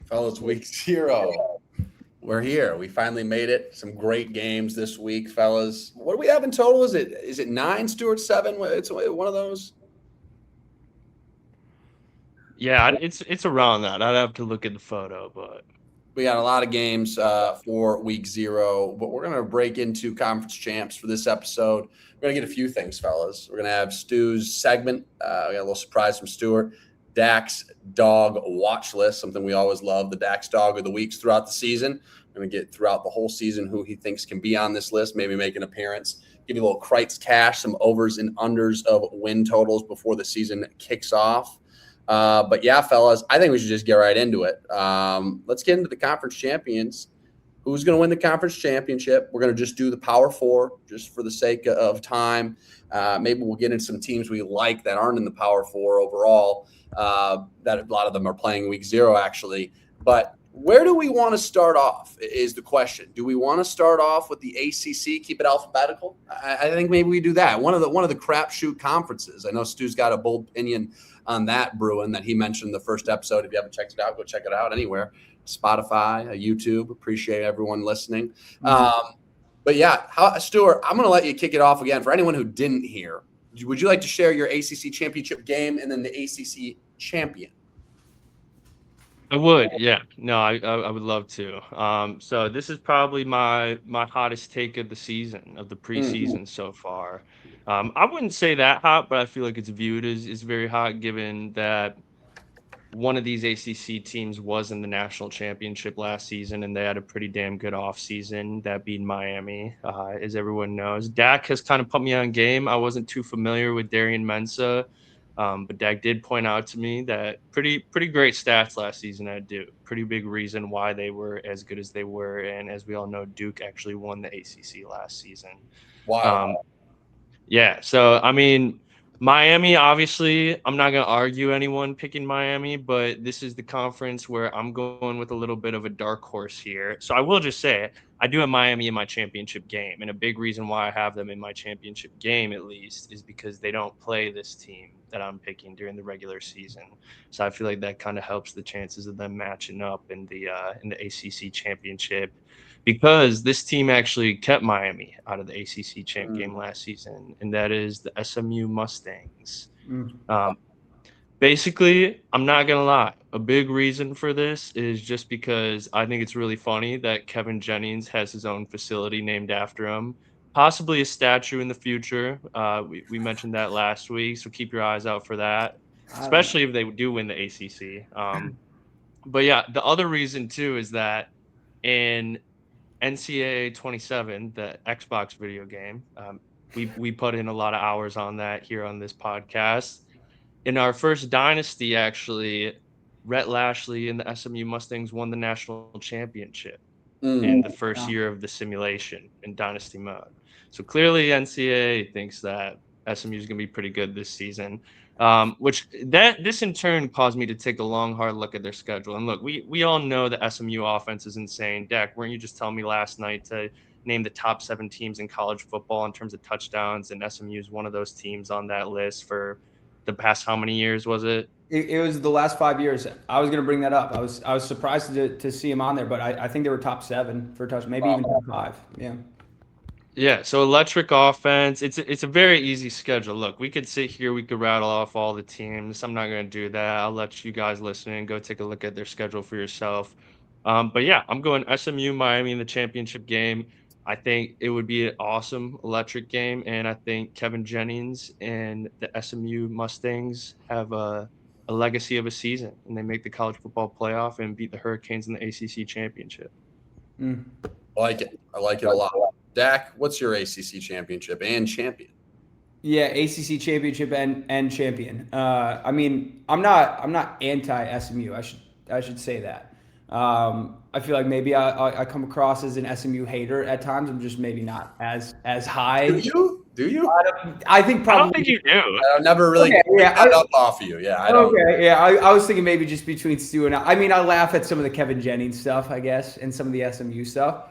Fellas, week 0. We're here. We finally made it. Some great games this week, fellas. What do we have in total? Is it 9, Stuart? 7? It's one of those. Yeah, it's around that. I'd have to look at the photo, but We got a lot of games for week 0, but we're going to break into conference champs for this episode. We're going to get a few things, fellas. We're going to have Stu's segment. We got a little surprise from Stuart. Dak's Dawg watch list, something we always love. The Dak's Dawg of the weeks throughout the season. We're going to get throughout the whole season who he thinks can be on this list, maybe make an appearance. Give you a little Kreitz Kash, some overs and unders of win totals before the season kicks off. But yeah, fellas, I think we should just get right into it. Let's get into the conference champions. Who's going to win the conference championship? We're going to just do the Power Four just for the sake of time. Maybe we'll get into some teams we like that aren't in the Power Four overall. That a lot of them are playing week 0, actually. But where do we want to start off is the question. Do we want to start off with the ACC, keep it alphabetical? I think maybe we do that. One of the crapshoot conferences. I know Stu's got a bold opinion on that brewing that he mentioned in the first episode. If you haven't checked it out, go check it out anywhere. Spotify, YouTube. Appreciate everyone listening. But yeah, Stuart, I'm going to let you kick it off again. For anyone who didn't hear, would you like to share your ACC championship game and then the ACC champion? I would, yeah. No, I would love to. So this is probably my hottest take of the season, of the preseason so far. I wouldn't say that hot, but I feel like it's viewed as very hot, given that one of these ACC teams was in the national championship last season, and they had a pretty damn good offseason, that being Miami, as everyone knows. Dak has kind of put me on game. I wasn't too familiar with Darian Mensah. But Dak did point out to me that pretty great stats last season at Duke. Pretty big reason why they were as good as they were. And as we all know, Duke actually won the ACC last season. Wow. Yeah. So, I mean, Miami, obviously, I'm not going to argue anyone picking Miami, but this is the conference where I'm going with a little bit of a dark horse here. So I will just say I do have Miami in my championship game. And a big reason why I have them in my championship game, at least, is because they don't play this team that I'm picking during the regular season. So I feel like that kind of helps the chances of them matching up in the ACC championship, because this team actually kept Miami out of the ACC champ game last season, and that is the SMU Mustangs. Basically, I'm not going to lie. A big reason for this is just because I think it's really funny that Kevin Jennings has his own facility named after him, possibly a statue in the future. We mentioned that last week, so keep your eyes out for that, especially if they do win the ACC. But yeah, the other reason too is that in NCAA 27, the Xbox video game, we put in a lot of hours on that here on this podcast. In our first dynasty, actually, Rhett Lashley and the SMU Mustangs won the national championship in the first year of the simulation in dynasty mode. So clearly, NCAA thinks that SMU is going to be pretty good this season. This in turn caused me to take a long, hard look at their schedule. And look, we all know the SMU offense is insane. Dak, weren't you just telling me last night to name the top 7 teams in college football in terms of touchdowns? And SMU is one of those teams on that list for the past how many years was it? It was the last 5 years. I was going to bring that up. I was surprised to see him on there, but I think they were top 7 for touch, maybe even top 5. Yeah. Yeah, so electric offense. It's a very easy schedule. Look, we could sit here, we could rattle off all the teams. I'm not going to do that. I'll let you guys listening go take a look at their schedule for yourself. But yeah, I'm going SMU Miami in the championship game. I think it would be an awesome electric game, and I think Kevin Jennings and the SMU Mustangs have a legacy of a season, and they make the college football playoff and beat the Hurricanes in the ACC championship. I like it. I like it a lot. Dak, what's your ACC championship and champion? Yeah, ACC championship and champion. I mean, I'm not anti SMU. I should say that. I feel like maybe I come across as an SMU hater at times. I'm just maybe not as high. Do you? I think probably. I don't think you do. I never really got up off of you. Yeah, I don't. Okay, yeah. I was thinking maybe just between Stu and I mean, I laugh at some of the Kevin Jennings stuff, I guess, and some of the SMU stuff.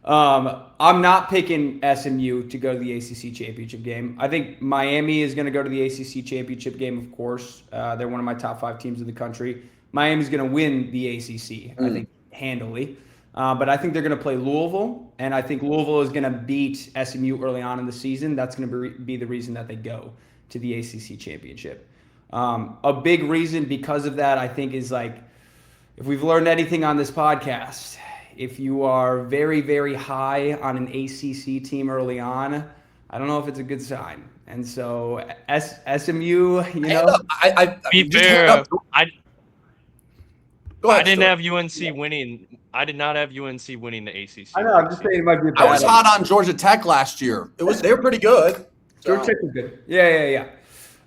I'm not picking SMU to go to the ACC championship game. I think Miami is going to go to the ACC championship game, of course. They're one of my top 5 teams in the country. Miami's going to win the ACC, I think, handily. But I think they're going to play Louisville, and I think Louisville is going to beat SMU early on in the season. That's going to be the reason that they go to the ACC championship. A big reason because of that, I think, is like, if we've learned anything on this podcast, if you are very, very high on an ACC team early on, I don't know if it's a good sign. And so SMU, Be fair, I didn't have UNC winning. I did not have UNC winning the ACC. I know. I'm just saying it might be. I was hot on Georgia Tech last year. They were pretty good. Georgia Tech was good. Yeah.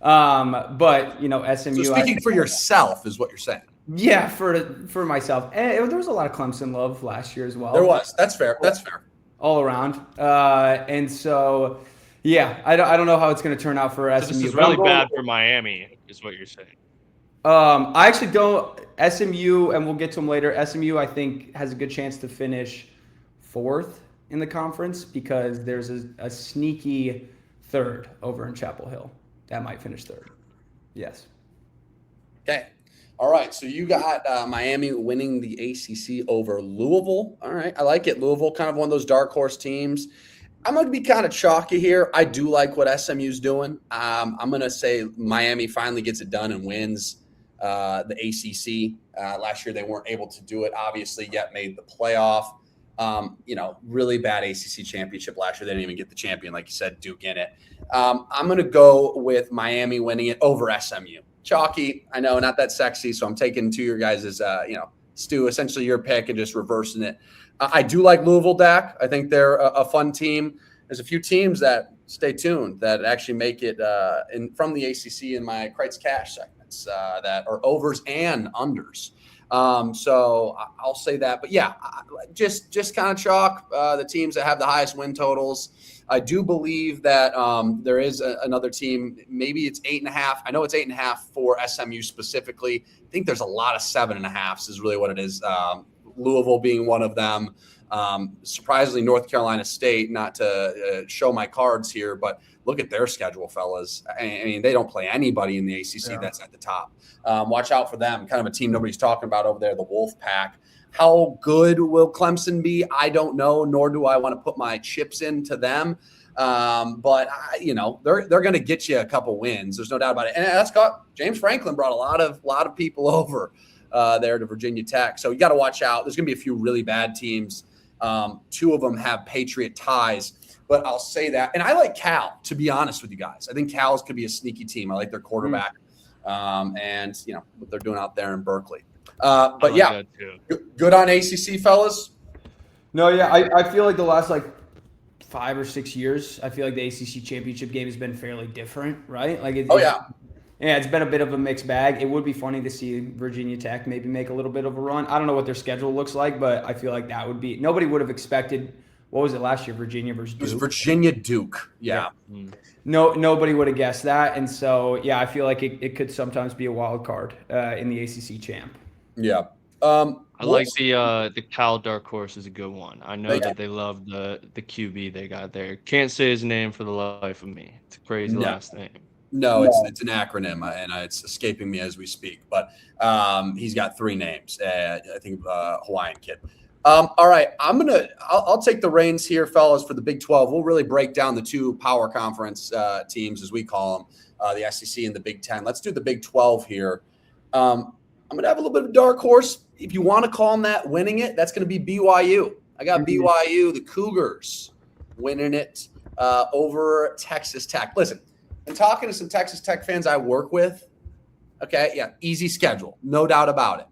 But SMU. So speaking for yourself is what you're saying. Yeah, for myself. And there was a lot of Clemson love last year as well. There was. That's fair. All around. And so, yeah, I don't know how it's going to turn out for SMU. This is really bad for Miami, is what you're saying. I actually don't. SMU, and we'll get to them later. SMU, I think, has a good chance to finish 4th in the conference because there's a sneaky 3rd over in Chapel Hill that might finish 3rd. Yes. Okay. All right. So you got Miami winning the ACC over Louisville. All right. I like it. Louisville, kind of one of those dark horse teams. I'm going to be kind of chalky here. I do like what SMU's doing. I'm going to say Miami finally gets it done and wins the ACC. Last year they weren't able to do it, obviously, yet made the playoff. Really bad ACC championship last year. They didn't even get the champion, like you said, Duke in it. I'm going to go with Miami winning it over SMU. Chalky, I know, not that sexy, so I'm taking to your guys' Stu, essentially your pick and just reversing it. I do like Louisville, Dak. I think they're a fun team. There's a few teams that, stay tuned, that actually make it from the ACC in my Kreitz Kash segments that are overs and unders. So I'll say that. But, yeah, just kind of chalk the teams that have the highest win totals. I do believe that there is another team. Maybe it's 8.5. I know it's 8.5 for SMU specifically. I think there's a lot of 7.5s is really what it is. Louisville being one of them. Surprisingly, North Carolina State, not to show my cards here, but look at their schedule, fellas. I mean, they don't play anybody in the ACC that's at the top. Watch out for them. Kind of a team nobody's talking about over there, the Wolf Pack. How good will Clemson be? I don't know, nor do I want to put my chips into them. But they're going to get you a couple wins. There's no doubt about it. And that's got James Franklin brought a lot of people over there to Virginia Tech. So you got to watch out. There's going to be a few really bad teams. 2 of them have Patriot ties. But I'll say that. And I like Cal, to be honest with you guys. I think Cal's could be a sneaky team. I like their quarterback and what they're doing out there in Berkeley. But yeah, good on ACC, fellas. No, yeah, I feel like the last 5 or 6 years, I feel like the ACC championship game has been fairly different, right? Yeah, it's been a bit of a mixed bag. It would be funny to see Virginia Tech maybe make a little bit of a run. I don't know what their schedule looks like, but I feel like that would be – nobody would have expected – what was it last year, Virginia versus Duke? It was Virginia Duke, yeah. No, nobody would have guessed that. And so, yeah, I feel like it could sometimes be a wild card in the ACC champ. Yeah. I like the Cal Dark Horse is a good one. I know that they love the QB they got there. Can't say his name for the life of me. It's a crazy last name. No, it's an acronym, and it's escaping me as we speak. But he's got 3 names. I think Hawaiian kid. All right, I'll take the reins here, fellas, for the Big 12. We'll really break down the 2 power conference teams, as we call them, the SEC and the Big 10. Let's do the Big 12 here. I'm going to have a little bit of dark horse. If you want to call them that, winning it, that's going to be BYU. I got BYU, the Cougars, winning it over Texas Tech. Listen, I'm talking to some Texas Tech fans I work with. Okay, yeah, easy schedule, no doubt about it.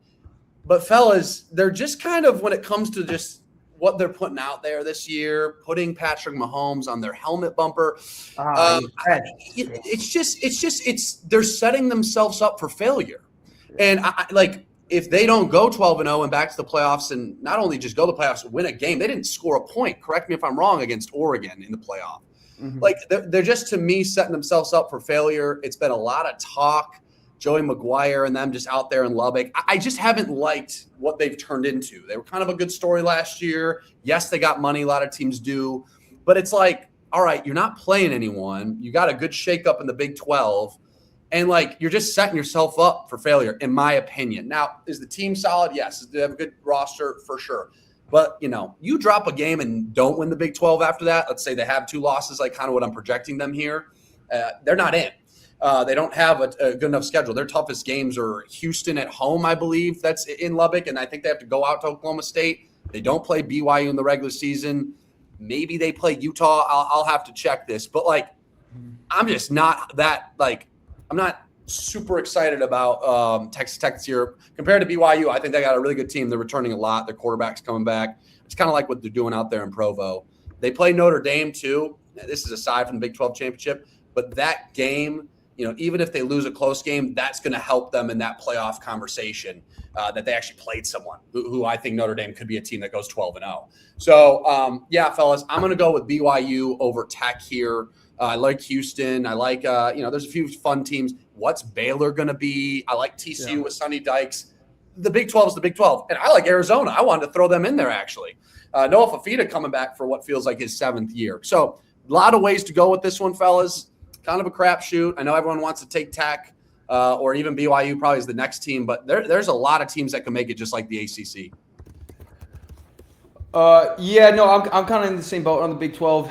But fellas, they're just kind of, when it comes to just what they're putting out there this year, putting Patrick Mahomes on their helmet bumper. They're setting themselves up for failure. And if they don't go 12-0 and back to the playoffs, and not only just go to the playoffs, win a game, they didn't score a point. Correct me if I'm wrong, against Oregon in the playoff. Mm-hmm. They're just, to me, setting themselves up for failure. It's been a lot of talk. Joey McGuire and them just out there in Lubbock. I just haven't liked what they've turned into. They were kind of a good story last year. Yes, they got money. A lot of teams do. But it's like, all right, you're not playing anyone. You got a good shakeup in the Big 12. And like you're just setting yourself up for failure, in my opinion. Now, is the team solid? Yes. Do they have a good roster? For sure. But you drop a game and don't win the Big 12 after that. Let's say they have 2 losses, like kind of what I'm projecting them here. They're not in. They don't have a good enough schedule. Their toughest games are Houston at home, I believe. That's in Lubbock, and I think they have to go out to Oklahoma State. They don't play BYU in the regular season. Maybe they play Utah. I'll have to check this, but like, I'm just not that like. I'm not super excited about Texas Tech this year compared to BYU. I think they got a really good team. They're returning a lot. Their quarterback's coming back. It's kind of like what they're doing out there in Provo. They play Notre Dame too. This is aside from the Big 12 championship, but that game, even if they lose a close game, that's going to help them in that playoff conversation that they actually played someone who I think Notre Dame could be a team that goes 12-0. So, yeah, fellas, I'm going to go with BYU over Tech here. I like Houston. I like, there's a few fun teams. What's Baylor going to be? I like TCU with Sonny Dykes. The Big 12 is the Big 12. And I like Arizona. I wanted to throw them in there, actually. Noah Fafita coming back for what feels like his 7th year. So a lot of ways to go with this one, fellas. Kind of a crapshoot. I know everyone wants to take Tech or even BYU probably is the next team, but there's a lot of teams that can make it just like the ACC. I'm kind of in the same boat on the Big 12.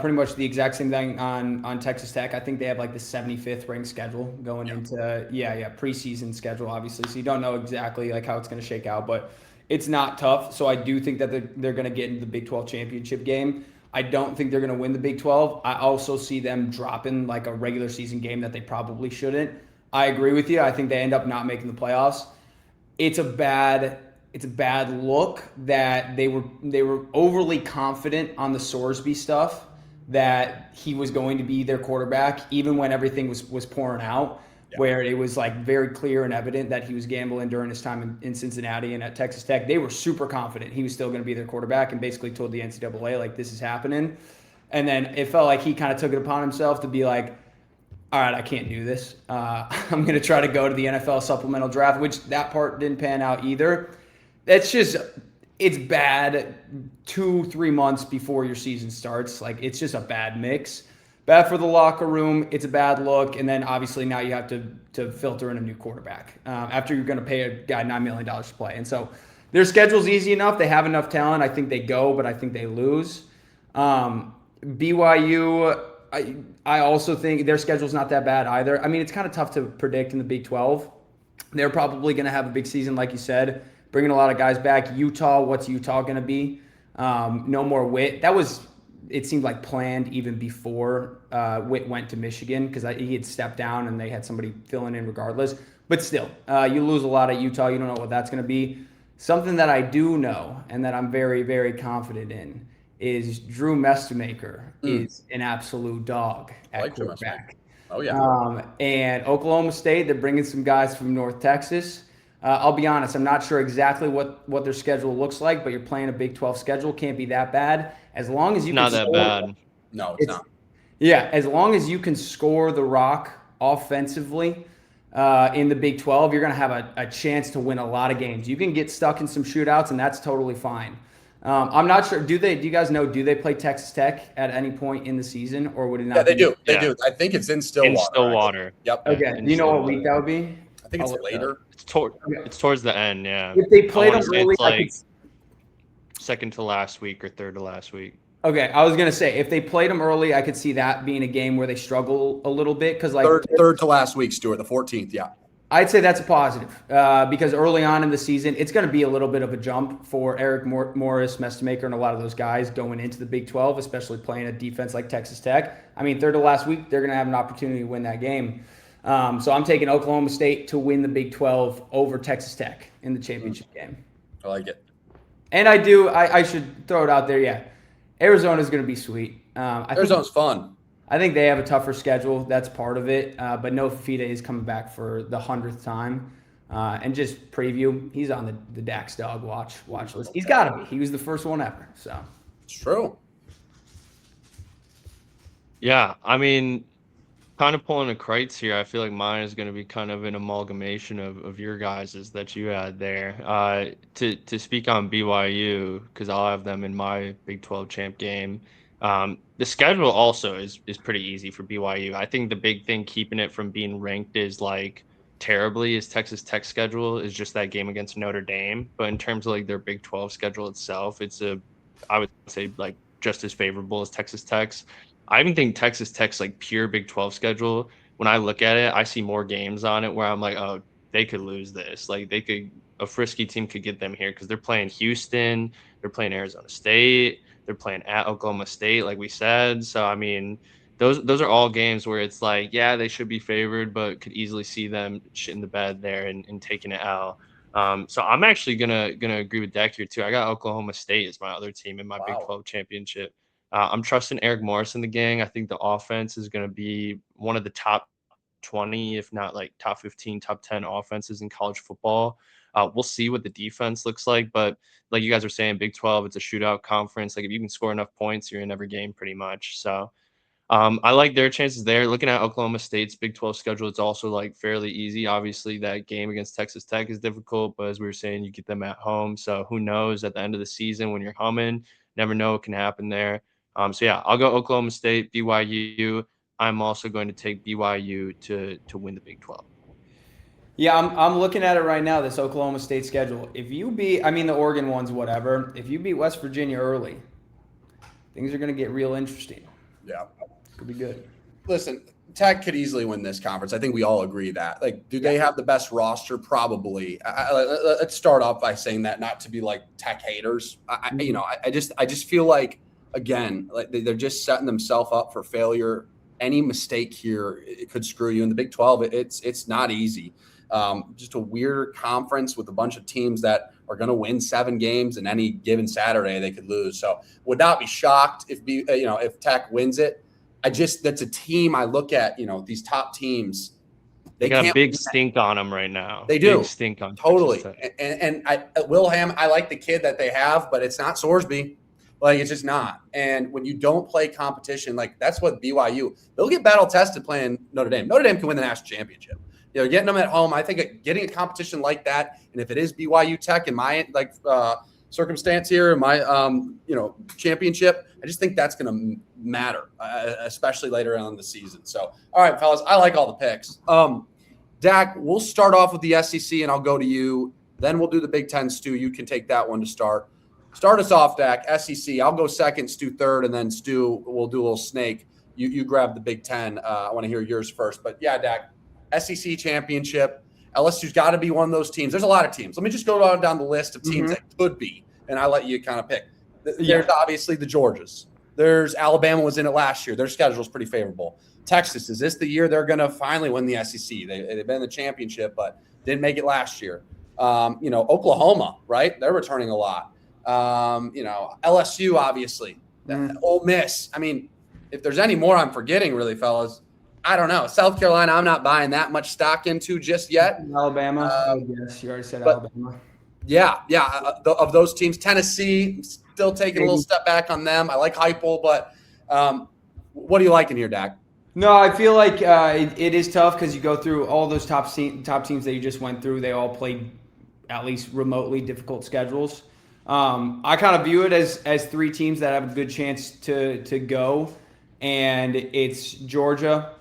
Pretty much the exact same thing on Texas Tech. I think they have like the 75th ranked schedule going into preseason schedule, obviously. So you don't know exactly like how it's going to shake out, but it's not tough. So I do think that they're going to get into the Big 12 championship game. I don't think they're going to win the Big 12. I also see them dropping like a regular season game that they probably shouldn't. I agree with you. I think they end up not making the playoffs. It's a bad look that they were overly confident on the Sorsby stuff that he was going to be their quarterback, even when everything was pouring out, where it was like very clear and evident that he was gambling during his time in Cincinnati and at Texas Tech. They were super confident he was still going to be their quarterback and basically told the NCAA, like, this is happening. And then it felt like he kind of took it upon himself to be like, all right, I can't do this. I'm going to try to go to the NFL supplemental draft, which that part didn't pan out either. It's bad 2-3 months before your season starts. Like, it's just a bad mix. Bad for the locker room. It's a bad look. And then obviously now you have to filter in a new quarterback after you're going to pay a guy $9 million to play. And so their schedule's easy enough. They have enough talent. I think they go, but I think they lose. BYU, I also think their schedule's not that bad either. I mean, it's kind of tough to predict in the Big 12. They're probably going to have a big season, like you said, bringing a lot of guys back. Utah, what's Utah going to be? No more Witt. It seemed like planned even before Witt went to Michigan because he had stepped down and they had somebody filling in regardless. But still, you lose a lot at Utah. You don't know what that's going to be. Something that I do know and that I'm very, very confident in is Drew Mestemaker is an absolute dog at quarterback. Oh, yeah. And Oklahoma State, they're bringing some guys from North Texas. I'll be honest, I'm not sure exactly what their schedule looks like, but you're playing a Big 12 schedule. Can't be that bad. As long as you not can that score, bad. No, it's not. Yeah, as long as you can score the rock offensively in the Big 12, you're going to have a chance to win a lot of games. You can get stuck in some shootouts, and that's totally fine. I'm not sure. Do you guys know, do they play Texas Tech at any point in the season, or would it not? Yeah, they do. They do. I think it's in Stillwater. In Stillwater. Right? Yep. Okay. Do you know what week that would be? I think it's later. It's towards the end, yeah. If they played them early, it's like second to last week or third to last week. Okay, I was gonna say if they played them early, I could see that being a game where they struggle a little bit because like third to last week, Stuart, the 14th. Yeah. I'd say that's a positive because early on in the season, it's going to be a little bit of a jump for Eric Morris, Mestemaker, and a lot of those guys going into the Big 12, especially playing a defense like Texas Tech. I mean, third to last week, they're going to have an opportunity to win that game. So I'm taking Oklahoma State to win the Big 12 over Texas Tech in the championship game. I like it. And I should throw it out there, yeah. Arizona's going to be sweet. Arizona's fun. I think they have a tougher schedule. That's part of it. But Noah Fafita is coming back for the 100th time. And just preview, he's on the Dax Dawg watch list. He's got to be. He was the first one ever. So it's true. Yeah, I mean, kind of pulling a Kreitz here. I feel like mine is going to be kind of an amalgamation of your guys's that you had there. To speak on BYU, because I'll have them in my Big 12 champ game. The schedule also is pretty easy for BYU. I think the big thing keeping it from being ranked is like terribly is Texas Tech schedule is just that game against Notre Dame. But in terms of like their Big 12 schedule itself, I would say like just as favorable as Texas Tech's. I even think Texas Tech's like pure Big 12 schedule. When I look at it, I see more games on it where I'm like, oh, they could lose this. Like a frisky team could get them here because they're playing Houston, they're playing Arizona State, they're playing at Oklahoma State, like we said. So I mean, those are all games where it's like, yeah, they should be favored, but could easily see them shitting the bed there and taking it out. So I'm actually gonna agree with Dak here too. I got Oklahoma State as my other team in my Big 12 championship. I'm trusting Eric Morris and the gang. I think the offense is going to be one of the top 20, if not like top 15, top 10 offenses in college football. We'll see what the defense looks like, but like you guys are saying, Big 12, it's a shootout conference. Like if you can score enough points, you're in every game pretty much. So I like their chances there. Looking at Oklahoma State's Big 12 schedule, it's also like fairly easy. Obviously, that game against Texas Tech is difficult, but as we were saying, you get them at home. So who knows at the end of the season when you're humming, never know what can happen there. So yeah, I'll go Oklahoma State, BYU. I'm also going to take BYU to win the Big 12. Yeah, I'm looking at it right now, this Oklahoma State schedule. If you beat, I mean, the Oregon ones, whatever. If you beat West Virginia early, things are going to get real interesting. Yeah. Could be good. Listen, Tech could easily win this conference. I think we all agree that. Like, do they have the best roster? Probably. Let's start off by saying that, not to be like Tech haters. I just feel like, again, like they're just setting themselves up for failure. Any mistake here, it could screw you. In the Big 12, it's not easy. Just a weird conference with a bunch of teams that are going to win 7 games, and any given Saturday they could lose. So would not be shocked if Tech wins it. That's a team I look at. These top teams, they got a big stink on them right now. They do big stink on totally. And Wilhelm, I like the kid that they have, but it's not Sorsby. Like, it's just not. And when you don't play competition, like that's what BYU, they'll get battle tested playing Notre Dame. Notre Dame can win the national championship. Getting them at home, I think getting a competition like that, and if it is BYU Tech in my circumstance here, in my championship, I just think that's going to matter, especially later on in the season. So, all right, fellas, I like all the picks. Dak, we'll start off with the SEC, and I'll go to you. Then we'll do the Big Ten. Stu, you can take that one to start. Start us off, Dak. SEC. I'll go second, Stu third, and then Stu, we'll do a little snake. You grab the Big Ten. I want to hear yours first. But yeah, Dak, SEC championship. LSU's got to be one of those teams. There's a lot of teams. Let me just go down the list of teams that could be, and I'll let you kind of pick. There's obviously the Georgias. There's Alabama was in it last year. Their schedule's pretty favorable. Texas, is this the year they're going to finally win the SEC? They've been in the championship, but didn't make it last year. Oklahoma, right? They're returning a lot. LSU, obviously. Ole Miss. I mean, if there's any more I'm forgetting, really, fellas, I don't know. South Carolina, I'm not buying that much stock into just yet. Alabama. Yes, you already said Alabama. Yeah. Of those teams, Tennessee, still taking a little step back on them. I like Heupel, but what are you liking here, Dak? No, I feel like it is tough because you go through all those top teams that you just went through. They all played at least remotely difficult schedules. I kind of view it as 3 teams that have a good chance to go, and it's Georgia.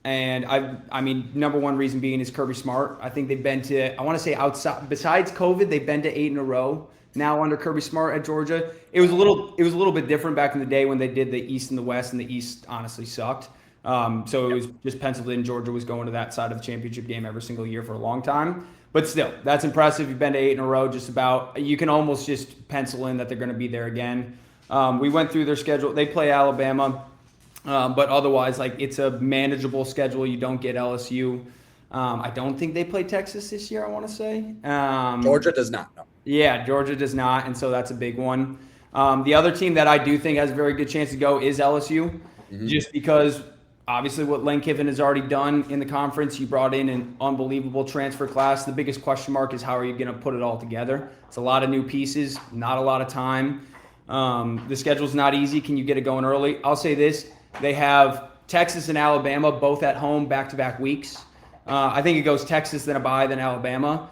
And I mean, number one reason being is Kirby Smart. I think they've been to, I want to say outside, besides COVID, they've been to 8 in a row now under Kirby Smart at Georgia. It was a little bit different back in the day when they did the East and the West, and the East honestly sucked. So it was just penciled in. Georgia was going to that side of the championship game every single year for a long time. But still, that's impressive. You've been to 8 in a row, just about. You can almost just pencil in that they're going to be there again. We went through their schedule. They play Alabama. But otherwise, like, it's a manageable schedule. You don't get LSU. I don't think they play Texas this year, I want to say. Georgia does not, no. Yeah, Georgia does not, and so that's a big one. The other team that I do think has a very good chance to go is LSU, just because obviously what Lane Kiffin has already done in the conference. He brought in an unbelievable transfer class. The biggest question mark is how are you going to put it all together? It's a lot of new pieces, not a lot of time. The schedule's not easy. Can you get it going early? I'll say this. They have Texas and Alabama both at home back-to-back weeks. I think it goes Texas, then a bye, then Alabama.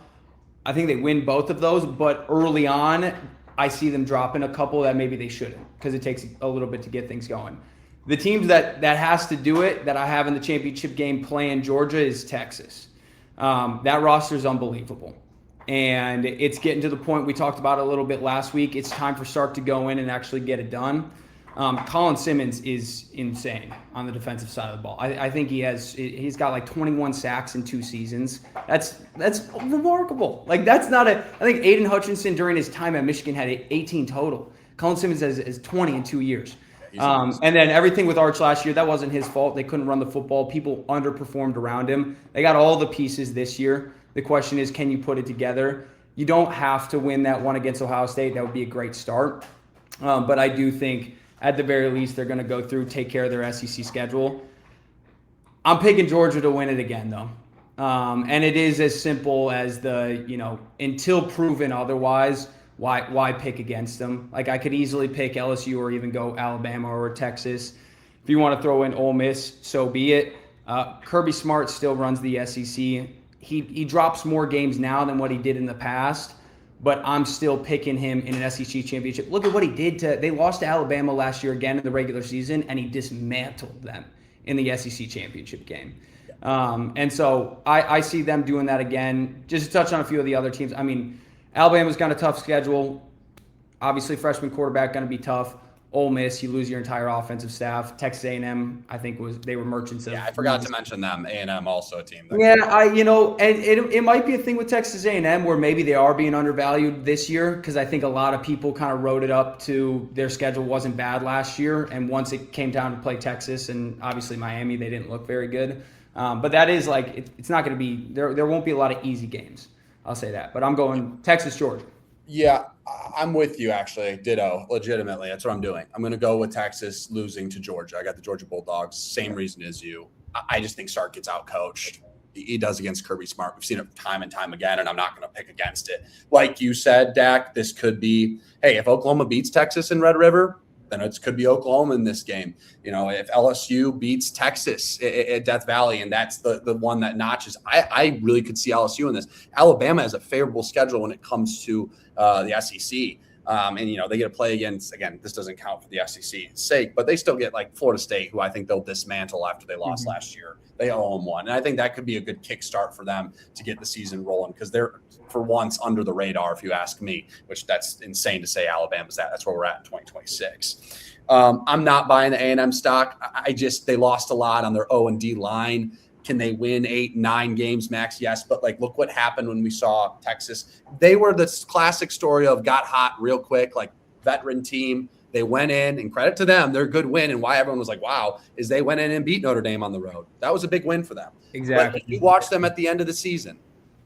I think they win both of those, but early on, I see them dropping a couple that maybe they shouldn't because it takes a little bit to get things going. The teams that has to do it that I have in the championship game playing Georgia is Texas. That roster is unbelievable. And it's getting to the point we talked about a little bit last week. It's time for Sark to go in and actually get it done. Colin Simmons is insane on the defensive side of the ball. I think he's got like 21 sacks in 2 seasons. That's remarkable. Like that's not I think Aiden Hutchinson during his time at Michigan had 18 total. Colin Simmons has 20 in 2 years. And then everything with Arch last year, that wasn't his fault. They couldn't run the football. People underperformed around him. They got all the pieces this year. The question is, can you put it together? You don't have to win that one against Ohio State. That would be a great start. But I do think at the very least they're going to go through, take care of their SEC schedule. I'm picking Georgia to win it again, though. And it is as simple as until proven otherwise, why pick against them? Like I could easily pick LSU or even go Alabama or Texas. If you want to throw in Ole Miss, so be it. Kirby Smart still runs the SEC. He drops more games now than what he did in the past, but I'm still picking him in an SEC championship. Look at what he did they lost to Alabama last year again in the regular season, and he dismantled them in the SEC championship game. And so I see them doing that again. Just to touch on a few of the other teams. I mean, Alabama's got a tough schedule. Obviously, freshman quarterback going to be tough. Ole Miss, you lose your entire offensive staff. Texas A&M, I think they were merchants of. Yeah, I forgot to mention them. A&M also a team. And it might be a thing with Texas A&M where maybe they are being undervalued this year because I think a lot of people kind of wrote it up to their schedule wasn't bad last year, and once it came down to play Texas and obviously Miami, they didn't look very good. But that is it's not going to be there won't be a lot of easy games. I'll say that. But I'm going Texas, Georgia. Yeah, I'm with you, actually. Ditto, legitimately. That's what I'm doing. I'm going to go with Texas losing to Georgia. I got the Georgia Bulldogs. Same reason as you. I just think Sark gets outcoached. He does against Kirby Smart. We've seen it time and time again, and I'm not going to pick against it. Like you said, Dak, this could be, hey, if Oklahoma beats Texas in Red River, then it could be Oklahoma in this game. If LSU beats Texas at Death Valley, and that's the one that notches, I really could see LSU in this. Alabama has a favorable schedule when it comes to the SEC. And they get to play against, again, this doesn't count for the SEC's sake, but they still get like Florida State, who I think they'll dismantle after they lost last year. They owe them one. And I think that could be a good kickstart for them to get the season rolling because they're, for once, under the radar, if you ask me, which that's insane to say Alabama's that. That's where we're at in 2026. I'm not buying the A&M stock. They lost a lot on their O&D line. Can they win 8-9 games max? Yes. But look what happened when we saw Texas. They were this classic story of got hot real quick, veteran team. They went in, and credit to them, their good win. And why everyone was like, wow, is they went in and beat Notre Dame on the road. That was a big win for them. Exactly. But you watch them at the end of the season.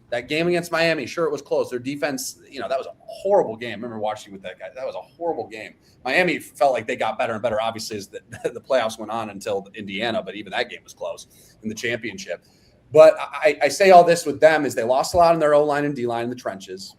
That game against Miami, sure, it was close. Their defense, that was a horrible game. I remember watching with that guy. That was a horrible game. Miami felt like they got better and better, obviously, as the playoffs went on until Indiana, but even that game was close in the championship. But I say all this with them is they lost a lot on their O-line and D-line in the trenches.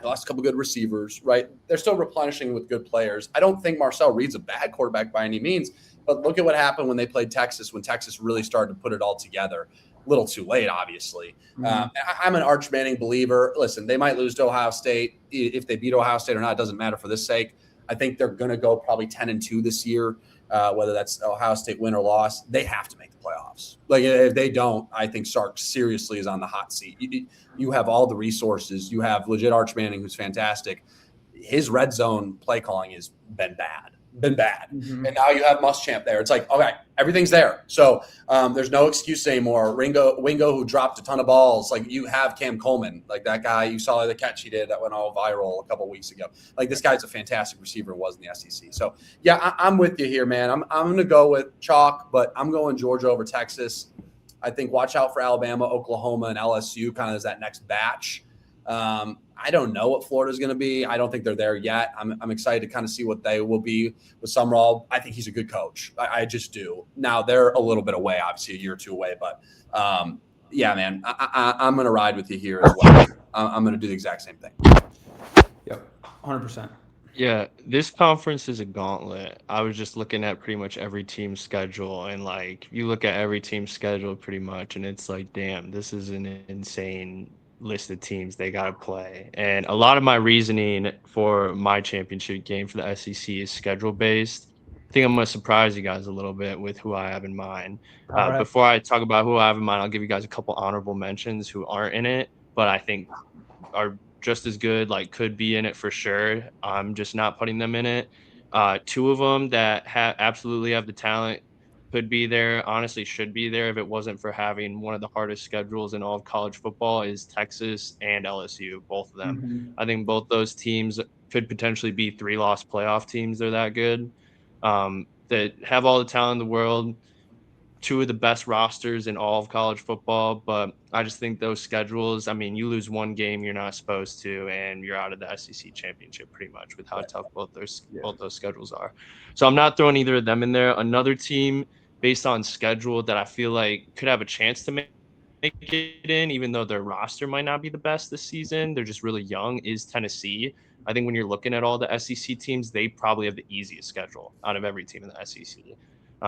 They lost a couple good receivers, right? They're still replenishing with good players. I don't think Marcel Reed's a bad quarterback by any means, but look at what happened when they played Texas, when Texas really started to put it all together. A little too late, obviously. I'm an Arch Manning believer. Listen, they might lose to Ohio State. If they beat Ohio State or not, it doesn't matter for this sake. I think they're going to go probably 10-2 this year, whether that's Ohio State win or loss. They have to make the playoffs. If they don't, I think Sark seriously is on the hot seat. You have all the resources. You have legit Arch Manning, who's fantastic. His red zone play calling has been bad. And now you have Muschamp there. It's like, okay, everything's there. So there's no excuse anymore. Wingo, who dropped a ton of balls. You have Cam Coleman, that guy. You saw the catch he did that went all viral a couple of weeks ago. This guy's a fantastic receiver, was in the SEC. So yeah, I'm with you here, man. I'm going to go with chalk, but I'm going Georgia over Texas. I think watch out for Alabama, Oklahoma, and LSU kind of as that next batch. I don't know what Florida's going to be. I don't think they're there yet. I'm excited to kind of see what they will be with Summerall. I think he's a good coach. I just do. Now, they're a little bit away, obviously a year or two away. But, yeah, man, I'm going to ride with you here as well. I'm going to do the exact same thing. Yep, 100%. Yeah, this conference is a gauntlet. I was just looking at pretty much every team's schedule, and you look at every team's schedule pretty much, and it's damn, this is an insane list of teams they got to play. And a lot of my reasoning for my championship game for the SEC is schedule based. I think I'm going to surprise you guys a little bit with who I have in mind. All right. Before I talk about who I have in mind, I'll give you guys a couple honorable mentions who aren't in it, but I think are just as good, like could be in it for sure. I'm just not putting them in it. Two of them that absolutely have the talent could be there, honestly should be there if it wasn't for having one of the hardest schedules in all of college football is Texas and LSU, both of them. Mhm. I think both those teams could potentially be 3-loss playoff teams. They're that good. That have all the talent in the world, two of the best rosters in all of college football, but I just think those schedules, I mean, you lose one game you're not supposed to, and you're out of the SEC championship pretty much with how tough both those schedules are. So I'm not throwing either of them in there. Another team based on schedule that I feel like could have a chance to make it in, even though their roster might not be the best this season. They're just really young, is Tennessee. I think when you're looking at all the SEC teams, they probably have the easiest schedule out of every team in the SEC.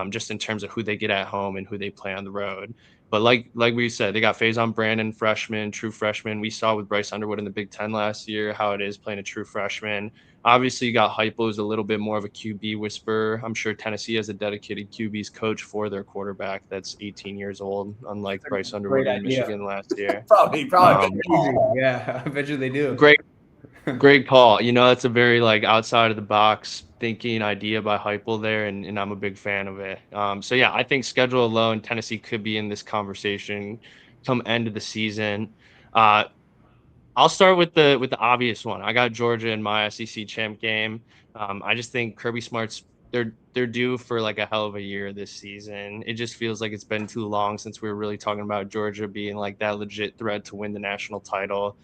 Just in terms of who they get at home and who they play on the road. But like we said, they got Faison Brandon, freshman, true freshman. We saw with Bryce Underwood in the Big Ten last year how it is playing a true freshman. Obviously, you got Heupel, who's a little bit more of a QB whisperer. I'm sure Tennessee has a dedicated QB's coach for their quarterback that's 18 years old, unlike Bryce Underwood in Michigan last year. Probably. Yeah, I bet you they do. Great call. You know, that's a very like outside of the box thinking idea by Heupel there, and I'm a big fan of it. So yeah, I think schedule alone, Tennessee could be in this conversation come end of the season. Uh, I'll start with the obvious one. I got Georgia in my SEC champ game. I just think Kirby Smart's they're due for like a hell of a year this season. It just feels like it's been too long since we were really talking about Georgia being like that legit threat to win the national title.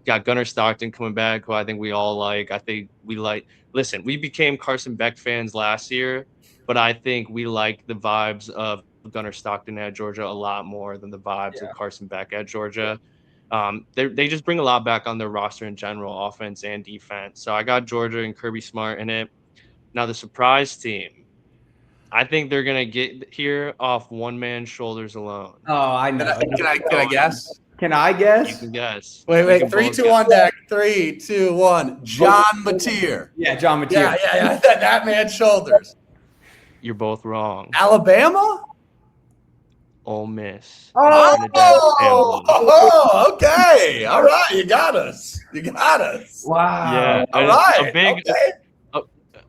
Got Gunnar Stockton coming back, who I think we all like. I think we like. Listen, we became Carson Beck fans last year, but I think we like the vibes of Gunnar Stockton at Georgia a lot more than the vibes of Carson Beck at Georgia. They just bring a lot back on their roster in general, offense and defense. So I got Georgia and Kirby Smart in it. Now the surprise team, I think they're gonna get here off one man's shoulders alone. Oh, I know. Can I guess? Can I You guess? can guess. Wait. can 3, both 2, guess. 1 deck. 3, 2, 1. John Mateer. Yeah, John Mateer. Yeah. That man's shoulders. You're both wrong. Alabama? Ole Miss. Oh! Okay. All right. You got us. Wow. Yeah. All right. Okay.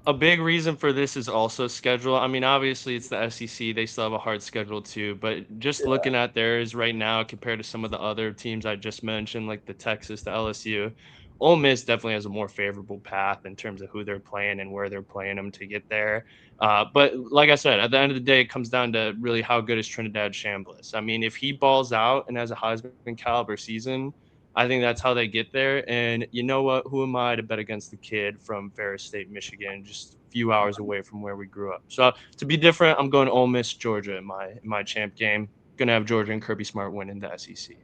A big reason for this is also schedule. I mean, obviously it's the SEC. They still have a hard schedule too, but just looking at theirs right now compared to some of the other teams I just mentioned, like the Texas, the LSU, Ole Miss definitely has a more favorable path in terms of who they're playing and where they're playing them to get there. But like I said, at the end of the day, it comes down to really how good is Trinidad Chambliss. I mean, if he balls out and has a Heisman caliber season, I think that's how they get there. And you know what? Who am I to bet against the kid from Ferris State, Michigan, just a few hours away from where we grew up? So to be different, I'm going Ole Miss, Georgia in my champ game. Gonna have Georgia and Kirby Smart winning the SEC.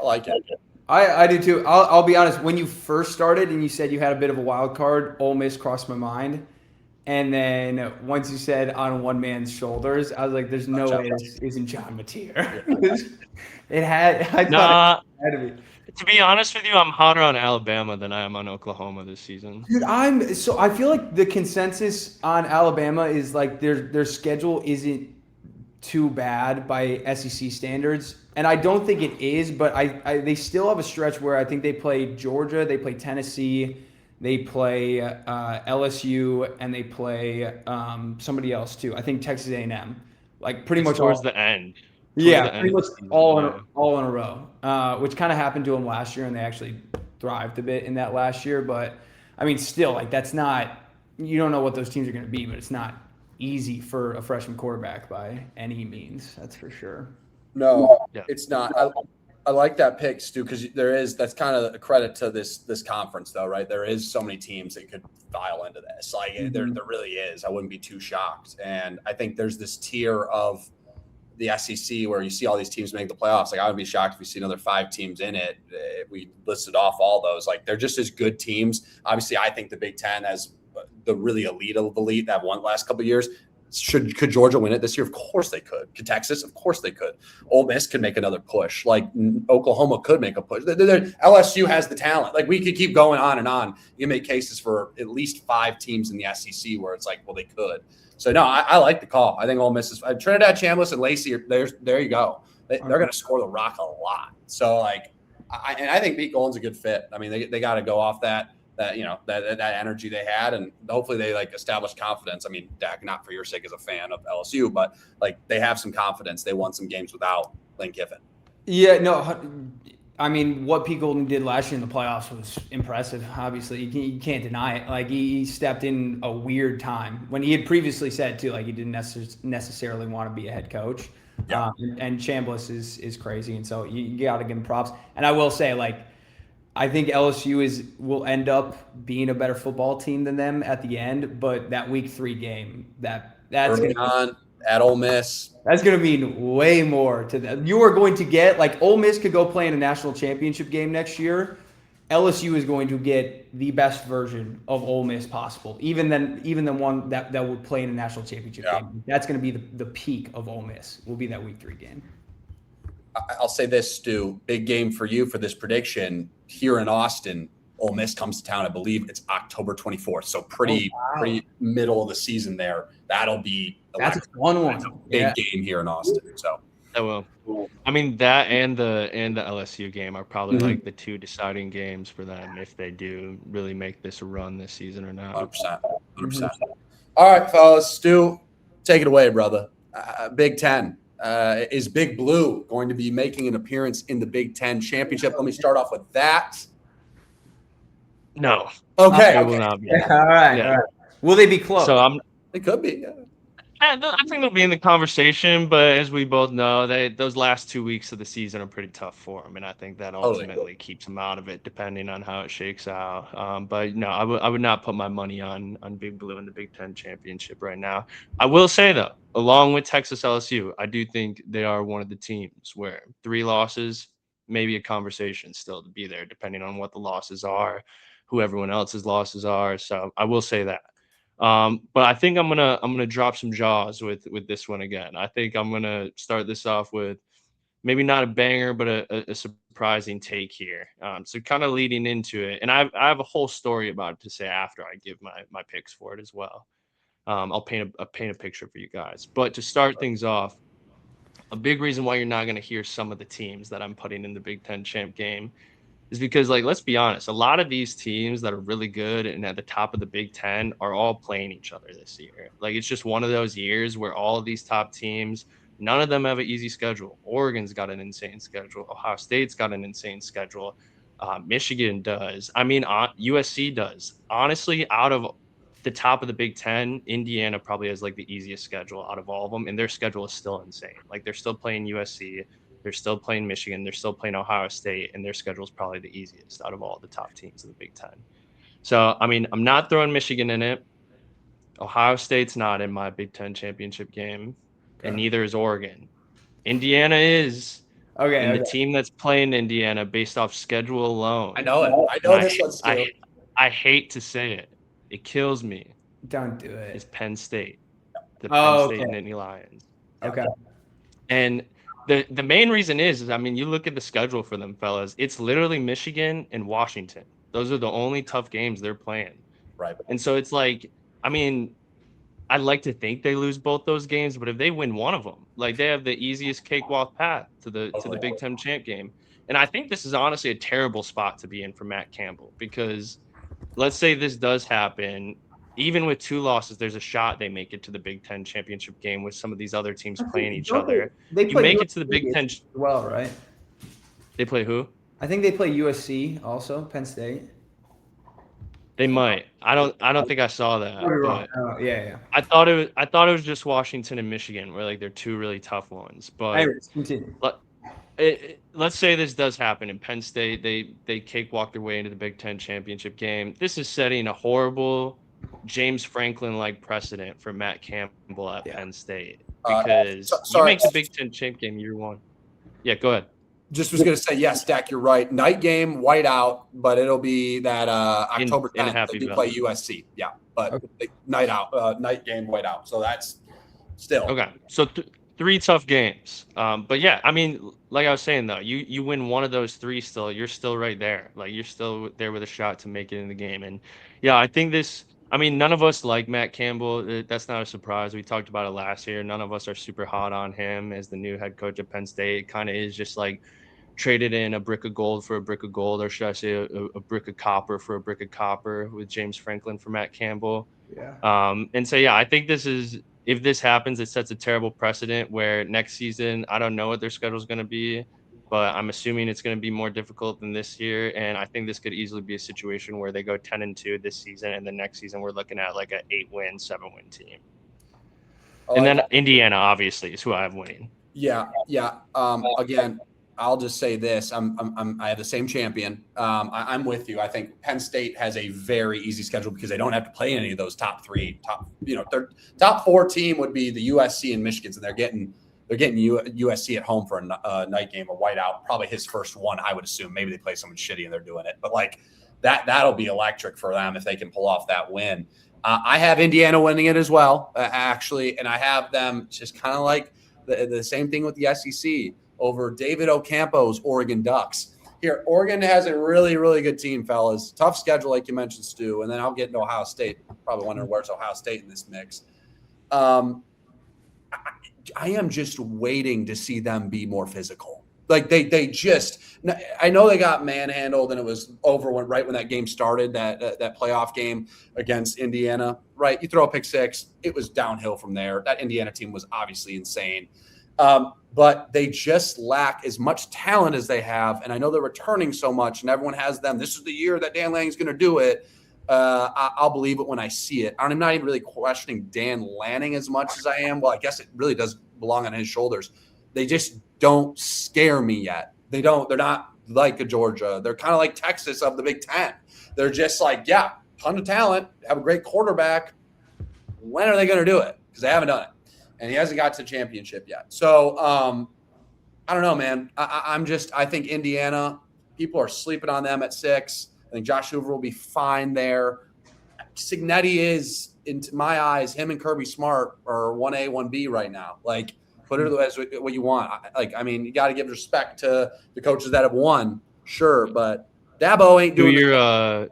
I like it. I do too. I'll be honest. When you first started and you said you had a bit of a wild card, Ole Miss crossed my mind. And then once you said on one man's shoulders, I was like, "There's no way this isn't John Mateer." It had. I thought it had to be. To be honest with you, I'm hotter on Alabama than I am on Oklahoma this season. Dude, I feel like the consensus on Alabama is like their schedule isn't too bad by SEC standards, and I don't think it is, but they still have a stretch where I think they play Georgia, they play Tennessee, they play LSU, and they play somebody else too. I think Texas A&M, like pretty much towards the end. Yeah, pretty much all in a row, which kind of happened to them last year, and they actually thrived a bit in that last year. But I mean, still, like that's not, you don't know what those teams are going to be, but it's not easy for a freshman quarterback by any means. That's for sure. No, it's not. I like that pick, Stu, because that's kind of a credit to this conference, though, right? There is so many teams that could file into this. Like there really is. I wouldn't be too shocked, and I think there's this tier of the SEC where you see all these teams make the playoffs. Like I would be shocked if we see another 5 teams in it. If we listed off all those, like they're just as good teams. Obviously, I think the Big Ten has the really elite of elite that won the last couple of years. Could Georgia win it this year? Of course they could. Could Texas? Of course they could. Ole Miss could make another push. Like Oklahoma could make a push. LSU has the talent. Like we could keep going on and on. You can make cases for at least 5 teams in the SEC where it's like, well, they could. So no, I like the call. I think Ole Miss is Trinidad, Chambliss, and Lacey. There you go. They're going to score the rock a lot. So like, I think Pete Golding's a good fit. I mean, they got to go off that energy they had, and hopefully they like establish confidence. I mean, Dak, not for your sake as a fan of LSU, but like they have some confidence. They won some games without Lane Kiffin. Yeah, no, I mean, what Pete Golding did last year in the playoffs was impressive. Obviously, you can't deny it. Like he stepped in a weird time when he had previously said too, like he didn't necessarily want to be a head coach. Yeah. And Chambliss is crazy, and so you got to give him props. And I will say, like, I think LSU will end up being a better football team than them at the end, but that week 3 game that's early on at Ole Miss, that's going to mean way more to them. You are going to get like Ole Miss could go play in a national championship game next year. LSU is going to get the best version of Ole Miss possible, even the one that would play in a national championship game. That's going to be the peak of Ole Miss. Will be that week 3 game. I'll say this, Stu, big game for you for this prediction here in Austin. Ole Miss comes to town. I believe it's October 24th. So pretty middle of the season there. That'll be that's a fun one. That's a big game here in Austin. So that will. I mean, that and the LSU game are probably like the 2 deciding games for them if they do really make this a run this season or not. 100%. All right, fellas. Stu, take it away, brother. Big Ten. Is Big Blue going to be making an appearance in the Big Ten championship? Let me start off with that. No. Okay. Will not be. All right. Will they be close? So It could be. Yeah. I think they'll be in the conversation, but as we both know, those last 2 weeks of the season are pretty tough for them, and I think that ultimately keeps them out of it, depending on how it shakes out. But no, I would not put my money on Big Blue in the Big Ten championship right now. I will say though, along with Texas LSU, I do think they are one of the teams where 3 losses, maybe a conversation still to be there, depending on what the losses are, who everyone else's losses are. So I will say that. But I think I'm gonna drop some jaws with this one again. I think I'm gonna start this off with maybe not a banger, but a surprising take here. So kind of leading into it, and I have a whole story about it to say after I give my picks for it as well. I'll paint a picture for you guys. But to start things off, a big reason why you're not gonna hear some of the teams that I'm putting in the Big Ten champ game is because, like, let's be honest, a lot of these teams that are really good and at the top of the Big Ten are all playing each other this year. Like, it's just one of those years where all of these top teams, none of them have an easy schedule. Oregon's got an insane schedule. Ohio State's got an insane schedule. Michigan does. I mean, USC does. Honestly, out of the top of the Big Ten, Indiana probably has like the easiest schedule out of all of them, and their schedule is still insane. Like, they're still playing USC. They're still playing Michigan. They're still playing Ohio State, and their schedule is probably the easiest out of all the top teams in the Big Ten. So, I mean, I'm not throwing Michigan in it. Ohio State's not in my Big Ten championship game, and neither is Oregon. Indiana is. And the team that's playing Indiana based off schedule alone. I know it. I know this one's too. I hate to say it. It kills me. Don't do it. It's Penn State. The Penn State Nittany Lions. Okay. And the main reason is, I mean, you look at the schedule for them, fellas. It's literally Michigan and Washington. Those are the only tough games they're playing. Right. And so it's like, I mean, I'd like to think they lose both those games, but if they win one of them, like, they have the easiest cakewalk path to the Big Ten champ game. And I think this is honestly a terrible spot to be in for Matt Campbell, because let's say this does happen. Even with 2 losses, there's a shot they make it to the Big Ten championship game with some of these other teams playing each other. They you make it to the Big Ten as well, right? They play who? I think they play USC also, Penn State. They might. I don't think I saw that. But yeah. I thought it was just Washington and Michigan, where like they're 2 really tough ones. But anyways, continue. Let's say this does happen in Penn State. They cakewalk their way into the Big Ten championship game. This is setting a horrible James Franklin-like precedent for Matt Campbell at Penn State, because you make the Big Ten champ game year 1. Yeah, go ahead. Just was going to say, yes, Dak, you're right. Night game, whiteout, but it'll be that October 10th. They do play USC. Yeah, but night game, whiteout. So still. Okay, so 3 tough games. But yeah, I mean, like I was saying though, you win one of those 3, still you're still right there. Like you're still there with a shot to make it in the game. And yeah, I think this. I mean, none of us like Matt Campbell. That's not a surprise. We talked about it last year. None of us are super hot on him as the new head coach at Penn State. It kind of is just like traded in a brick of gold for a brick of gold, or should I say a brick of copper for a brick of copper with James Franklin for Matt Campbell. Yeah. And so, yeah, I think if this happens, it sets a terrible precedent where next season, I don't know what their schedule is going to be, but I'm assuming it's going to be more difficult than this year. And I think this could easily be a situation where they go 10-2 this season, and the next season we're looking at like an 8-win, 7-win team. And then Indiana, obviously, is who I have winning. Yeah. Again, I'll just say this: I have the same champion. I'm with you. I think Penn State has a very easy schedule because they don't have to play any of those top 4 team would be the USC and Michigans, and they're getting USC at home for a night game, a whiteout, probably his first one, I would assume. Maybe they play someone shitty and they're doing it, but like that'll be electric for them if they can pull off that win. I have Indiana winning it as well, actually, and I have them just kind of like the same thing with the SEC. Over David Ocampo's Oregon Ducks. Here, Oregon has a really, really good team, fellas. Tough schedule, like you mentioned, Stu, and then I'll get into Ohio State. Probably wondering where's Ohio State in this mix. I am just waiting to see them be more physical. Like they just – I know they got manhandled and it was over right when that game started, that playoff game against Indiana, right? You throw a pick six, it was downhill from there. That Indiana team was obviously insane. But they just lack as much talent as they have. And I know they're returning so much and everyone has them. This is the year that Dan Lanning's going to do it. I'll believe it when I see it. I'm not even really questioning Dan Lanning as much as I am. Well, I guess it really does belong on his shoulders. They just don't scare me yet. They're not like a Georgia. They're kind of like Texas of the Big Ten. They're just like, yeah, ton of talent, have a great quarterback. When are they going to do it? Because they haven't done it. And he hasn't got to the championship yet. So I don't know, man. I think Indiana, people are sleeping on them at 6. I think Josh Hoover will be fine there. Cignetti is, into my eyes, him and Kirby Smart are 1A, 1B right now. Like, put it as what you want. You got to give respect to the coaches that have won, sure, but Dabo ain't doing to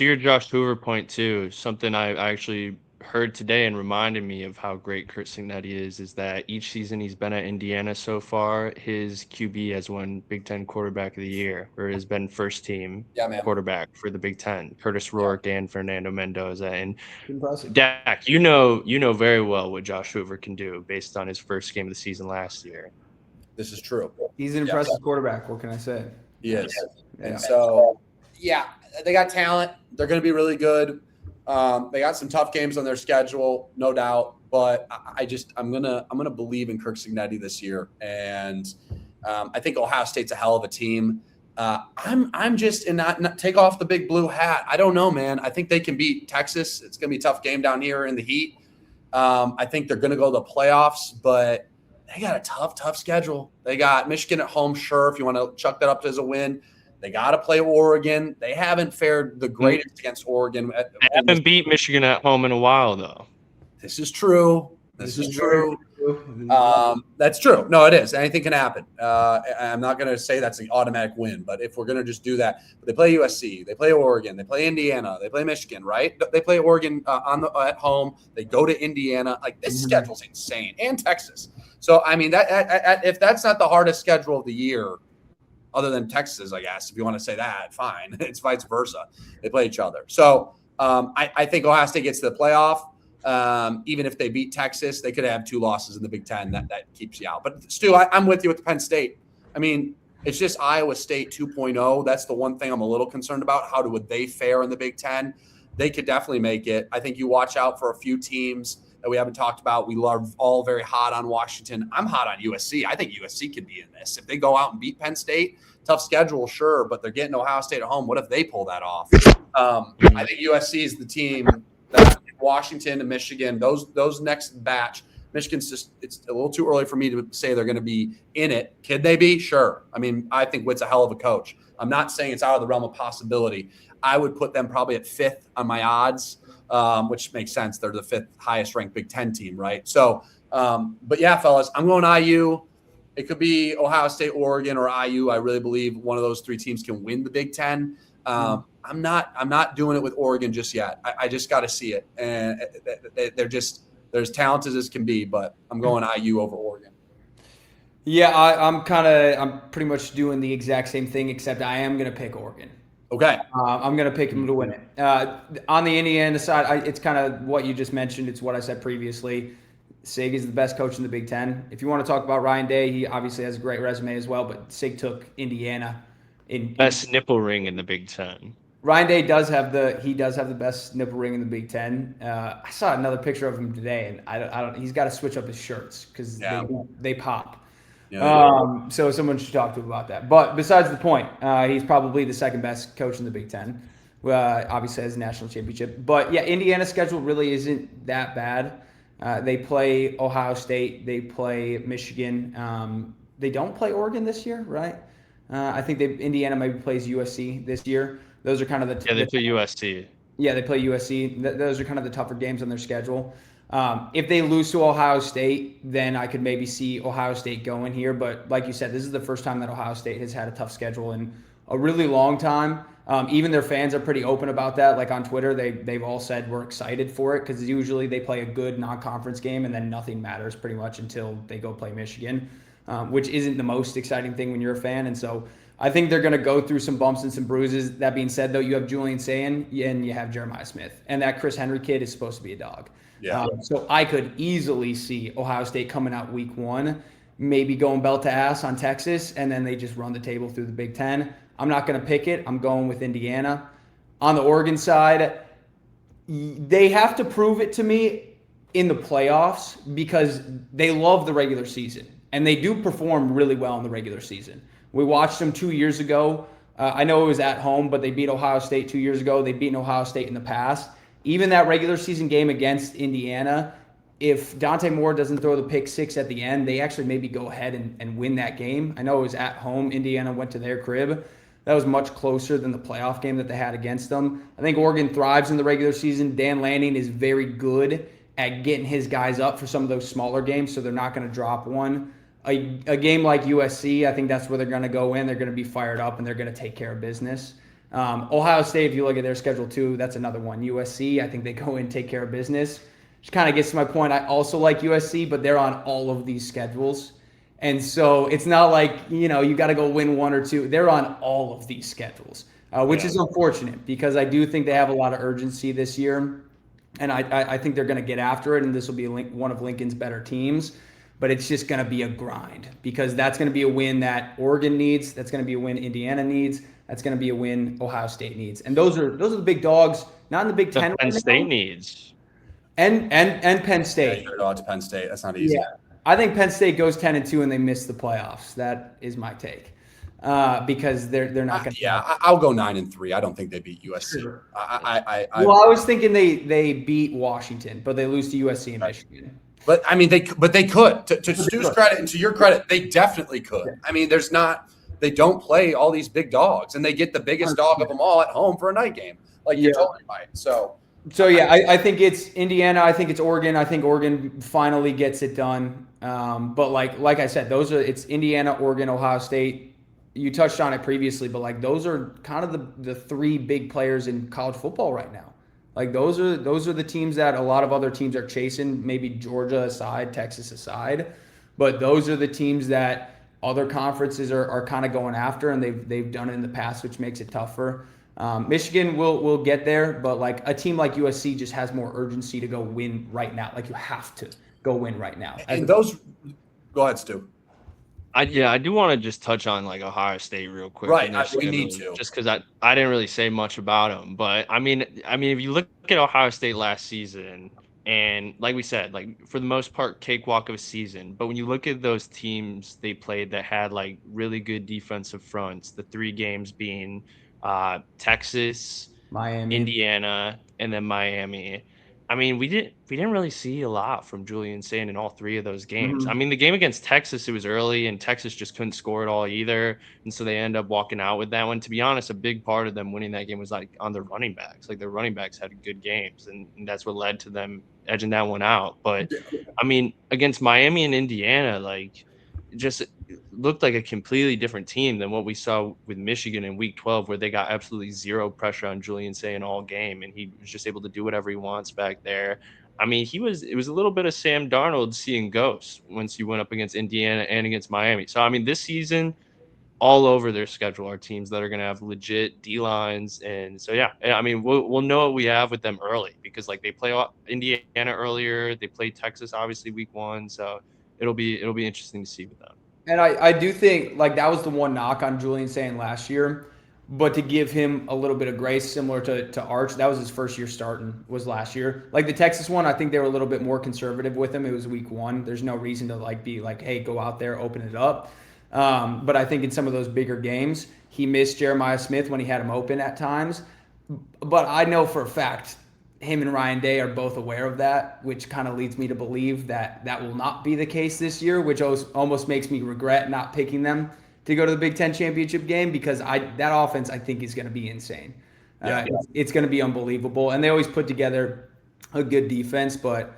your Josh Hoover point too. Something I actually heard today and reminded me of how great Curt Cignetti is that each season he's been at Indiana so far, his QB has won Big Ten Quarterback of the Year, or has been first team quarterback for the Big Ten. Curtis Rourke and Fernando Mendoza. And impressive. Dak, you know very well what Josh Hoover can do based on his first game of the season last year. This is true. He's an impressive quarterback. What can I say? He is. Yeah. And so, yeah, they got talent. They're going to be really good. They got some tough games on their schedule, no doubt. But I'm gonna believe in Curt Cignetti this year, and I think Ohio State's a hell of a team. I'm just in not take off the big blue hat. I don't know, man. I think they can beat Texas. It's gonna be a tough game down here in the heat. I think they're gonna go to the playoffs, but they got a tough schedule. They got Michigan at home, sure, if you want to chuck that up as a win. They got to play Oregon. They haven't fared the greatest against Oregon. They haven't beat Michigan at home in a while, though. This is true. This is true. That's true. No, it is. Anything can happen. I'm not going to say that's an automatic win, but if we're going to just do that, they play USC, they play Oregon, they play Indiana, they play Michigan, right? They play Oregon at home. They go to Indiana. Like, this schedule's insane, and Texas. So I mean, that if that's not the hardest schedule of the year, other than Texas, I guess, if you want to say that, fine. It's vice versa. They play each other. So I think Ohio State gets to the playoff. Even if they beat Texas, they could have 2 losses in the Big Ten. That keeps you out. But Stu, I'm with you with Penn State. I mean, it's just Iowa State 2.0. That's the one thing I'm a little concerned about. How would they fare in the Big Ten? They could definitely make it. I think you watch out for a few teams that we haven't talked about. We love all very hot on Washington. I'm hot on USC. I think USC could be in this. If they go out and beat Penn State, tough schedule, sure, but they're getting Ohio State at home. What if they pull that off? I think USC is the team that Washington and Michigan, those next batch. Michigan's it's a little too early for me to say they're going to be in it. Could they be? Sure. I mean, I think Witt's a hell of a coach. I'm not saying it's out of the realm of possibility. I would put them probably at 5th on my odds, which makes sense. They're the 5th highest ranked Big Ten team, right? So But yeah, fellas, I'm going IU. It could be Ohio State, Oregon, or IU. I really believe one of those three teams can win the Big Ten. I'm not doing it with Oregon just yet. I just got to see it, and they're as talented as can be. But I'm going IU over Oregon. Yeah, I'm pretty much doing the exact same thing, except I am going to pick Oregon. Okay. I'm going to pick him to win it. On the Indiana side, it's kind of what you just mentioned. It's what I said previously. Sig is the best coach in the Big Ten. If you want to talk about Ryan Day, he obviously has a great resume as well, but Sig took Indiana. Best nipple ring in the Big Ten. Ryan Day does have the best nipple ring in the Big Ten. I saw another picture of him today, and I don't. He's got to switch up his shirts because they pop. Yeah, so someone should talk to him about that. But besides the point, he's probably the second best coach in the Big Ten. Obviously has a national championship. But yeah, Indiana's schedule really isn't that bad. They play Ohio State. They play Michigan. They don't play Oregon this year, right? I think Indiana maybe plays USC this year. Those are kind of they play USC. Yeah, they play USC. Those are kind of the tougher games on their schedule. If they lose to Ohio State, then I could maybe see Ohio State going here. But like you said, this is the first time that Ohio State has had a tough schedule in a really long time. Even their fans are pretty open about that. Like on Twitter, they've all said we're excited for it because usually they play a good non-conference game and then nothing matters pretty much until they go play Michigan, which isn't the most exciting thing when you're a fan. And so I think they're going to go through some bumps and some bruises. That being said, though, you have Julian Sayin and you have Jeremiah Smith. And that Chris Henry kid is supposed to be a dog. Yeah. So I could easily see Ohio State coming out week one, maybe going belt to ass on Texas, and then they just run the table through the Big Ten. I'm not going to pick it. I'm going with Indiana. On the Oregon side, they have to prove it to me in the playoffs because they love the regular season. And they do perform really well in the regular season. We watched them 2 years ago. I know it was at home, but they beat Ohio State 2 years ago. They've beaten Ohio State in the past. Even that regular season game against Indiana, if Dante Moore doesn't throw the pick six at the end, they actually maybe go ahead and win that game. I know it was at home. Indiana went to their crib. That was much closer than the playoff game that they had against them. I think Oregon thrives in the regular season. Dan Lanning is very good at getting his guys up for some of those smaller games, so they're not going to drop one. A game like USC, I think that's where they're going to go in. They're going to be fired up, and they're going to take care of business. Ohio State, if you look at their schedule too, that's another one. USC, I think they go in and take care of business. Which kind of gets to my point. I also like USC, but they're on all of these schedules. And so it's not like, you got to go win one or two. They're on all of these schedules, which is unfortunate because I do think they have a lot of urgency this year. And I think they're going to get after it, and this will be one of Lincoln's better teams. But it's just going to be a grind because that's going to be a win that Oregon needs. That's going to be a win Indiana needs. That's going to be a win Ohio State needs. And those are the big dogs, not in the Big Ten. Penn State needs. And Penn State. Yeah, dogs Penn State. That's not easy. Yeah. I think Penn State goes 10-2 and they miss the playoffs. That is my take. Because they're not going to. Yeah, I'll go 9-3. I don't think they beat USC. Sure. I was thinking they beat Washington, but they lose to USC and Michigan. But I mean, they could. To Stu's credit and to your credit, they definitely could. I mean, they don't play all these big dogs, and they get the biggest dog of them all at home for a night game. Like you're totally right. So yeah, I think it's Indiana. I think it's Oregon. I think Oregon finally gets it done. But like I said, it's Indiana, Oregon, Ohio State. You touched on it previously, but those are kind of the three big players in college football right now. Those are the teams that a lot of other teams are chasing, maybe Georgia aside, Texas aside. But those are the teams that other conferences are kind of going after, and they've done it in the past, which makes it tougher. Michigan will get there, but a team like USC just has more urgency to go win right now. You have to go win right now. And go ahead, Stu. I do want to just touch on Ohio State real quick. Right, we need to. Just because I didn't really say much about them, but I mean, if you look at Ohio State last season, and like we said, for the most part, cakewalk of a season. But when you look at those teams they played that had really good defensive fronts, the three games being Texas, Miami, Indiana, and then Miami. I mean, we didn't really see a lot from Julian Sand in all three of those games. I Mhm. mean, the game against Texas, it was early, and Texas just couldn't score at all either, and so they end up walking out with that one. To be honest, a big part of them winning that game was like on their running backs. Like their running backs had good games, and that's what led to them edging that one out. But I mean, against Miami and Indiana, like just it looked like a completely different team than what we saw with Michigan in Week 12, where they got absolutely zero pressure on Julian Sand all game, and he was just able to do whatever he wants back there. I mean, it was a little bit of Sam Darnold seeing ghosts once he went up against Indiana and against Miami. So I mean, this season, all over their schedule are teams that are going to have legit D lines, and so yeah, I mean, we'll know what we have with them early because like they play Indiana earlier, they play Texas obviously Week 1, so it'll be interesting to see with them. And I do think like that was the one knock on Julian saying last year, but to give him a little bit of grace, similar to Arch, that was his first year starting was last year. Like the Texas one, I think they were a little bit more conservative with him. It was week 1. There's no reason to like be like, hey, go out there, open it up. But I think in some of those bigger games, he missed Jeremiah Smith when he had him open at times. But I know for a fact him and Ryan Day are both aware of that, which kind of leads me to believe that that will not be the case this year, which almost makes me regret not picking them to go to the Big Ten championship game because that offense I think is going to be insane. Yeah. It's going to be unbelievable, and they always put together a good defense, but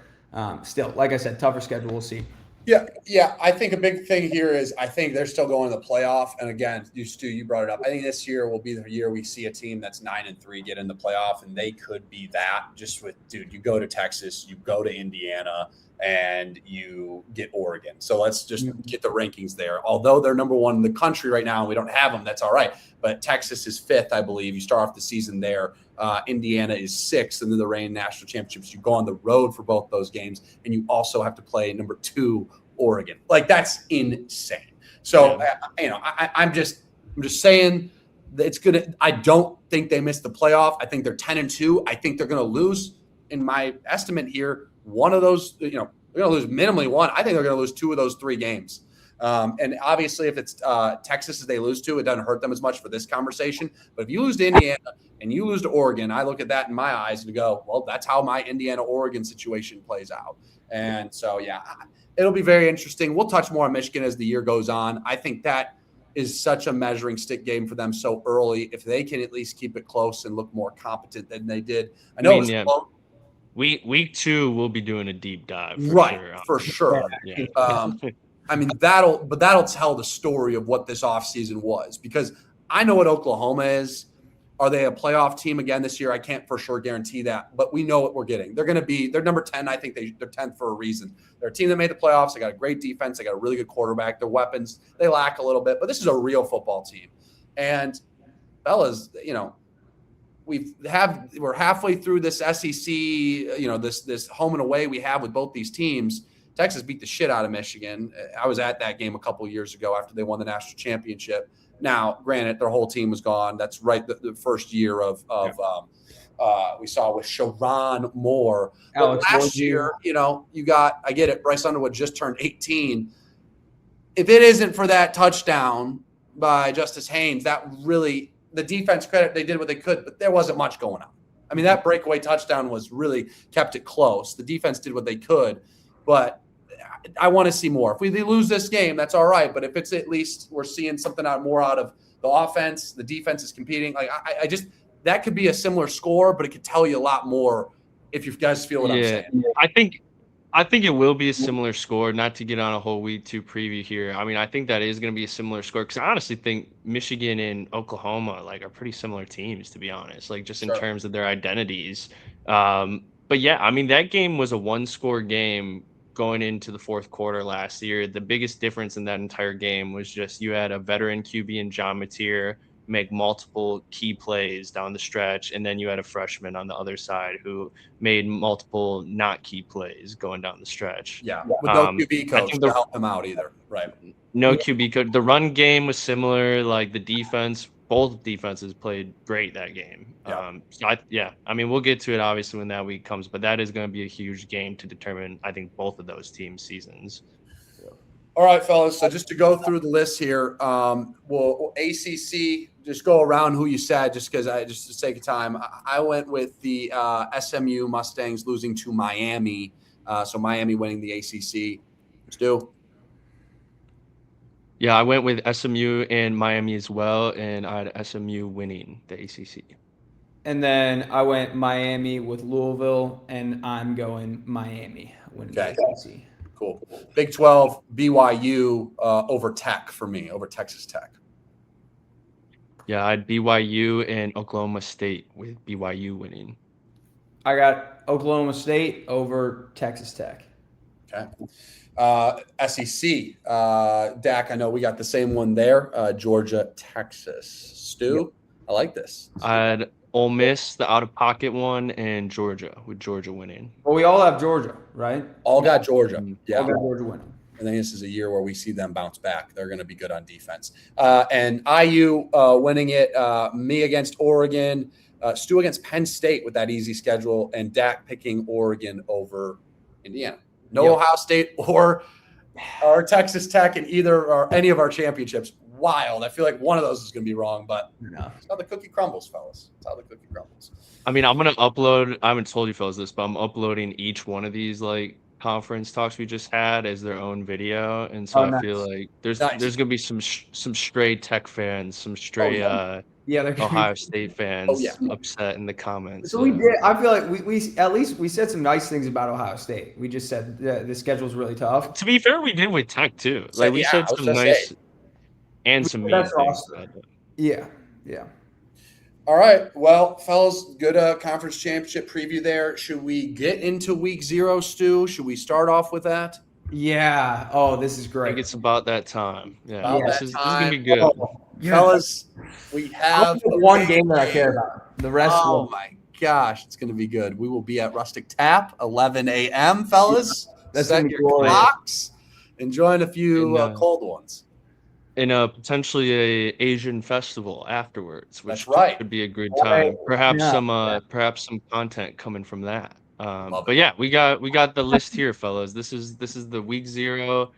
still, like I said, tougher schedule. We'll see. Yeah. I think a big thing here is I think they're still going to the playoff. And again, Stu, you brought it up. I think this year will be the year we see a team that's 9-3 get in the playoff, and they could be that. Just with dude, you go to Texas, you go to Indiana, and you get Oregon. So let's just get the rankings there. Although they're number 1 in the country right now, and we don't have them. That's all right. But Texas is 5th, I believe. You start off the season there. Indiana is 6th, and then the reigning national championships. You go on the road for both those games, and you also have to play number 2 Oregon. Like that's insane. So I'm just saying that it's gonna. I don't think they missed the playoff. I think they're 10-2. I think they're gonna lose. In my estimate here, one of those, they're gonna lose minimally one. I think they're gonna lose 2 of those 3 games. And obviously, if it's Texas as they lose to, it doesn't hurt them as much for this conversation. But if you lose to Indiana and you lose to Oregon, I look at that in my eyes and go, well, that's how my Indiana-Oregon situation plays out. And so, yeah, it'll be very interesting. We'll touch more on Michigan as the year goes on. I think that is such a measuring stick game for them so early. If they can at least keep it close and look more competent than they did. I know it's close. Week 2, we'll be doing a deep dive. For sure. Yeah. I mean, that'll tell the story of what this offseason was, because I know what Oklahoma is. Are they a playoff team again this year? I can't for sure guarantee that, but we know what we're getting. They're number 10. I think they're 10th for a reason. They're a team that made the playoffs. They got a great defense. They got a really good quarterback. Their weapons, they lack a little bit, but this is a real football team. And fellas, we're halfway through this SEC, this home and away we have with both these teams. Texas beat the shit out of Michigan. I was at that game a couple of years ago after they won the national championship. Now, granted, their whole team was gone. That's right. The first year we saw with Sharon Moore. But last year, I get it. Bryce Underwood just turned 18. If it isn't for that touchdown by Justice Haynes, that really, the defense credit, they did what they could, but there wasn't much going on. I mean, that breakaway touchdown was really kept it close. The defense did what they could, but I want to see more. If we lose this game, that's all right. But if it's at least we're seeing something more out of the offense, the defense is competing. Like I just that could be a similar score, but it could tell you a lot more if you guys feel what I'm saying. I think it will be a similar score. Not to get on a whole Week 2 preview here. I mean, I think that is going to be a similar score because I honestly think Michigan and Oklahoma are pretty similar teams, to be honest. Like just in terms of their identities. But yeah, I mean that game was a 1-score game going into the fourth quarter last year. The biggest difference in that entire game was just you had a veteran QB in John Mateer make multiple key plays down the stretch, and then you had a freshman on the other side who made multiple not key plays going down the stretch. Yeah, with no QB coach to help them out either. Right. No QB coach. The run game was similar. Like the defense, both defenses played great that game. I mean, we'll get to it obviously when that week comes, but that is going to be a huge game to determine, I think, both of those teams' seasons. All right, fellas. So just to go through the list here, well, ACC, just go around who you said, just because just for the sake of time. I went with the SMU Mustangs losing to Miami. So Miami winning the ACC. Stu? Yeah, I went with SMU and Miami as well, and I had SMU winning the ACC. And then I went Miami with Louisville, and I'm going Miami winning the ACC. Cool. Big 12, BYU over Tech for me, over Texas Tech. Yeah, I had BYU and Oklahoma State with BYU winning. I got Oklahoma State over Texas Tech. Okay. SEC, Dak, I know we got the same one there. Georgia, Texas. Stu, yep. I like this. I had Ole Miss, the out-of-pocket one, and Georgia, with Georgia winning. Well, we all have Georgia, right? All got Georgia. Yeah. All got Georgia winning. I think this is a year where we see them bounce back. They're going to be good on defense. And IU winning it, me against Oregon, Stu against Penn State with that easy schedule, and Dak picking Oregon over Indiana. No Ohio State or Texas Tech in either or any of our championships. Wild. I feel like one of those is going to be wrong, but that's how the cookie crumbles, fellas. That's how the cookie crumbles. I mean, I'm going to upload, I haven't told you fellas this, but I'm uploading each one of these like conference talks we just had as their own video. And so I feel like there's going to be some stray Tech fans, some stray Ohio State fans upset in the comments. So we did. I feel like we at least we said some nice things about Ohio State. We just said the schedule's really tough. To be fair, we did with Tech too. Like we said some nice and some mean things. Awesome. Yeah. All right. Well, fellas, good conference championship preview there. Should we get into week 0, Stu? Should we start off with that? Yeah. Oh, this is great. I think it's about that time. Yeah. This is going to be good. Fellas, we have one game that I care about. The rest. Oh my gosh, it's going to be good. We will be at Rustic Tap, 11 a.m. Fellas. That's set your clocks. Enjoying a few cold ones. In potentially a Asian festival afterwards, which could be a good time. Perhaps some content coming from that. But yeah, we got the list here, fellas. This is the week 0.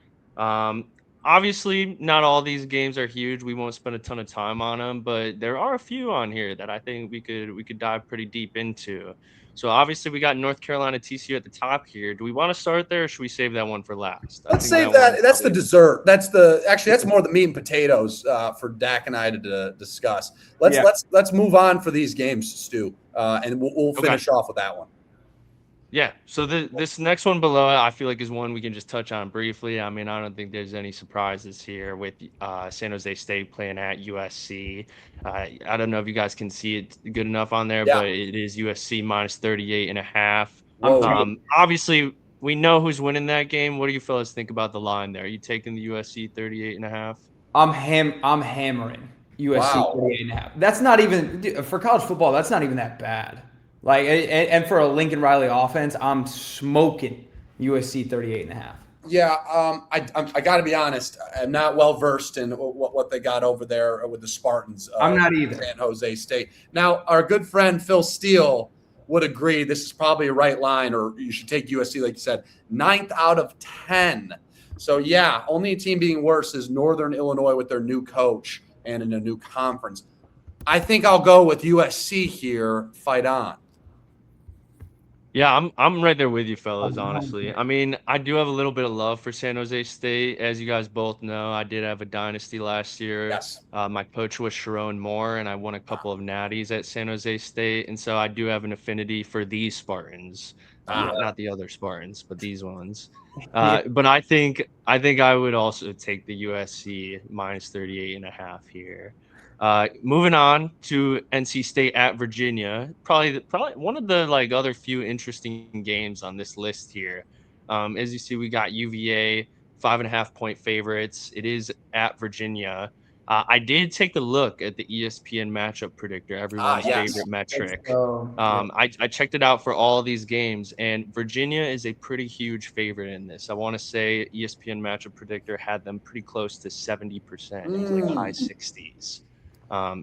Obviously, not all these games are huge. We won't spend a ton of time on them, but there are a few on here that I think we could dive pretty deep into. So obviously, we got North Carolina TCU at the top here. Do we want to start there, or should we save that one for last? Let's save that. That's the dessert. That's more the meat and potatoes for Dak and I to discuss. Let's move on for these games, Stu, and we'll finish off with that one. Yeah, so this next one below it, I feel like is one we can just touch on briefly. I mean, I don't think there's any surprises here with San Jose State playing at USC. I don't know if you guys can see it good enough on there, but it is USC minus 38.5. Obviously, we know who's winning that game. What do you fellas think about the line there? Are you taking the USC 38.5? I'm hammering USC 38.5. That's not even for college football. That's not even that bad. Like, and for a Lincoln Riley offense, I'm smoking USC 38.5. Yeah, I got to be honest. I'm not well versed in what they got over there with the Spartans. I'm not either. San Jose State. Now, our good friend Phil Steele would agree this is probably a right line, or you should take USC, like you said, 9th out of 10. So yeah, only a team being worse is Northern Illinois with their new coach and in a new conference. I think I'll go with USC here. Fight on. Yeah, I'm right there with you, fellas, honestly. I mean, I do have a little bit of love for San Jose State. As you guys both know, I did have a dynasty last year. Yes. My coach was Sharon Moore, and I won a couple of natties at San Jose State. And so I do have an affinity for these Spartans. Not the other Spartans, but these ones. But I think I would also take the USC minus 38.5 here. Moving on to NC State at Virginia, probably one of the other few interesting games on this list here. As you see, we got UVA 5.5-point favorites. It is at Virginia. I did take a look at the ESPN matchup predictor, everyone's favorite metric. I checked it out for all these games, and Virginia is a pretty huge favorite in this. I want to say ESPN matchup predictor had them pretty close to 70%, like high 60s.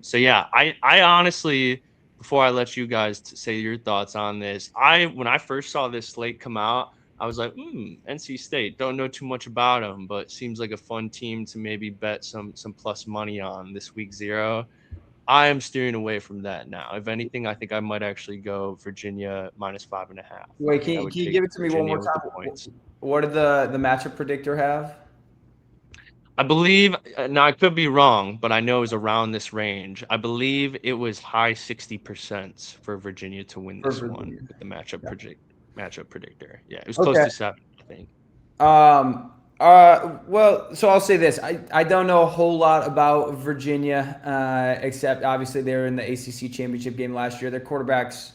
So yeah, I honestly, before I let you guys say your thoughts on this, when I first saw this slate come out, I was like, NC State, don't know too much about them, but seems like a fun team to maybe bet some plus money on this week 0. I am steering away from that now. If anything, I think I might actually go Virginia -5.5. Wait, can you give it to me one more time? What did the matchup predictor have? I believe, now I could be wrong, but I know it was around this range. I believe it was high 60% for Virginia to win this one with the matchup predictor. Yeah, it was close to 7, I think. Well, so I'll say this. I don't know a whole lot about Virginia, except obviously they were in the ACC Championship game last year. Their quarterback's,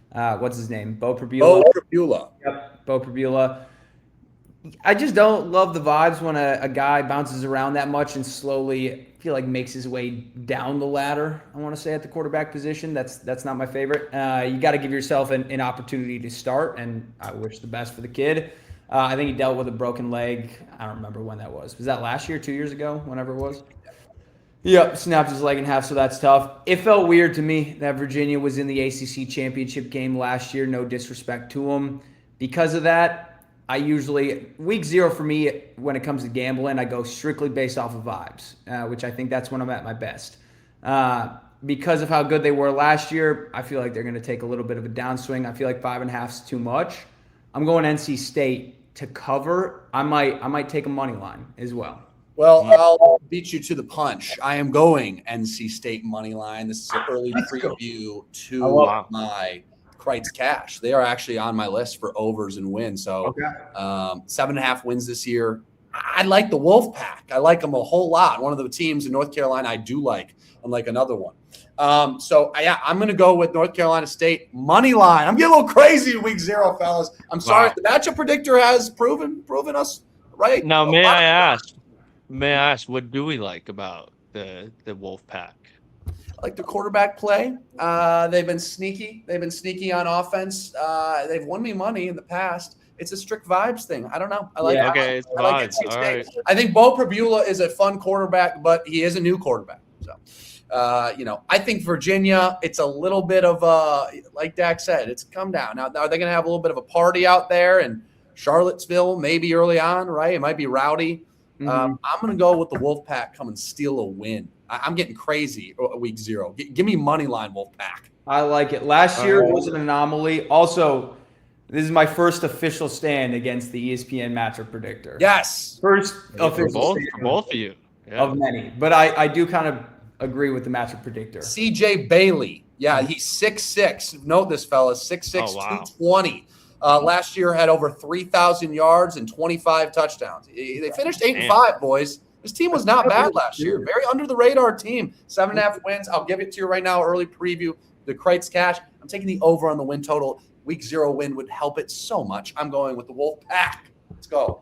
what's his name? Bo Pribula. Yep, Bo Pribula. I just don't love the vibes when a guy bounces around that much and slowly, I feel like, makes his way down the ladder, I want to say, at the quarterback position. That's not my favorite. You got to give yourself an opportunity to start, and I wish the best for the kid. I think he dealt with a broken leg. I don't remember when that was. Was that last year, 2 years ago, whenever it was? Yep, snapped his leg in half, so that's tough. It felt weird to me that Virginia was in the ACC Championship game last year. No disrespect to them. Because of that, I usually, week 0 for me, when it comes to gambling, I go strictly based off of vibes, which I think that's when I'm at my best. Because of how good they were last year, I feel like they're going to take a little bit of a downswing. I feel like 5.5 is too much. I'm going NC State to cover. I might take a money line as well. Well, I'll beat you to the punch. I am going NC State money line. This is an early preview to my Kreitz Kash. They are actually on my list for overs and wins. So 7.5 wins this year. I like the Wolfpack. I like them a whole lot. One of the teams in North Carolina I do like, unlike another one. I'm going to go with North Carolina State money line. I'm getting a little crazy in week 0, fellas. I'm sorry. The matchup predictor has proven us right. Now, may I ask, what do we like about the Wolfpack? I like the quarterback play. They've been sneaky. They've been sneaky on offense. They've won me money in the past. It's a strict vibes thing. I don't know. I like it's I like vibes. All right. I think Bo Pribula is a fun quarterback, but he is a new quarterback. So, I think Virginia, it's a little bit of like Dak said, it's come down. Now, are they going to have a little bit of a party out there in Charlottesville maybe early on, right? It might be rowdy. Mm-hmm. I'm going to go with the Wolfpack come and steal a win. I'm getting crazy week 0. Give me money line Wolfpack. I like it. Last year was an anomaly. Also, this is my first official stand against the ESPN matchup predictor. Yes. First official stand for both of you. Yeah. Of many. But I do kind of agree with the matchup predictor. CJ Bailey. Yeah, he's 6'6". Note this, fellas. 6'6", 220. Last year had over 3,000 yards and 25 touchdowns. They finished 8-5, boys. This team was not bad last year. Very under the radar team. 7.5 wins. I'll give it to you right now. Early preview. The Kreitz Kash. I'm taking the over on the win total. Week 0 win would help it so much. I'm going with the Wolfpack. Let's go.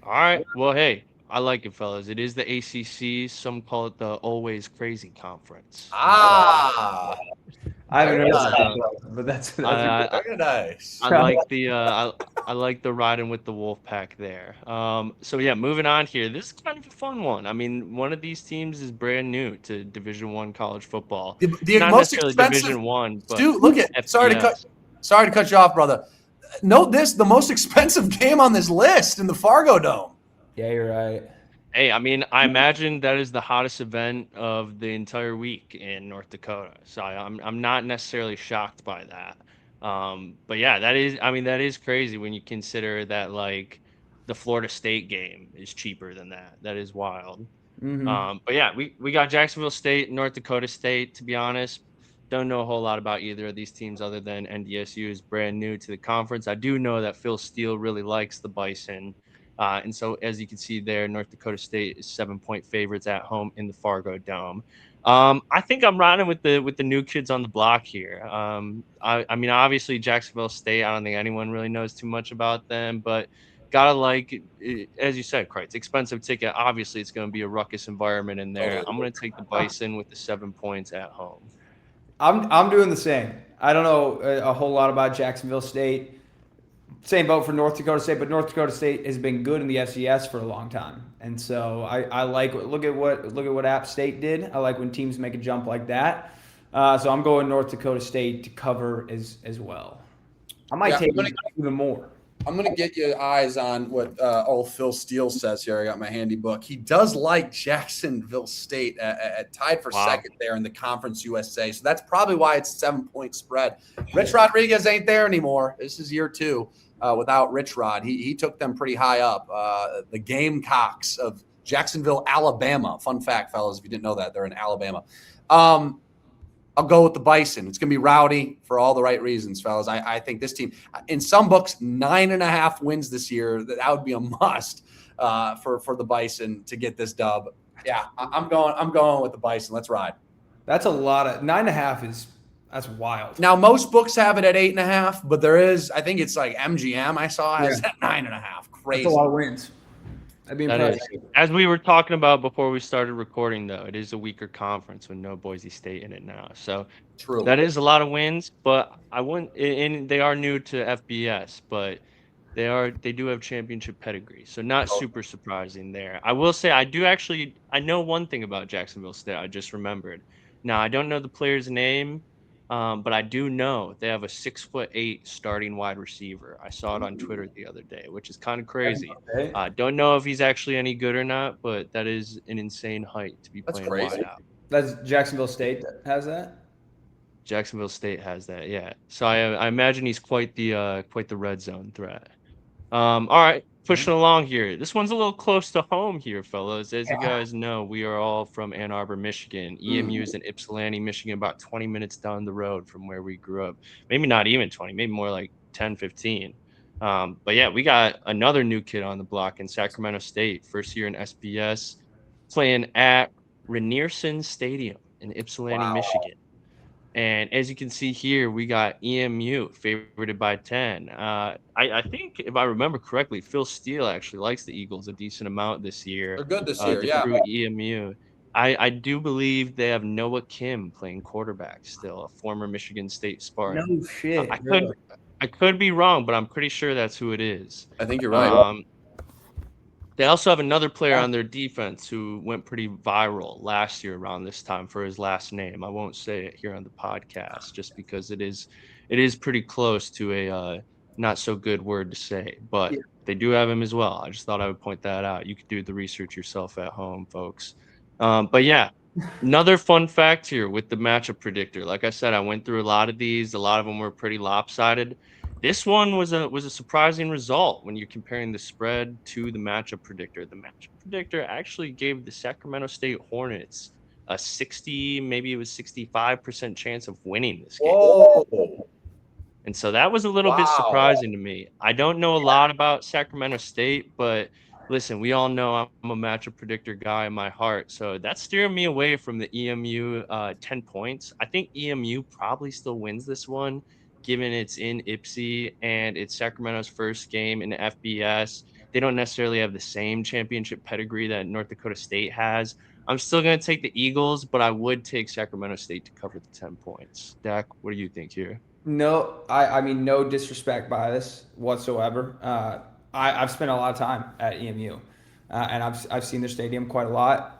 All right. Well, hey, I like it, fellas. It is the ACC. Some call it the Always Crazy Conference. I haven't heard that, but that's very nice. I like the riding with the Wolfpack there. So yeah, moving on here. This is kind of a fun one. I mean, one of these teams is brand new to Division I college football. The Not most necessarily expensive, Division I, but dude, look at. Sorry to cut you off, brother. Note this: the most expensive game on this list in the Fargo Dome. Yeah, you're right. Hey, I mean, I imagine that is the hottest event of the entire week in North Dakota. So I'm not necessarily shocked by that. But yeah, that is crazy when you consider that like the Florida State game is cheaper than that. That is wild. Mm-hmm. But yeah, we got Jacksonville State, North Dakota State. To be honest, don't know a whole lot about either of these teams other than NDSU is brand new to the conference. I do know that Phil Steele really likes the Bison. And so, as you can see there, North Dakota State is 7-point favorites at home in the Fargo Dome. I think I'm riding with the new kids on the block here. I mean, obviously Jacksonville State. I don't think anyone really knows too much about them, but gotta like, as you said, Kreitz, expensive ticket. Obviously, it's going to be a ruckus environment in there. I'm going to take the Bison with the 7 points at home. I'm doing the same. I don't know a whole lot about Jacksonville State. Same boat for North Dakota State, but North Dakota State has been good in the FCS for a long time, and so I like look at what App State did. I like when teams make a jump like that. So I'm going North Dakota State to cover as well. I might take even more. I'm going to get you eyes on what old Phil Steele says here. I got my handy book. He does like Jacksonville State at tied for second there in the Conference USA. So that's probably why it's a 7-point spread. Rich Rodriguez ain't there anymore. This is year 2 without Rich Rod. He took them pretty high up. The Gamecocks of Jacksonville, Alabama. Fun fact, fellas, if you didn't know that, they're in Alabama. I'll go with the Bison. It's going to be rowdy for all the right reasons, fellas. I think this team, in some books, 9.5 wins this year. That would be a must for the Bison to get this dub. Yeah, I'm going with the Bison. Let's ride. That's a lot of 9.5 that's wild. Now, most books have it at 8.5, but there is, I think it's like MGM I saw has at 9.5. Crazy. That's a lot of wins. That'd be impressive. As we were talking about before we started recording, though, it is a weaker conference with no Boise State in it now. So True. That is a lot of wins, but I wouldn't. And they are new to FBS, but they do have championship pedigree, so not super surprising there. I will say I know one thing about Jacksonville State. I just remembered. Now I don't know the player's name. But I do know they have a 6'8" starting wide receiver. I saw it on Twitter the other day, which is kind of crazy. Don't know if he's actually any good or not, but that is an insane height to be playing wide out. That's Jacksonville State that has that? Jacksonville State has that, yeah. So I imagine he's quite the red zone threat. All right, pushing along here. This one's a little close to home here, fellas. As you guys know, we are all from Ann Arbor, Michigan. EMU is in Ypsilanti, Michigan, about 20 minutes down the road from where we grew up. Maybe not even 20, maybe more like 10, 15. But yeah, we got another new kid on the block in Sacramento State, first year in SBS, playing at Renierson Stadium in Ypsilanti, Michigan. And as you can see here, we got EMU favorited by 10. I think, if I remember correctly, Phil Steele actually likes the Eagles a decent amount this year. They're good this year, yeah. Through EMU. I do believe they have Noah Kim playing quarterback still, a former Michigan State Spartan. No shit. I could be wrong, but I'm pretty sure that's who it is. I think you're right. They also have another player on their defense who went pretty viral last year around this time for his last name. I won't say it here on the podcast just because it is pretty close to a not so good word to say, but they do have him as well. I just thought I would point that out. You could do the research yourself at home, folks. But yeah, another fun fact here with the matchup predictor. Like I said, I went through a lot of these. A lot of them were pretty lopsided. This one was a surprising result when you're comparing the spread to the matchup predictor. The matchup predictor actually gave the Sacramento State Hornets a 60, maybe it was 65% chance of winning this game. Whoa. And so that was a little bit surprising to me. I don't know a lot about Sacramento State, but listen, we all know I'm a matchup predictor guy in my heart. So that's steering me away from the EMU 10 points. I think EMU probably still wins this one, given it's in Ypsi and it's Sacramento's first game in the FBS. They don't necessarily have the same championship pedigree that North Dakota State has. I'm still going to take the Eagles, but I would take Sacramento State to cover the 10 points. Dak, what do you think here? No, I mean, no disrespect bias whatsoever. I've spent a lot of time at EMU, and I've seen their stadium quite a lot.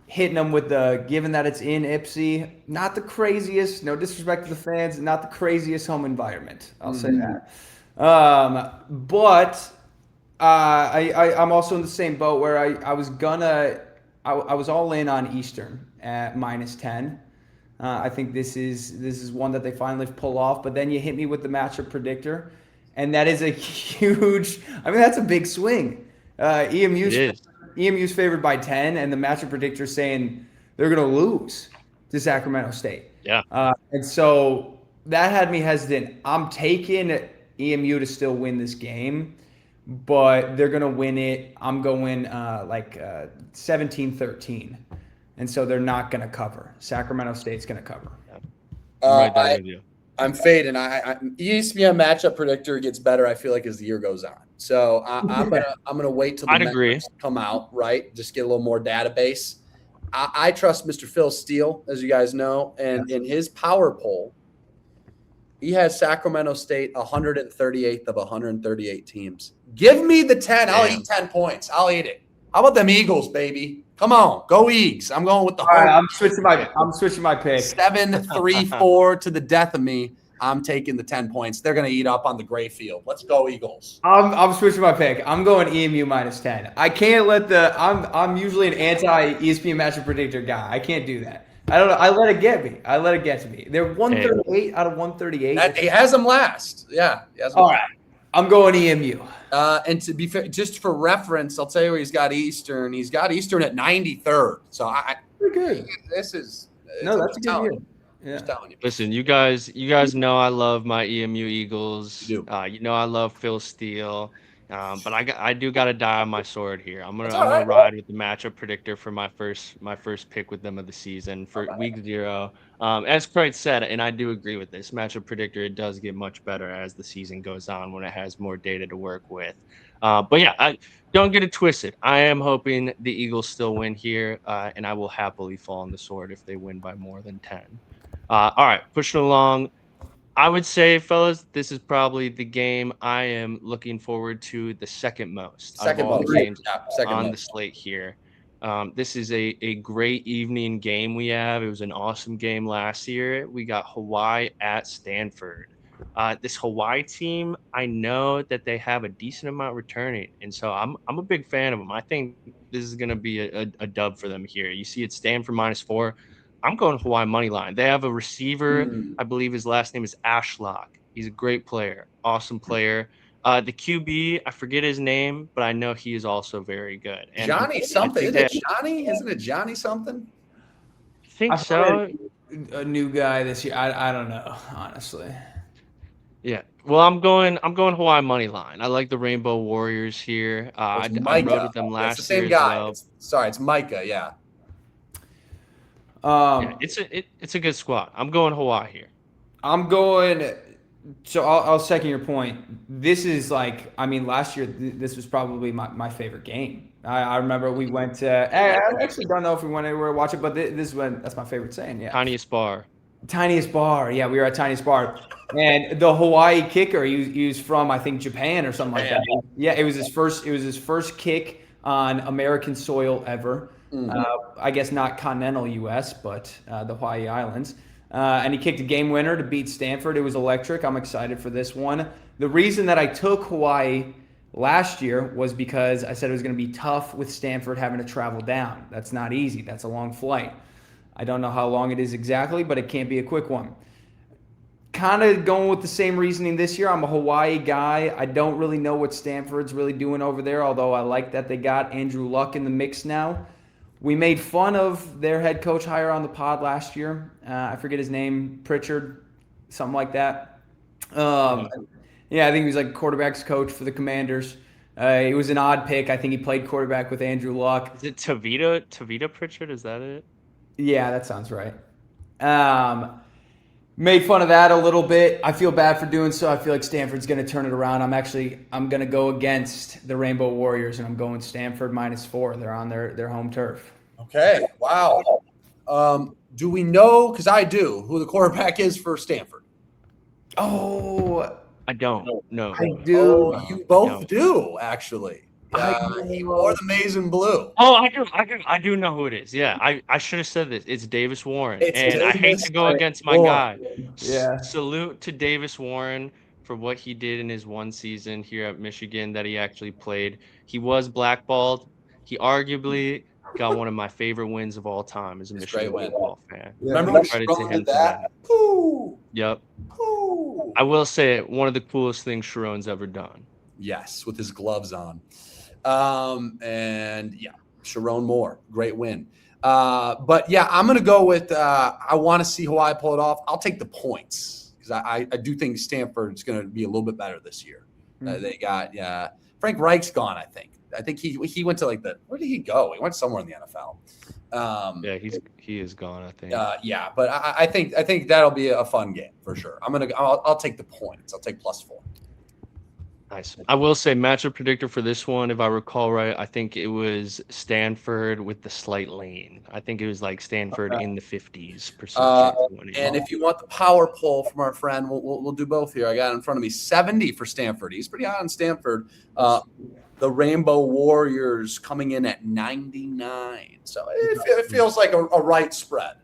Hitting them with given that it's in Ypsi, not the craziest, no disrespect to the fans, not the craziest home environment. I'll say that. But I'm also in the same boat where I was all in on Eastern at -10. I think this is one that they finally pull off. But then you hit me with the matchup predictor, and that is a huge. I mean, that's a big swing. EMU's favored by 10, and the matchup predictor saying they're going to lose to Sacramento State. Yeah. And so that had me hesitant. I'm taking EMU to still win this game, but they're going to win it. I'm going 17-13. And so they're not going to cover. Sacramento State's going to cover. I'm fading. ESPN matchup predictor gets better, I feel like, as the year goes on. So I'm gonna wait till the metrics come out, right? Just get a little more database. I trust Mr. Phil Steele, as you guys know, and in his power poll, he has Sacramento State 138th of 138 teams. Give me the 10. I'll eat 10 points. I'll eat it. How about them Eagles, baby? Come on, go Eags. I'm going with the I'm switching my pick. 7-3-4 to the death of me. I'm taking the 10 points. They're going to eat up on the gray field. Let's go, Eagles. I'm switching my pick. I'm going EMU minus 10. I can't let I'm usually an anti ESPN matchup predictor guy. I can't do that. I don't know. I let it get me. They're 138 out of 138. He has them last. Yeah. All right. I'm going EMU. And to be fair, just for reference, I'll tell you where he's got Eastern. He's got Eastern at 93rd. So pretty good. That's a good year. Yeah. Just telling you. Listen, you guys know I love my EMU Eagles. You do. You know I love Phil Steele. But I do got to die on my sword here. I'm gonna right. ride with the matchup predictor for my first pick with them of the season for week 0. As Kreitz said, and I do agree with this matchup predictor, it does get much better as the season goes on when it has more data to work with. But yeah, don't get it twisted. I am hoping the Eagles still win here, and I will happily fall on the sword if they win by more than 10. All right, pushing along. I would say, fellas, this is probably the game I am looking forward to the second most out of all the games on the slate here. This is a great evening game we have. It was an awesome game last year. We got Hawaii at Stanford. This Hawaii team, I know that they have a decent amount returning, and so I'm a big fan of them. I think this is going to be a dub for them here. You see, it's Stanford -4. I'm going Hawaii money line. They have a receiver. I believe his last name is Ashlock. He's a great player, awesome player. The QB, I forget his name, but I know he is also very good. And Johnny something. Isn't it Johnny something? I think so. A new guy this year. I don't know, honestly. Yeah. Well, I'm going Hawaii money line. I like the Rainbow Warriors here. I rode with them last year as well. It's Micah. Yeah. It's a good squad. I'm going Hawaii here. So I'll second your point. This is last year this was probably my favorite game. I remember we went to. I actually don't know if we went anywhere to watch it, but that's my favorite saying. Yeah. Tiniest bar. Yeah, we were at Tiniest Bar, and the Hawaii kicker he was from, I think, Japan or something like that. Yeah, it was his first kick on American soil ever. I guess not continental U.S., but the Hawaii Islands. And he kicked a game winner to beat Stanford. It was electric. I'm excited for this one. The reason that I took Hawaii last year was because I said it was going to be tough with Stanford having to travel down. That's not easy. That's a long flight. I don't know how long it is exactly, but it can't be a quick one. Kind of going with the same reasoning this year. I'm a Hawaii guy. I don't really know what Stanford's really doing over there, although I like that they got Andrew Luck in the mix now. We made fun of their head coach hire on the pod last year. I forget his name, Pritchard, something like that. I think he was like quarterback's coach for the Commanders. It was an odd pick. I think he played quarterback with Andrew Luck. Is it Tavita Pritchard? Is that it? Yeah, that sounds right. Made fun of that a little bit. I feel bad for doing so. I feel like Stanford's going to turn it around. I'm going to go against the Rainbow Warriors, and I'm going Stanford -4. They're on their home turf. Okay. Wow. Do we know, because I do, who the quarterback is for Stanford? Oh, I don't. No. I do. Oh, you both do, actually. Or the Maize and Blue. Oh, I do know who it is. Yeah, I should have said this. It's Davis Warren, I hate to go against my guy. Yeah. Salute to Davis Warren for what he did in his one season here at Michigan that he actually played. He was blackballed. He arguably got one of my favorite wins of all time as a Michigan football fan. Yeah. Remember when credit to him for that? Yep. Ooh. I will say it, one of the coolest things Sharon's ever done. Yes, with his gloves on. And yeah, Sharon Moore, great win. But yeah, I'm going to go with, I want to see Hawaii pull it off. I'll take the points because I do think Stanford's going to be a little bit better this year. They got, Frank Reich's gone, I think. I think he went to where did he go? He went somewhere in the NFL. He is gone, I think. But I think that'll be a fun game for sure. I'll take the points. I'll take +4. Nice. I will say matchup predictor for this one, if I recall right, I think it was Stanford with the slight lean. I think it was like Stanford in the 50s%. And if you want the power poll from our friend, we'll do both here. I got it in front of me, 70 for Stanford. He's pretty high on Stanford. The Rainbow Warriors coming in at 99. So it feels like a right spread.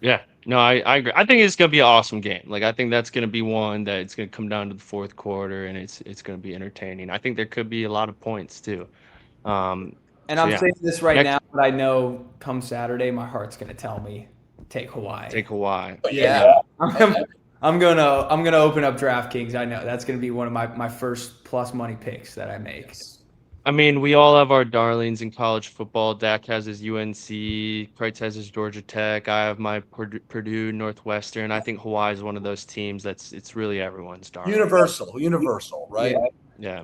Yeah, No, I agree. I think it's gonna be an awesome game. Like I think that's gonna be one that it's gonna come down to the fourth quarter, and it's gonna be entertaining. I think there could be a lot of points too. Um, And so I'm yeah, saying this right next now, but I know come Saturday, my heart's gonna tell me take Hawaii. take Hawaii. But Yeah, yeah, I'm gonna open up DraftKings. I know that's gonna be one of my first plus money picks that I make. I mean, we all have our darlings in college football. Dak has his UNC, Kreitz has his Georgia Tech. I have my Purdue, Northwestern. I think Hawaii is one of those teams it's really everyone's darling. universal, right? Yeah. Yeah.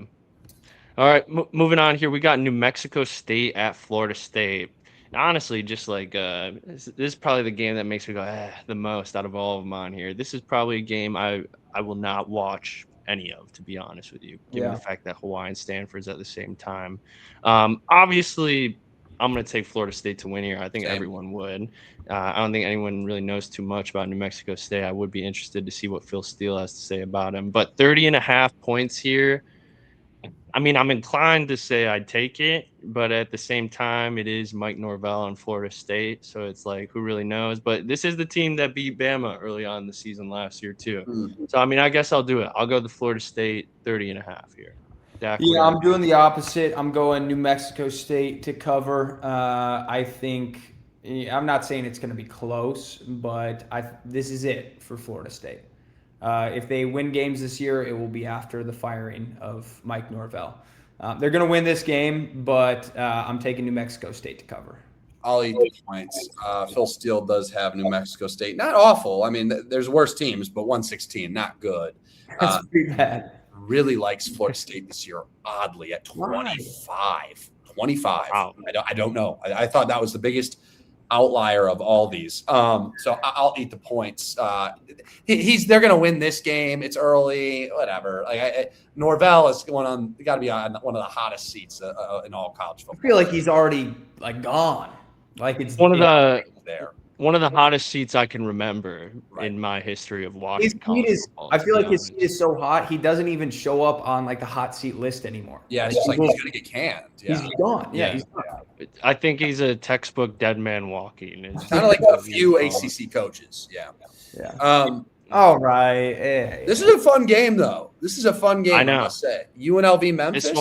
All right, moving on here. We got New Mexico State at Florida State. And honestly, just like this is probably the game that makes me go the most out of all of them on here. This is probably a game I will not watch any of, to be honest with you, given the Yeah. fact that Hawaii and Stanford's at the same time. Obviously, I'm going to take Florida State to win here. I think Same. everyone would. I don't think anyone really knows too much about New Mexico State. I would be interested to see what Phil Steele has to say about him. But 30.5 points here. I mean, I'm inclined to say I'd take it, but at the same time, it is Mike Norvell and Florida State. So it's like, who really knows? But this is the team that beat Bama early on in the season last year, too. Mhm. So, I mean, I guess I'll do it. I'll go to Florida State 30.5 here. Dak, Yeah, what I'm doing the opposite. I'm going New Mexico State to cover. I think I'm not saying it's going to be close, but this is it for Florida State. If they win games this year, it will be after the firing of Mike Norvell. They're going to win this game, but I'm taking New Mexico State to cover. I'll eat the points. Phil Steele does have New Mexico State. Not awful. I mean, there's worse teams, but 116, not good. That's pretty bad. Really likes Florida State this year, oddly, at 25. 25. Wow. I don't know. I thought that was the biggest outlier of all these. So I'll eat the points. They're going to win this game. It's early, whatever. Norvell is going on. Got to be on one of the hottest seats in all college football. I feel like he's already gone. Like it's one of there. One of the hottest seats I can remember Right. in my history of watching His college seat is. football. I to feel be like his honest. seat is so hot. He doesn't even show up on the hot seat list anymore. Yeah, it's just like he's going to get canned. Yeah. He's gone. Yeah, Yeah. he's gone. I think he's a textbook dead man walking. It's Kind of like a few ACC coaches. Yeah. Yeah. All right. This is a fun game, though. This is a fun game, I know. must say. UNLV Memphis.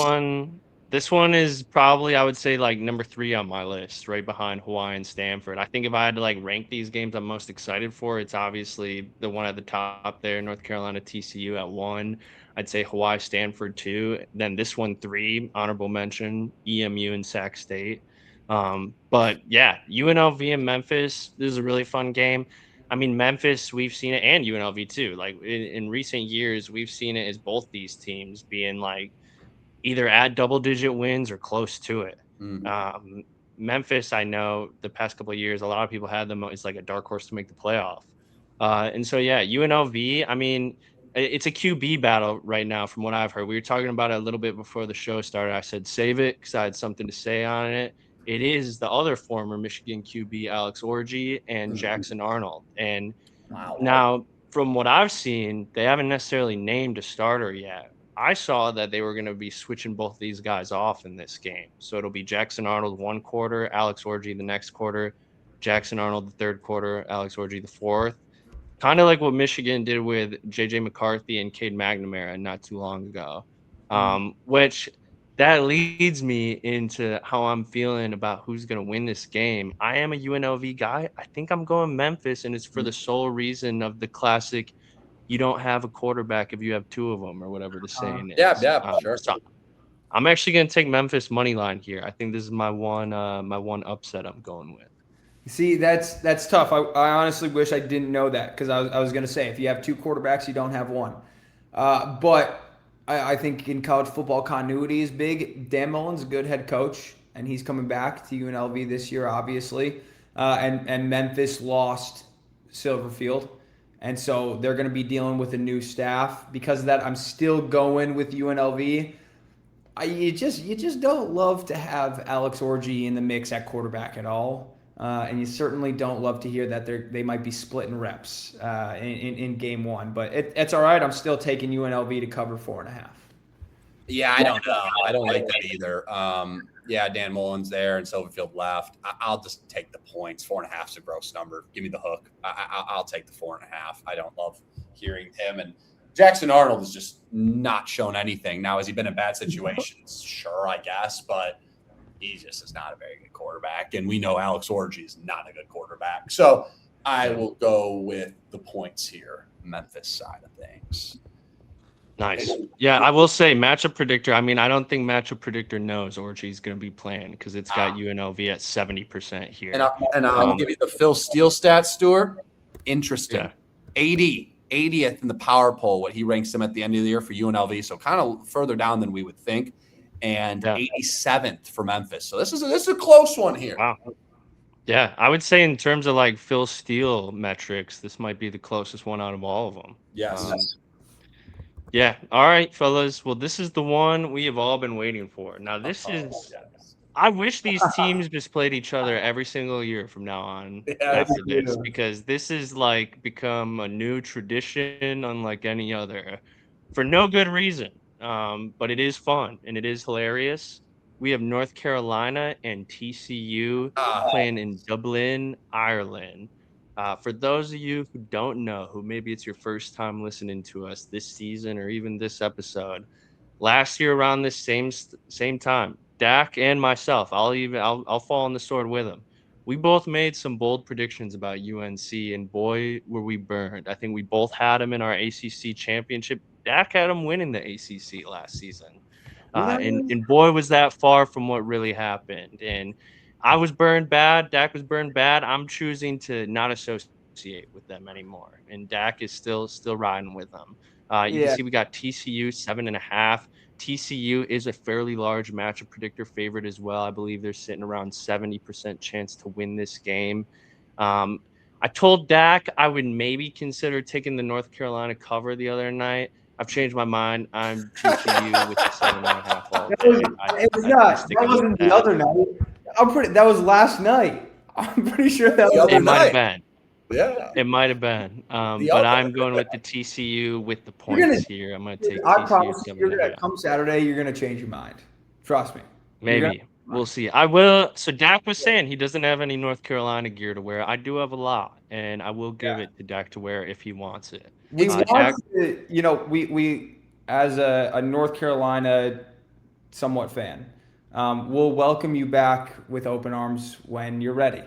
This one is probably, I would say, like number 3 on my list, right behind Hawaii and Stanford. I think if I had to rank these games I'm most excited for, it's obviously the one at the top there, North Carolina TCU at 1. I'd say Hawaii Stanford 2. Then this one 3, honorable mention, EMU and Sac State. But yeah, UNLV and Memphis, this is a really fun game. I mean, Memphis, we've seen it, and UNLV too. Like in recent years, we've seen it as both these teams being either at double-digit wins or close to it. Mhm. Memphis, I know the past couple of years, a lot of people had them as like a dark horse to make the playoff. And so, yeah, UNLV, I mean, it's a QB battle right now from what I've heard. We were talking about it a little bit before the show started. I said, save it because I had something to say on it. It is the other former Michigan QB, Alex Orji, and Jackson Arnold. And now, from what I've seen, they haven't necessarily named a starter yet. I saw that they were going to be switching both these guys off in this game. So it'll be Jackson Arnold 1 quarter, Alex Orji the next quarter, Jackson Arnold the 3rd quarter, Alex Orji the 4th. Kind of like what Michigan did with J.J. McCarthy and Cade McNamara not too long ago, which that leads me into how I'm feeling about who's going to win this game. I am a UNLV guy. I think I'm going Memphis, and it's for the sole reason of the classic you don't have a quarterback if you have 2 of them, or whatever the saying is. Yeah, sure. So I'm actually going to take Memphis money line here. I think this is my one upset I'm going with. See, that's tough. I honestly wish I didn't know that because I was going to say if you have 2 quarterbacks, you don't have one. But I think in college football, continuity is big. Dan Mullen's a good head coach, and he's coming back to UNLV this year, obviously. And Memphis lost Silverfield. And so they're going to be dealing with a new staff. Because of that, I'm still going with UNLV. You just don't love to have Alex Orji in the mix at quarterback at all. And you certainly don't love to hear that they might be splitting reps in game 1. But it's all right. I'm still taking UNLV to cover 4.5. Yeah, I don't know. I don't like that either. Yeah, Dan Mullen's there and Silverfield left. I'll just take the points. 4.5 is a gross number. Give me the hook. I'll take the 4.5. I don't love hearing him. And Jackson Arnold has just not shown anything. Now, has he been in bad situations? Sure, I guess, but he just is not a very good quarterback. And we know Alex Orji is not a good quarterback. So I will go with the points here, Memphis side of things. Nice. Yeah, I will say matchup predictor. I mean, I don't think matchup predictor knows Orgy's going to be playing because it's got UNLV at 70% here. And I'll give you the Phil Steele stats, Stuart. Interesting. Yeah. 80th in the power poll, what he ranks him at the end of the year for UNLV. So kind of further down than we would think. And 87th for Memphis. So this is a close one here. Wow. Yeah, I would say in terms of like Phil Steele metrics, this might be the closest one out of all of them. Yes. Yeah. All right, fellas. Well, this is the one we have all been waiting for. Now, this is – I wish these teams just played each other every single year from now on after this, because this is like become a new tradition unlike any other for no good reason. But it is fun and it is hilarious. We have North Carolina and TCU playing in Dublin, Ireland. For those of you who don't know, who maybe it's your first time listening to us this season or even this episode, last year around this same time, Dak and myself, I'll fall on the sword with him. We both made some bold predictions about UNC, and boy, were we burned. I think we both had him in our ACC championship. Dak had him winning the ACC last season. And boy, was that far from what really happened. And I was burned bad. Dak was burned bad. I'm choosing to not associate with them anymore. And Dak is still riding with them. You can see we got TCU 7.5. TCU is a fairly large matchup predictor favorite as well. I believe they're sitting around 70% chance to win this game. I told Dak I would maybe consider taking the North Carolina cover the other night. I've changed my mind. I'm TCU with the 7.5 all day. It was not. That wasn't the other night. That was last night. I'm pretty sure that was. It might have been. Yeah. It might have been. But I'm going with the TCU with the points here. I'm going to take TCU. I promise you're going to come Saturday, you're going to change your mind. Trust me. Maybe. We'll see. I will. So Dak was saying he doesn't have any North Carolina gear to wear. I do have a lot, and I will give it to Dak to wear if he wants it. We as a North Carolina somewhat fan, we'll welcome you back with open arms when you're ready.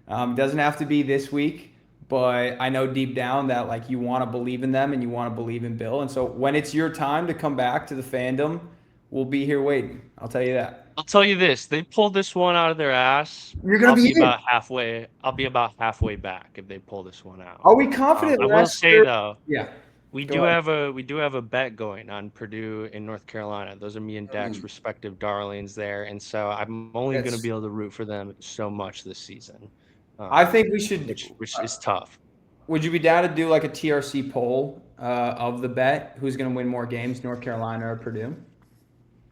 Doesn't have to be this week, but I know deep down that like you want to believe in them and you want to believe in Bill. And so when it's your time to come back to the fandom, we'll be here waiting. I'll tell you that. I'll tell you this: they pulled this one out of their ass. I'll be about halfway. I'll be about halfway back if they pull this one out. Are we confident? I will say though, yeah, we do have a bet going on Purdue and North Carolina. Those are me and Dak's respective darlings there, and so I'm only going to be able to root for them so much this season. I think we should, which is tough. Would you be down to do like a TRC poll of the bet? Who's going to win more games, North Carolina or Purdue?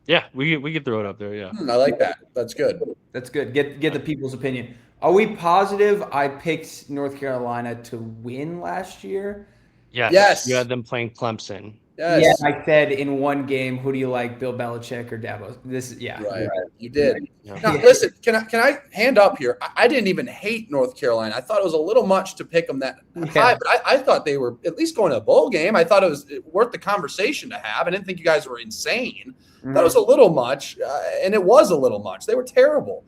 Yeah, we could throw it up there. Yeah, I like that. That's good. That's good. Get the people's opinion. Are we positive I picked North Carolina to win last year? Yes. You had them playing Clemson. Yes. Yeah, I said in one game, who do you like, Bill Belichick or Davos? Right. You did. Yeah. Now, listen, can I hand up here? I didn't even hate North Carolina. I thought it was a little much to pick them that high, but I thought they were at least going to a bowl game. I thought it was worth the conversation to have. I didn't think you guys were insane. That was a little much, and it was a little much. They were terrible.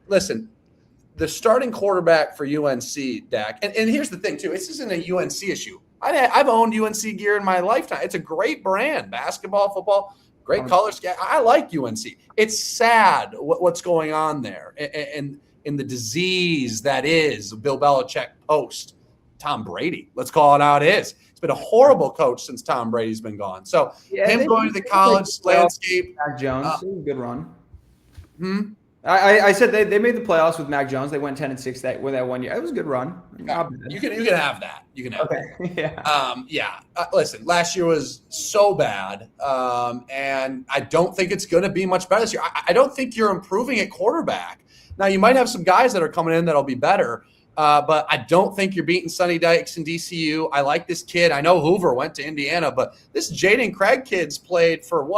Listen, the starting quarterback for UNC, Dak, and here's the thing, too. This isn't a UNC issue. I've owned UNC gear in my lifetime. It's a great brand, basketball, football, great colors. I like UNC. It's sad what's going on there and in the disease that is Bill Belichick post Tom Brady. Let's call it how it is. It's been a horrible coach since Tom Brady's been gone. So him going to the college landscape. Mac Jones, good run. I said they made the playoffs with Mac Jones. They went 10-6 that 1 year. It was a good run. You can have that. You can have that. Yeah. Listen, last year was so bad, and I don't think it's going to be much better this year. I don't think you're improving at quarterback. Now, you might have some guys that are coming in that'll be better, but I don't think you're beating Sonny Dykes and DCU. I like this kid. I know Hoover went to Indiana, but this Jaden Craig kid's played for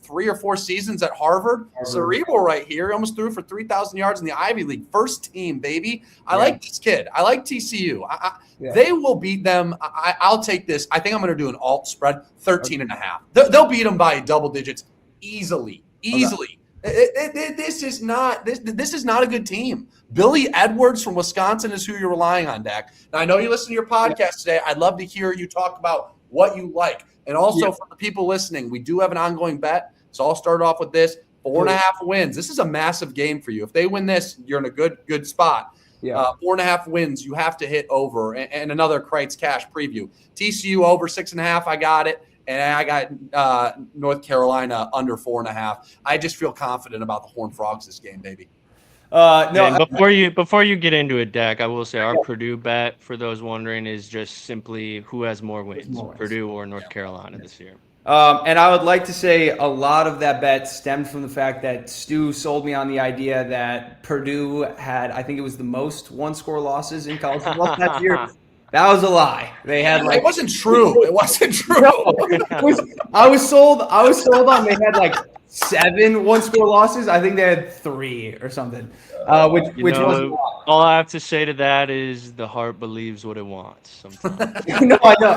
3 or 4 seasons at Harvard. Cerebral right here. He almost threw for 3,000 yards in the Ivy League. First team, baby. I like this kid. I like TCU. They will beat them. I'll take this. I think I'm going to do an alt spread, 13.5. They'll beat them by double digits easily. Okay. This is not a good team. Billy Edwards from Wisconsin is who you're relying on, Dak. Now, I know you listen to your podcast today. I'd love to hear you talk about what you like. And also for the people listening, we do have an ongoing bet. So I'll start off with this. 4.5 wins. This is a massive game for you. If they win this, you're in a good spot. 4.5 wins. You have to hit over. And another Kreitz Kash preview. TCU over 6.5. I got it. And I got North Carolina under 4.5. I just feel confident about the Horned Frogs this game, baby. Before you get into it, Dak, I will say our Purdue bet, for those wondering, is just simply who has more wins, Purdue or North Carolina this year. And I would like to say a lot of that bet stemmed from the fact that Stu sold me on the idea that Purdue had, I think it was the most one-score losses in college football that year. That was a lie. They had it wasn't true. It wasn't true. I was sold on they had like 7 one-score losses. I think they had 3 or something. Which was all I have to say to that is the heart believes what it wants sometimes. No, I know.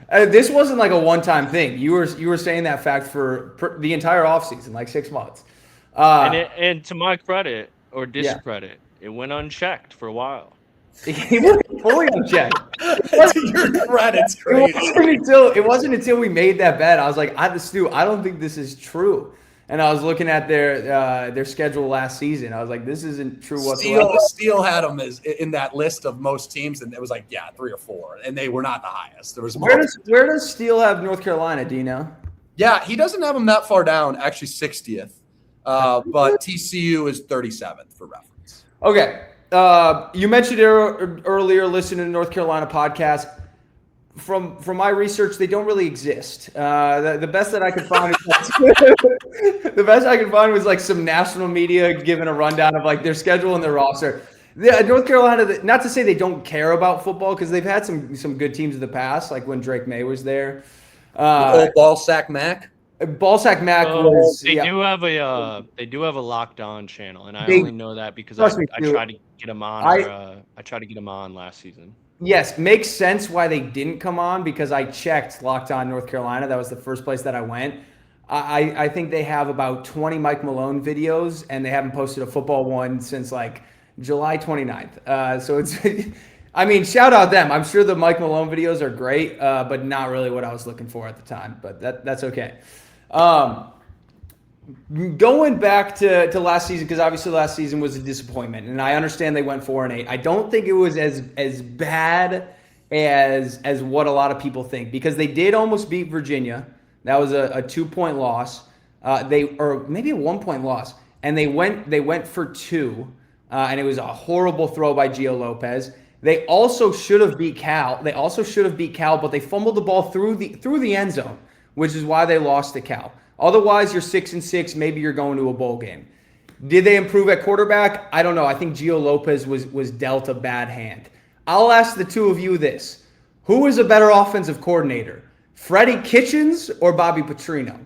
And this wasn't like a one-time thing. You were saying that fact for the entire offseason, like 6 months. And to my credit or discredit, it went unchecked for a while. He was fully unchecked. Your credit's crazy. It wasn't until we made that bet. I was like, Stu, I don't think this is true. And I was looking at their schedule last season. I was like, this isn't true whatsoever. Steele had them as in that list of most teams, and it was like 3 or 4, and they were not the highest. There was where does Steele have North Carolina? Do you know? Yeah, he doesn't have them that far down. Actually, 60th, but TCU is 37th for reference. Okay. You mentioned earlier, listening to the North Carolina podcast. From my research, they don't really exist. The best that I could find was like some national media giving a rundown of like their schedule and their roster. North Carolina, not to say they don't care about football, because they've had some good teams in the past, like when Drake May was there. Ballsack Mac. Ballsack Mac was. They do have a Locked On channel, and I only know that because I tried to get them on. I tried to get them on last season. Yes, makes sense why they didn't come on, because I checked Locked On North Carolina. That was the first place that I went. I think they have about 20 Mike Malone videos, and they haven't posted a football one since like July 29th. So it's, I mean, shout out them. I'm sure the Mike Malone videos are great, but not really what I was looking for at the time. But that's okay. Going back to last season, because obviously last season was a disappointment, and I understand they went 4-8. I don't think it was as bad as what a lot of people think, because they did almost beat Virginia. That was a 2-point loss. Or maybe a 1-point loss, and they went for 2, and it was a horrible throw by Gio Lopez. They also should have beat Cal. But they fumbled the ball through the end zone, which is why they lost to Cal. Otherwise, you're 6-6. Maybe you're going to a bowl game. Did they improve at quarterback? I don't know. I think Gio Lopez was dealt a bad hand. I'll ask the two of you this. Who is a better offensive coordinator, Freddie Kitchens or Bobby Petrino?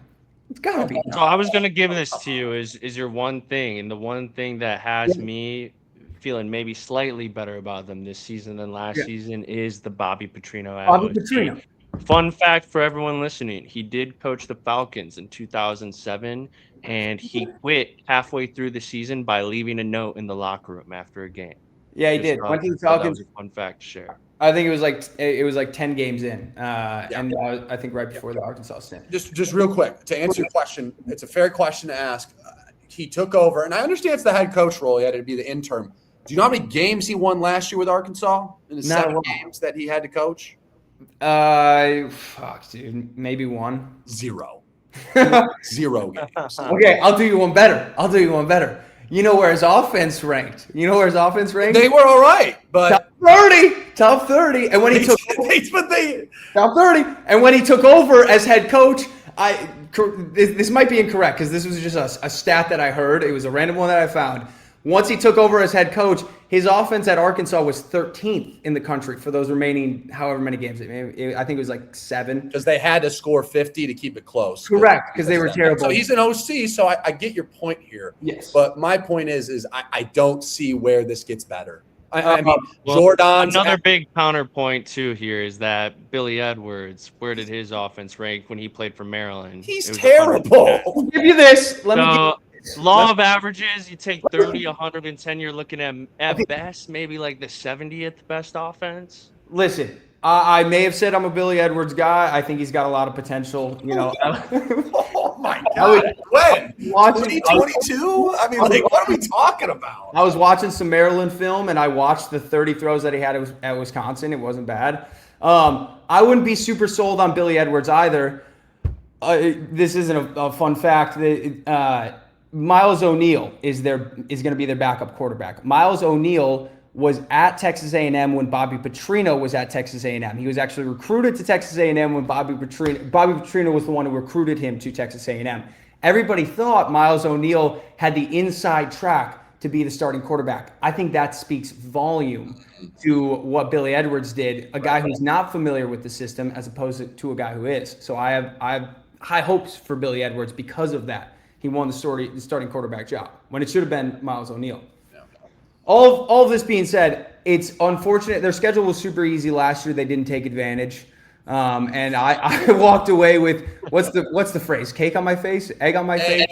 It's got to be. So I was going to give this to you is your one thing, and the one thing that has me feeling maybe slightly better about them this season than last season is the Bobby Petrino. Fun fact for everyone listening, he did coach the Falcons in 2007, and he quit halfway through the season by leaving a note in the locker room after a game. Yeah, he did. Went to the Falcons. That was a fun fact to share. I think it was like 10 games in, and I think right before the Arkansas stint. Just real quick, to answer your question, it's a fair question to ask. He took over, and I understand it's the head coach role. He had to be the interim. Do you know how many games he won last year with Arkansas in the 7 games that he had to coach? Fuck, dude. Maybe 1. 0. 0 games. Okay, I'll do you one better. You know where his offense ranked? They were all right, but top 30. And when he took top 30. And when he took over as head coach, this might be incorrect because this was just a stat that I heard. It was a random one that I found. Once he took over as head coach, his offense at Arkansas was 13th in the country for those remaining however many games. I think it was like 7. Because they had to score 50 to keep it close. Correct, because they were terrible. So he's an OC, so I get your point here. Yes. But my point is I don't see where this gets better. I mean, Jordan's another big counterpoint too here is that Billy Edwards, where did his offense rank when he played for Maryland? He's terrible. I'll give you this. Law of averages, you take 30, 110, you're looking at best maybe like the 70th best offense. Listen, I may have said I'm a Billy Edwards guy. I think he's got a lot of potential. Oh my God! When 2022? I mean, like, what are we talking about? I was watching some Maryland film, and I watched the 30 throws that he had at Wisconsin. It wasn't bad. I wouldn't be super sold on Billy Edwards either. This isn't a fun fact. Miles O'Neal is going to be their backup quarterback. Miles O'Neal was at Texas A&M when Bobby Petrino was at Texas A&M. He was actually recruited to Texas A&M when Bobby Petrino was the one who recruited him to Texas A&M. Everybody thought Miles O'Neal had the inside track to be the starting quarterback. I think that speaks volume to what Billy Edwards did, a guy who's not familiar with the system as opposed to a guy who is. So I have high hopes for Billy Edwards because of that. He won the starting quarterback job when it should have been Miles O'Neal. All of this being said, it's unfortunate. Their schedule was super easy last year. They didn't take advantage. And I walked away with what's the phrase? Cake on my face? Egg on my face?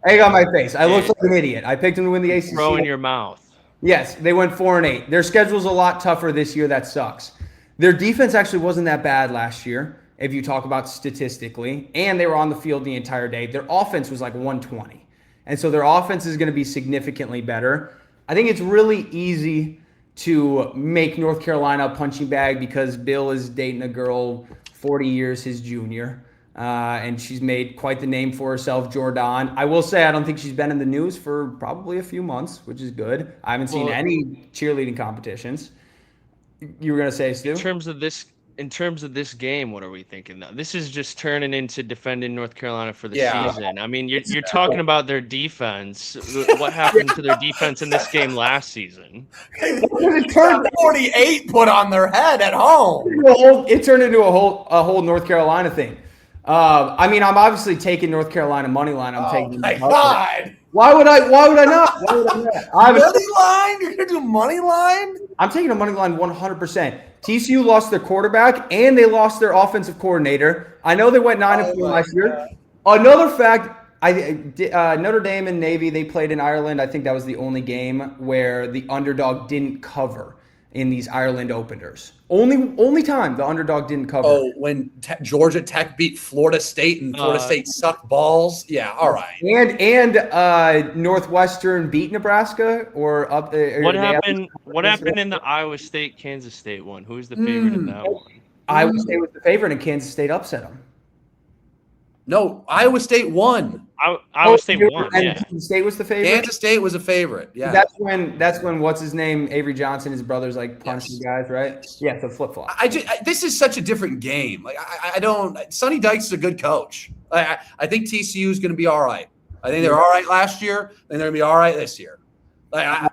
Egg on my face. I looked like an idiot. I picked them to win the ACC. Throw in your mouth. Yes, they went 4-8. Their schedule's a lot tougher this year. That sucks. Their defense actually wasn't that bad last year, if you talk about statistically, and they were on the field the entire day. Their offense was like 120. And so their offense is going to be significantly better. I think it's really easy to make North Carolina a punching bag because Bill is dating a girl 40 years his junior, and she's made quite the name for herself, Jordan. I will say I don't think she's been in the news for probably a few months, which is good. I haven't seen any cheerleading competitions. You were going to say, Stu? In terms of this game, what are we thinking now? This is just turning into defending North Carolina for the season. I mean, you're talking about their defense. What happened to their defense in this game last season? It turned 48 put on their head at home. It turned into a whole North Carolina thing. I mean, I'm obviously taking North Carolina money line. I'm taking. My God. Why would I not? Money line? You're gonna do money line? I'm taking a money line 100%. TCU lost their quarterback and they lost their offensive coordinator. I know they went 9-4 last year. Another fact, Notre Dame and Navy, they played in Ireland. I think that was the only game where the underdog didn't cover in these Ireland openers. Only time the underdog didn't cover. Oh, when Georgia Tech beat Florida State and Florida State sucked balls. Yeah, all right. And Northwestern beat Nebraska or up. What happened in the Iowa State Kansas State one? Who's the favorite in that one? Iowa State was the favorite, and Kansas State upset them. No, Iowa State won. Iowa State won. And yeah. Kansas State was the favorite. Kansas State was a favorite. Yeah. That's when what's his name, Avery Johnson, his brother's like punching guys, right? Yeah, so flip flop. This is such a different game. Like I don't. Sonny Dykes is a good coach. I think TCU is going to be all right. I think they were all right last year. I think they're going to be all right this year. I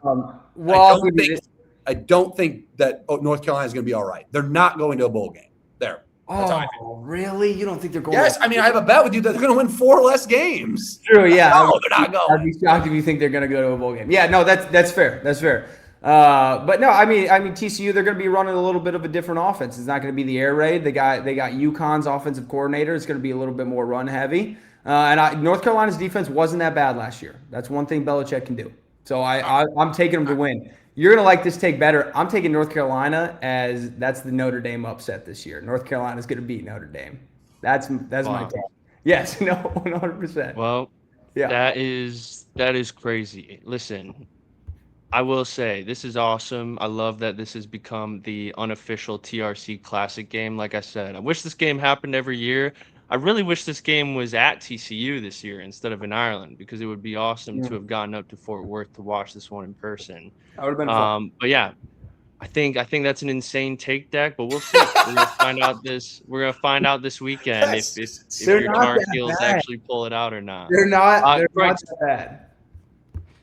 don't think that North Carolina is going to be all right. They're not going to a bowl game. There. Oh, really? You don't think they're going? Yes, I mean I have a bet with you that they're going to win 4 less games. True, yeah. No, they're not going. I'd be shocked if you think they're going to go to a bowl game. Yeah, no, that's fair. That's fair. But no, I mean TCU, they're going to be running a little bit of a different offense. It's not going to be the air raid. They got UConn's offensive coordinator. It's going to be a little bit more run heavy. North Carolina's defense wasn't that bad last year. That's one thing Belichick can do. So I'm taking them to win. You're going to like this take better. I'm taking North Carolina as that's the Notre Dame upset this year. North Carolina's going to beat Notre Dame. That's my take. Yes, no, 100%. Well, yeah. That is crazy. Listen, I will say this is awesome. I love that this has become the unofficial TRC Classic game. Like I said, I wish this game happened every year. I really wish this game was at TCU this year instead of in Ireland because it would be awesome to have gotten up to Fort Worth to watch this one in person. That would have been fun. But yeah, I think that's an insane take, Dak. But we'll see. We're gonna find out this. We're gonna find out this weekend if your Tar Heels actually pull it out or not. They're not that bad.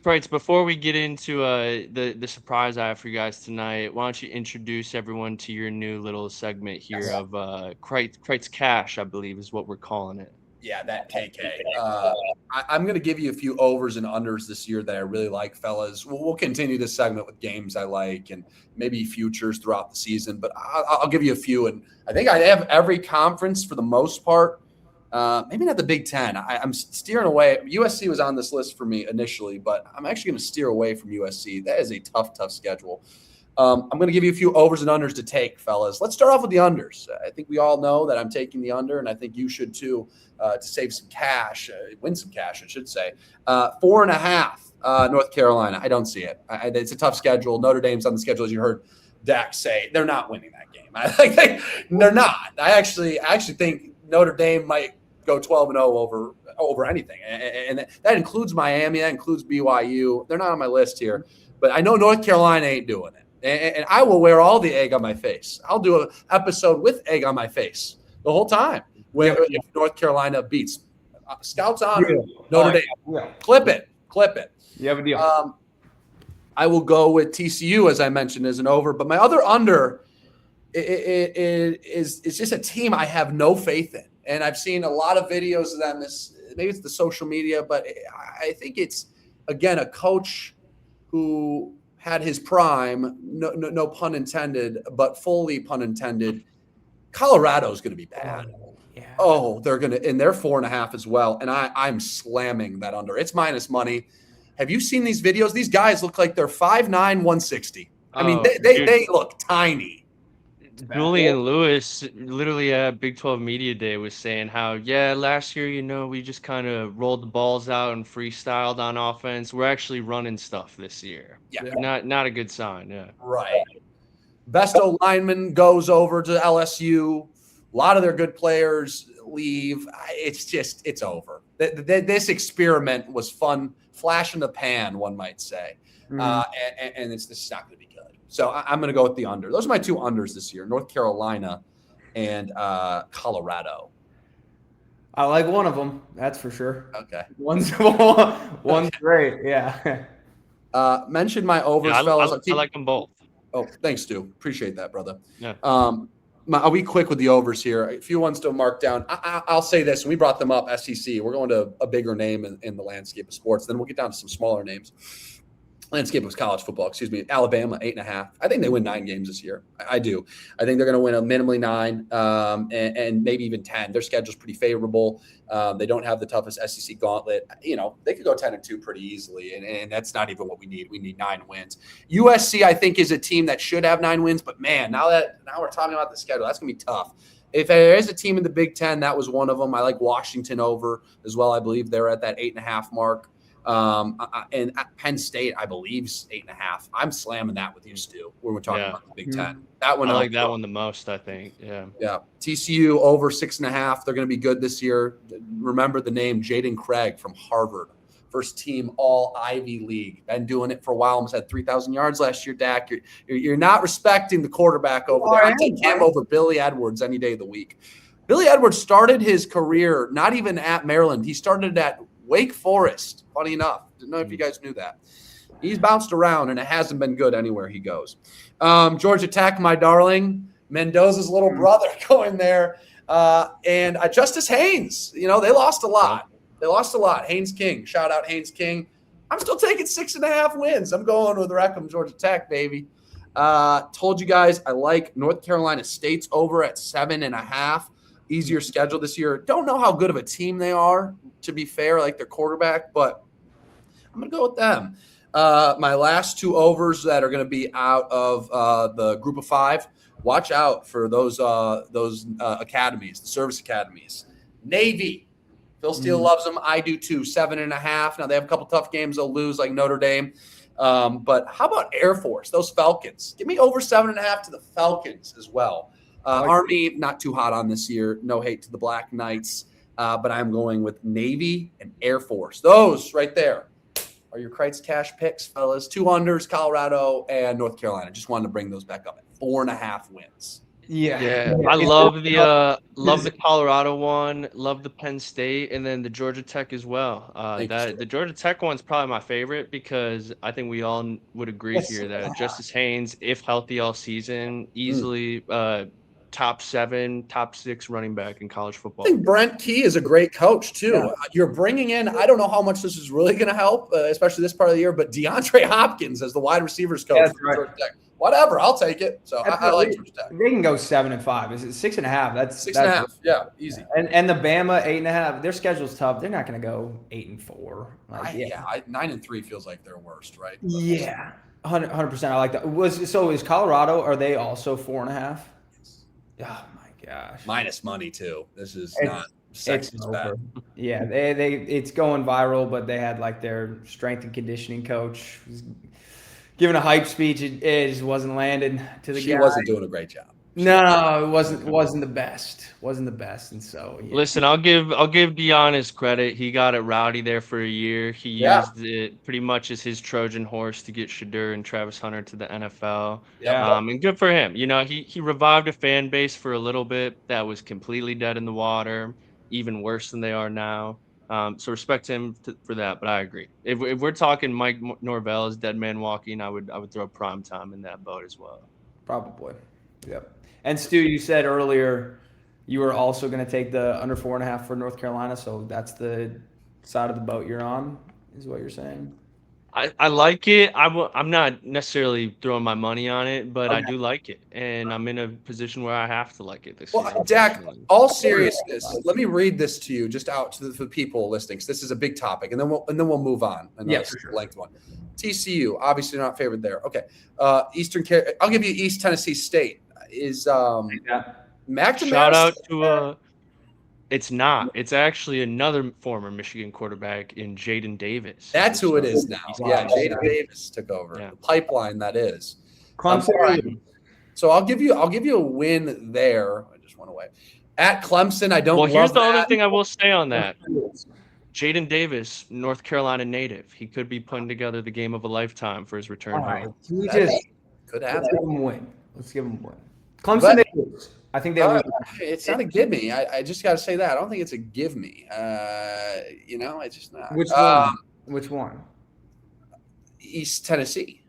Kreitz, before we get into the surprise I have for you guys tonight, why don't you introduce everyone to your new little segment here of Kreitz Kash, I believe is what we're calling it. Yeah, that KK. I'm going to give you a few overs and unders this year that I really like, fellas. We'll continue this segment with games I like and maybe futures throughout the season, but I'll give you a few. And I think I have every conference for the most part. Maybe not the Big Ten. I'm steering away. USC was on this list for me initially, but I'm actually going to steer away from USC. That is a tough schedule. I'm going to give you a few overs and unders to take, fellas. Let's start off with the unders. I think we all know that I'm taking the under, and I think you should too, to save some cash, win some cash, I should say. 4.5, North Carolina. I don't see it. It's a tough schedule. Notre Dame's on the schedule, as you heard Dak say. They're not winning that game. I think they're not. I actually think Notre Dame might go 12-0 over anything, and that includes Miami. That includes BYU. They're not on my list here, but I know North Carolina ain't doing it. And I will wear all the egg on my face. I'll do an episode with egg on my face the whole time if North Carolina beats. Scouts on Notre Dame. Yeah. Clip it. You have a deal. I will go with TCU, as I mentioned, as an over. But my other under is just a team I have no faith in. And I've seen a lot of videos of them. Maybe it's the social media, but I think it's, again, a coach who – had his prime, no pun intended, but fully pun intended. Colorado's going to be bad. Yeah. Oh, they're going to, and they're 4.5 as well. And I'm slamming that under. It's minus money. Have you seen these videos? These guys look like they're 5'9", 160. I mean, they look tiny. Julian Lewis, literally at Big 12 Media Day, was saying how, last year, we just kind of rolled the balls out and freestyled on offense. We're actually running stuff this year. Yeah. Not a good sign, yeah. Right. Best O-lineman goes over to LSU. A lot of their good players leave. It's over. This experiment was fun, flash in the pan, one might say. And this is not going to be good. So I'm going to go with the under. Those are my two unders this year, North Carolina and Colorado. I like one of them, that's for sure. Okay. One's great, yeah. Mention my overs, fellas. I like them both. Oh, thanks, Stu. Appreciate that, brother. Yeah. I'll be quick with the overs here. A few ones to mark down. I'll say this. We brought them up, SEC. We're going to a bigger name in the landscape of sports. Then we'll get down to some smaller names. Landscape of college football, Alabama, 8.5. I think they win 9 games this year. I do. I think they're going to win a minimally 9 and maybe even 10. Their schedule's pretty favorable. They don't have the toughest SEC gauntlet. They could go 10-2 pretty easily, and that's not even what we need. We need 9 wins. USC, I think, is a team that should have 9 wins, but man, now we're talking about the schedule, that's going to be tough. If there is a team in the Big Ten, that was one of them. I like Washington over as well. I believe they're at that 8.5 mark. And Penn State, I believe, is 8.5. I'm slamming that with you, Stu, when we're talking about the Big Ten. That one, I like that one the most, I think. Yeah. TCU over 6.5. They're going to be good this year. Remember the name Jaden Craig from Harvard, first team all Ivy League. Been doing it for a while. Almost had 3,000 yards last year. Dak, you're not respecting the quarterback over there. I take him over Billy Edwards any day of the week. Billy Edwards started his career not even at Maryland. He started at Wake Forest, funny enough. Didn't know if you guys knew that. He's bounced around, and it hasn't been good anywhere he goes. Georgia Tech, my darling. Mendoza's little brother going there. And Justice Haynes. They lost a lot. Haynes King. Shout out Haynes King. I'm still taking 6.5 wins. I'm going with Wreckham, Georgia Tech, baby. Told you guys I like North Carolina State's over at 7.5. Easier schedule this year. Don't know how good of a team they are, to be fair, like their quarterback, but I'm going to go with them. My last 2 overs that are going to be out of the group of 5, watch out for those academies, the service academies. Navy, Phil Steele loves them. I do too, 7.5. Now, they have a couple tough games they'll lose, like Notre Dame. But how about Air Force, those Falcons? Give me over 7.5 to the Falcons as well. Army, not too hot on this year. No hate to the Black Knights. But I'm going with Navy and Air Force. Those right there are your Kreitz Kash picks, fellas. 2 unders, Colorado and North Carolina. Just wanted to bring those back up at 4.5 wins. Yeah, I love the Colorado one, love the Penn State, and then the Georgia Tech as well. Thank you, That Stuart. the Georgia Tech one's probably my favorite because I think we all would agree Yes. here that Justice Haynes, if healthy all season, easily top 7, top 6 running back in college I football. think Brent Key is a great coach too. Yeah. You're bringing in, I don't know how much this is really going to help, especially this part of the year, but DeAndre Hopkins as the wide receivers coach That's for right. Georgia Tech. Whatever, I'll take it. So I like Georgia Tech. They can go 7-5. Is it 6.5? That's 6.5. Yeah, easy. And the Bama 8.5. Their schedule's tough. They're not going to go 8-4. Like, 9-3 feels like their worst, right? But Yeah, 100%. I like that. Is Colorado? Are they also 4.5? Oh my gosh. minus money too. This is not It's sexist bad. over. Yeah, they it's going viral, but they had like their strength and conditioning coach was giving a hype speech. It just wasn't landing to the She guy. wasn't doing a great job. No, it wasn't the best. Wasn't the best, and so yeah. Listen, I'll give Deion his credit. He got it rowdy there for a year. He used it pretty much as his Trojan horse to get Shadur and Travis Hunter to the NFL. Yeah. And good for him. You know, he revived a fan base for a little bit that was completely dead in the water, even worse than they are now. So respect to him for that. But I agree. If we're talking Mike Norvell as dead man walking, I would throw prime time in that boat as well. Probably. Yep. And Stu, you said earlier you were also going to take the under 4.5 for North Carolina, so that's the side of the boat you're on, is what you're saying? I like it. I'm not necessarily throwing my money on it, but I Okay. do like it, and I'm in a position where I have to like it this Well, year. Dak, unfortunately. all seriousness, let me read this to you just out to the people listening, because this is a big topic, and then we'll move on. Yeah, for sure. Length one. TCU, obviously not favored there. Okay. I'll give you East Tennessee State. Is McNamara Shout out to it's not. It's actually another former Michigan quarterback in Jaden Davis. That's who it is now. Wow. Yeah, Jaden Davis took over. Yeah. The pipeline that is. Clemson. All right. So I'll give you a win there. I just went away. At Clemson, I don't. Well, here's love the other that. thing I will say on that. Jaden Davis, North Carolina native. He could be putting together the game of a lifetime for his return All right. home. We That just could let's happen. give them a win. Let's give them a win. Clemson, they lose. I think they lose. It's not a give me. I just got to say that. I don't think it's a give me. It's just not. Which one? Which one? East Tennessee.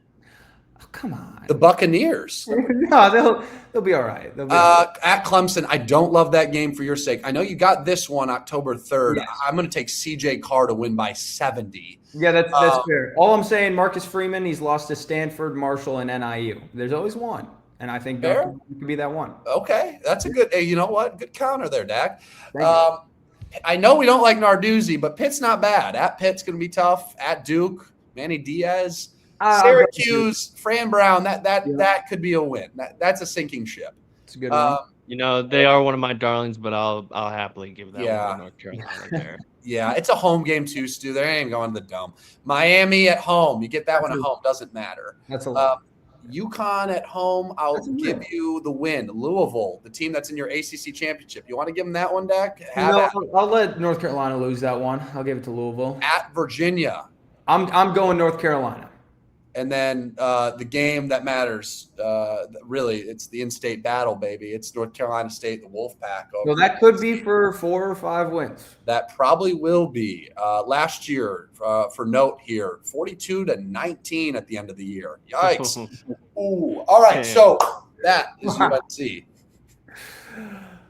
Oh, come on. The Buccaneers. No, they'll be all right. They'll be all right. At Clemson, I don't love that game for your sake. I know you got this one October 3rd. Yes. I'm going to take CJ Carr to win by 70. Yeah, that's fair. All I'm saying, Marcus Freeman, he's lost to Stanford, Marshall, and NIU. There's always one, and I think Fair. Duncan could be that one. Okay, that's a good. Hey, you know what? Good counter there, Dak. Thank you. I know we don't like Narduzzi, but Pitt's not bad. At Pitt's going to be tough. At Duke, Manny Diaz, Syracuse, Fran Brown. That could be a win. That's a sinking ship. It's a good one. You know, they are one of my darlings, but I'll happily give that one to North Carolina there. Yeah, it's a home game too, Stu. They ain't going to the Dome. Miami at home. You get that one at home. Doesn't matter. That's a lot. UConn at home. I'll give you the win. Louisville, the team that's in your ACC championship. You want to give them that one, Dak? I'll let North Carolina lose that one. I'll give it to Louisville. At Virginia. I'm going North Carolina. And then the game that matters, really, it's the in-state battle, baby. It's North Carolina State, the Wolfpack. So that could be for 4 or 5 wins. That probably will be. Last year, for note here, 42-19 at the end of the year. Yikes. Ooh. All right, Damn. so that is UNC.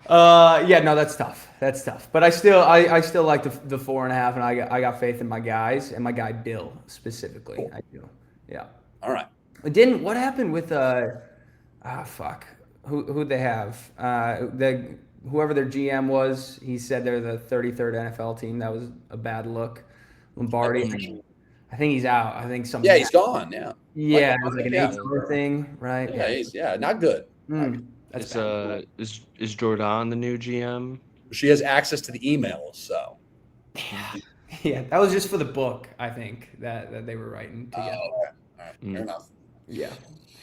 That's tough. That's tough. But I still like the 4.5, and I got faith in my guys and my guy Bill specifically. Cool. I do. Yeah. All right. What happened with who'd they have? Whoever their GM was, he said they're the 33rd NFL team. That was a bad look. Lombardi. I think he's out. I think something. Yeah, he's gone. Yeah. Yeah, it was like an HR thing, right? Yeah, not good. Is Jordan the new GM? She has access to the emails, so. Yeah, that was just for the book, I think, that they were writing together. Okay. All right. Fair enough. Yeah.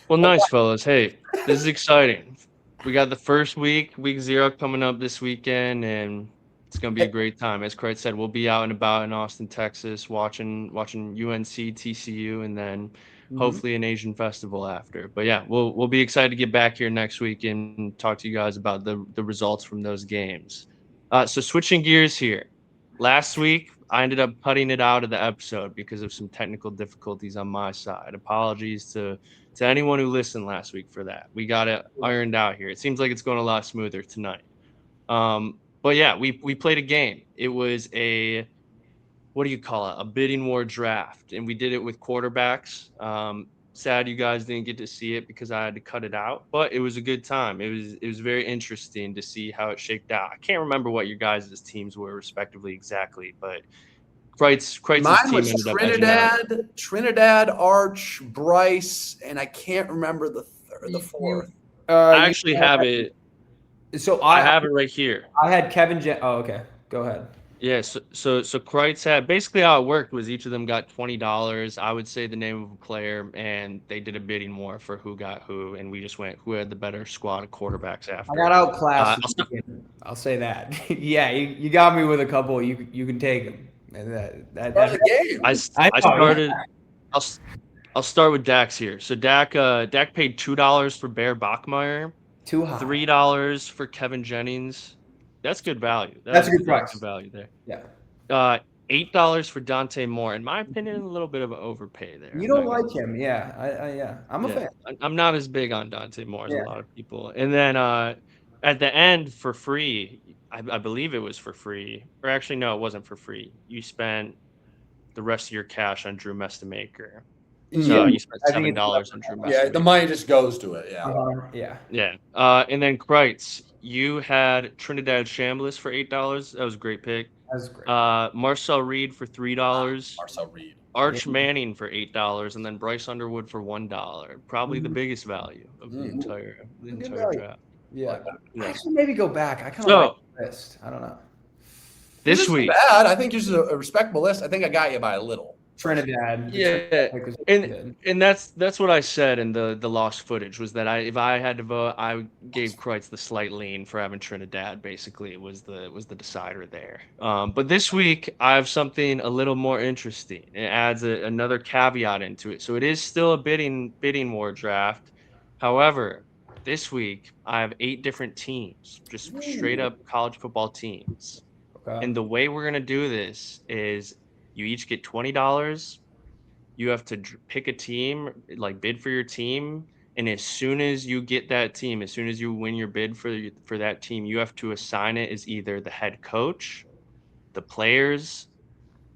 Well, nice, fellas. Hey, this is exciting. We got the first week 0 coming up this weekend, and it's going to be a great time. As Kreitz said, we'll be out and about in Austin, Texas, watching UNC, TCU, and then hopefully an Asian festival after. But yeah, we'll be excited to get back here next week and talk to you guys about the results from those games. So switching gears here. Last week, I ended up cutting it out of the episode because of some technical difficulties on my side. Apologies to anyone who listened last week for that. We got it ironed out here. It seems like it's going a lot smoother tonight. But yeah, we played a game. It was what do you call it? A bidding war draft, and we did it with quarterbacks. Sad you guys didn't get to see it because I had to cut it out, but it was a good time. It was very interesting to see how it shaped out. I can't remember what your guys' teams were respectively exactly, but Kreitz's Mine team was ended up edging out. Trinidad, Arch, Bryce, and I can't remember the fourth. I actually have it. So I have it right here. I had Oh, okay. Go ahead. Yeah, so Kreitz had basically how it worked was each of them got $20. I would say the name of a player, and they did a bidding war for who got who, and we just went who had the better squad of quarterbacks after. I got outclassed. I'll say that. Yeah, you got me with a couple. You can take them. And that Part of the game. I started. I'll start with Dak's here. So Dak paid $2 for Bear Bachmeier, too high. $3 for Kevin Jennings. That's good value. That's a good price. Good value there. Yeah. $8 for Dante Moore. In my opinion, a little bit of an overpay there. You don't like him, yeah. I'm a fan. I'm not as big on Dante Moore as a lot of people. And then at the end for free, I believe it was for free, or actually no, it wasn't for free. You spent the rest of your cash on Drew Mestamaker. So you spent $7 on Drew Mestamaker. Yeah, the money just goes to it. Yeah. Yeah. And then Kreitz, you had Trinidad Chambliss for $8. That was a great pick. That was great. Marcel Reed for $3. Marcel Reed. Arch Manning for $8, and then Bryce Underwood for $1. Probably the biggest value of the entire draft. Yeah. I should maybe go back. I kind of like the list. I don't know. This week, bad. I think this is a respectable list. I think I got you by a little. Trinidad. Yeah, and that's what I said in the lost footage was that if I had to vote, I gave Kreitz the slight lean for having Trinidad. Basically, it was the decider there. But this week I have something a little more interesting. It adds another caveat into it. So it is still a bidding war draft. However, this week I have 8 different teams, just straight up college football teams. Okay. And the way we're gonna do this is, you each get $20. You have to pick a team, like bid for your team. And as soon as you get that team, as soon as you win your bid for that team, you have to assign it as either the head coach, the players,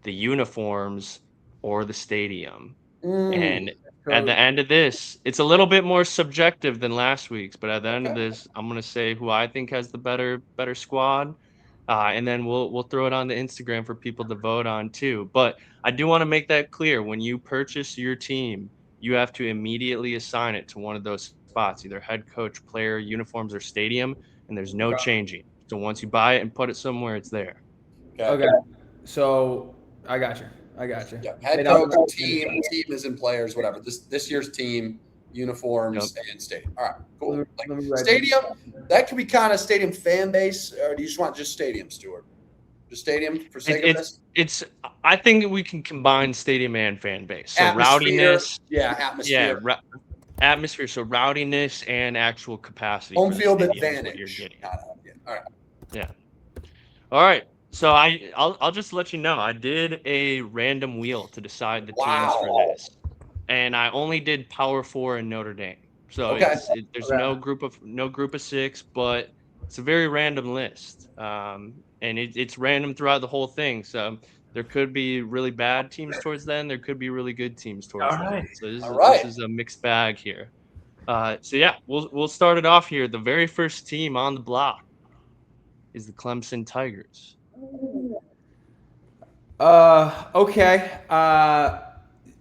the uniforms, or the stadium. And at the end of this, it's a little bit more subjective than last week's, but at the end of this, I'm going to say who I think has the better squad. And then we'll throw it on the Instagram for people to vote on too. But I do want to make that clear. When you purchase your team, you have to immediately assign it to one of those spots, either head coach, player, uniforms, or stadium, and there's no changing. So once you buy it and put it somewhere, it's there. Okay. So I got you. Yeah. Head coach, team isn't players, whatever. This year's team, uniforms, and stadium. All right, cool. Like, stadium, that could be kind of stadium fan base, or do you just want just stadium, Stuart? Just stadium for sake of this? I think we can combine stadium and fan base. So atmosphere, rowdiness. Yeah, atmosphere. Yeah, atmosphere. So rowdiness and actual capacity. Home field advantage. You're getting. All right. Yeah. All right. So I'll just let you know, I did a random wheel to decide the teams for this. And I only did Power 4 and Notre Dame. So there's no group of 6, but it's a very random list. And it's random throughout the whole thing. So there could be really bad teams towards then. There could be really good teams towards then. So this is a mixed bag here. So yeah, we'll start it off here. The very first team on the block is the Clemson Tigers. Okay.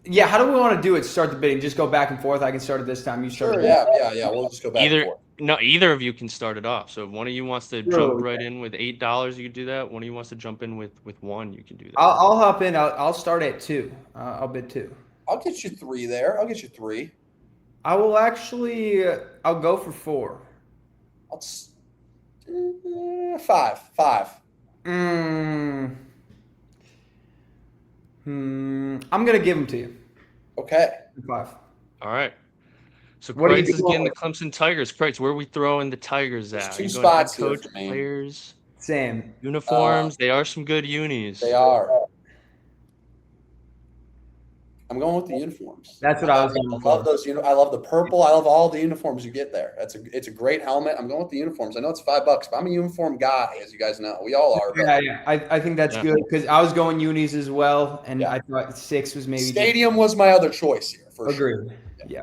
Yeah, how do we want to do it? Start the bidding. Just go back and forth. I can start it this time. You start it. Yeah. We'll just go back and forth. No, either of you can start it off. So if one of you wants to jump right in with $8, you can do that. One of you wants to jump in with 1, you can do that. I'll hop in. I'll start at 2. I'll bid 2. I'll get you 3 there. I'll get you 3. I will actually. I'll go for 4. 5. I'm gonna give them to you. Okay. 5. All right. So What are you Kreitz is going getting the with? Clemson Tigers. Kreitz, where are we throwing the Tigers There's at? Are two you going head spots here coach, for me. players, Sam. uniforms? They are some good unis. They are. I'm going with the uniforms. That's what I was going I love for. those. I love the purple. I love all the uniforms you get there. It's a great helmet. I'm going with the uniforms. I know it's $5, but I'm a uniform guy, as you guys know. We all are. But Yeah. I think that's Yeah. good because I was going unis as well, and Yeah. I thought 6 was maybe Stadium was my other choice here for sure. Agreed. Yeah.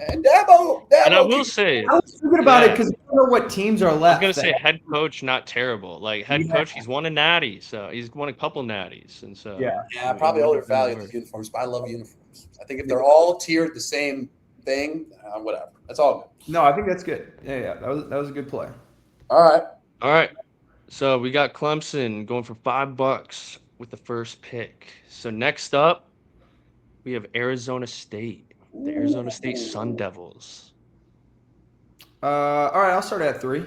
And Dabo. And I will say, I was thinking about it yeah, because I don't know what teams are I was left. gonna say head coach, not terrible. Like head Yeah. coach, he's won a natty, so he's won a couple natties, and so Yeah. Yeah, it probably wouldn't have been overvalue the worse. uniforms, but I love uniforms. I think if they're all tiered the same thing, whatever. That's all good. No, I think that's good. Yeah. That was a good play. All right. All right. So we got Clemson going for $5 with the first pick. So next up, we have Arizona State, the Arizona State Sun Devils. All right, I'll start at 3.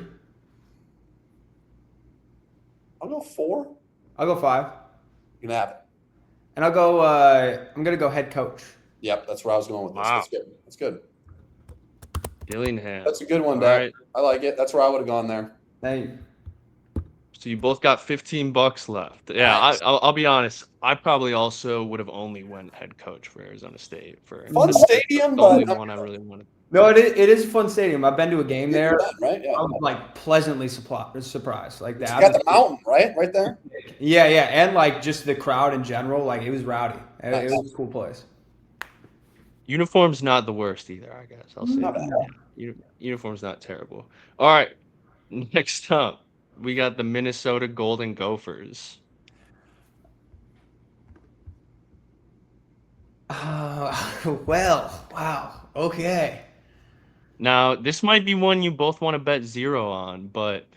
I'll go 4. I'll go 5, You can have it. and I'll go. I'm gonna go head coach. Yep, that's where I was going with this. Wow. That's good. That's good. Dillingham. That's a good one, All Dad. right. I like it. That's where I would have gone there. Hey, So you both got $15 left. Yeah, Nice. I'll be honest. I probably also would have only went head coach for Arizona State. Fun stadium, the only but one I really wanted. no, it is a fun stadium. I've been to a game there. right? Yeah. I was like pleasantly surprised. Like You that. got the mountain, right there. Yeah, and like just the crowd in general. Like it was rowdy. It was a cool place. Uniform's not the worst either, I guess. I'll say Not that. bad. Yeah, uniform's not terrible. All right. Next up, we got the Minnesota Golden Gophers. Well, wow. Okay. Now, this might be one you both want to bet 0 on, but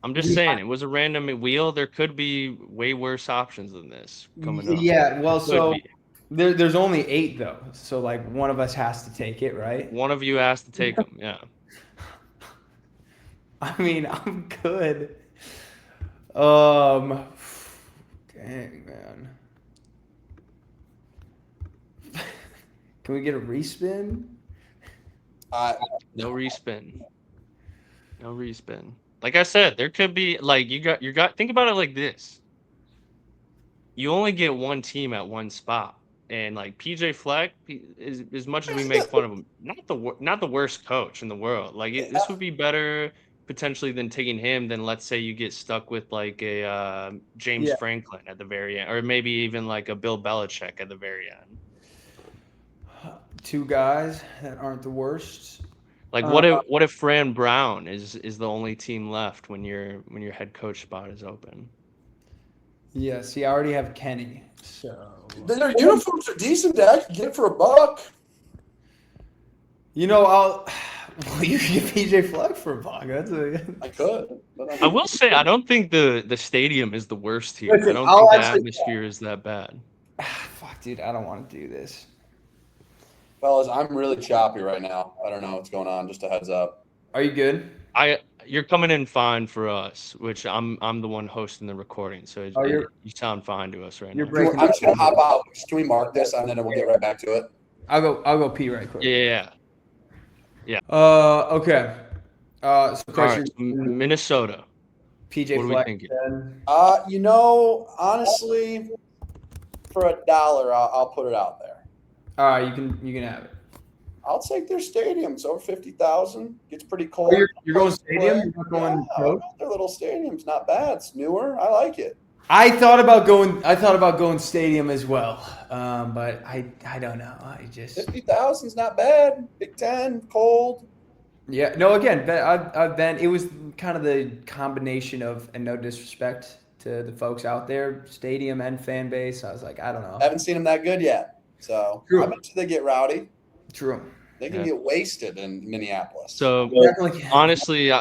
I'm just saying it was a random wheel. There could be way worse options than this coming up. Yeah. Well, Could so be. there's only 8 though. So like one of us has to take it, right? One of you has to take them. Yeah. I mean, I'm good. Dang, man. Can we get a respin? No respin. No respin. Like I said, there could be like you got think about it like this. You only get one team at one spot. And like PJ Fleck, is as much as we make fun of him, not the worst coach in the world. Like this would be better potentially than taking him than let's say you get stuck with like a James Franklin at the very end, or maybe even like a Bill Belichick at the very end. 2 guys that aren't the worst. Like what if Fran Brown is the only team left when your head coach spot is open? Yeah, see, I already have Kenny. So Their uniforms are decent, Dad. You can get it for $1. you know, you can get PJ Fleck for $1. I could. But I will say I don't think the stadium is the worst here. Listen, I don't I'll think the actually- atmosphere is that bad. Fuck, dude, I don't want to do this. Fellas, I'm really choppy right now. I don't know what's going on. Just a heads up. Are you good? You're coming in fine for us, which I'm the one hosting the recording, so you sound fine to us right now. breaking I'm just gonna hop out. Can we mark this and then we'll get right back to it? I'll go pee right quick. Yeah. Okay. So All question, right, Minnesota. PJ what are we Fleck. thinking? Then. Honestly, for $1, I'll put it out there. All right, you can have it. I'll take their stadium. It's over 50,000. Gets pretty cold. You're going stadium? You're not going coach? Their little stadium's not bad. It's newer. I like it. I thought about going stadium as well, but I don't know. I just 50,000's not bad. Big Ten, cold. yeah. No, again, I've been. It was kind of the combination of, and no disrespect to the folks out there, stadium and fan base. I was like, I don't know. Haven't seen them that good yet. So True. I bet you they get rowdy. True. They can get wasted in Minneapolis. So Definitely. honestly,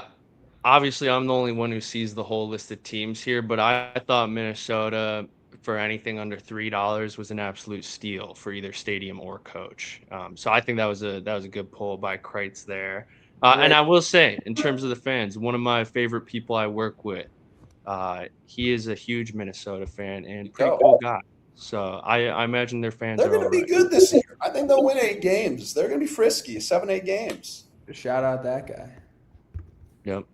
obviously I'm the only one who sees the whole list of teams here, but I thought Minnesota for anything under $3 was an absolute steal for either stadium or coach. So I think that was a good pull by Kreitz there. And I will say, in terms of the fans, one of my favorite people I work with, he is a huge Minnesota fan and pretty cool guy. So I imagine their fans They're are going to all be right. good this year. I think they'll win 8 games. They're going to be frisky, 7, 8 games. Shout out that guy. Yep.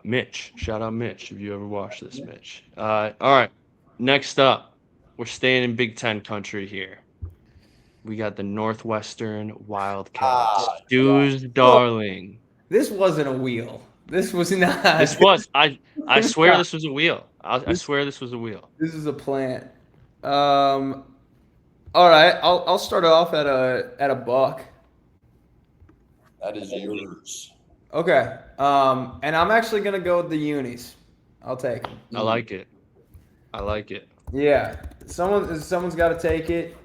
Mitch, shout out Mitch if you ever watch this, Mitch. All right. Next up, we're staying in Big Ten country here. We got the Northwestern Wildcats. Stu's darling. This wasn't a wheel. This was not. This was I was swear not. this was a wheel. I swear this was a wheel. This is a plant. All right, I'll start off at a buck. That is yours. Okay. And I'm actually gonna go with the unis. I'll take them. I like it. I like it. Yeah. Someone's got to take it.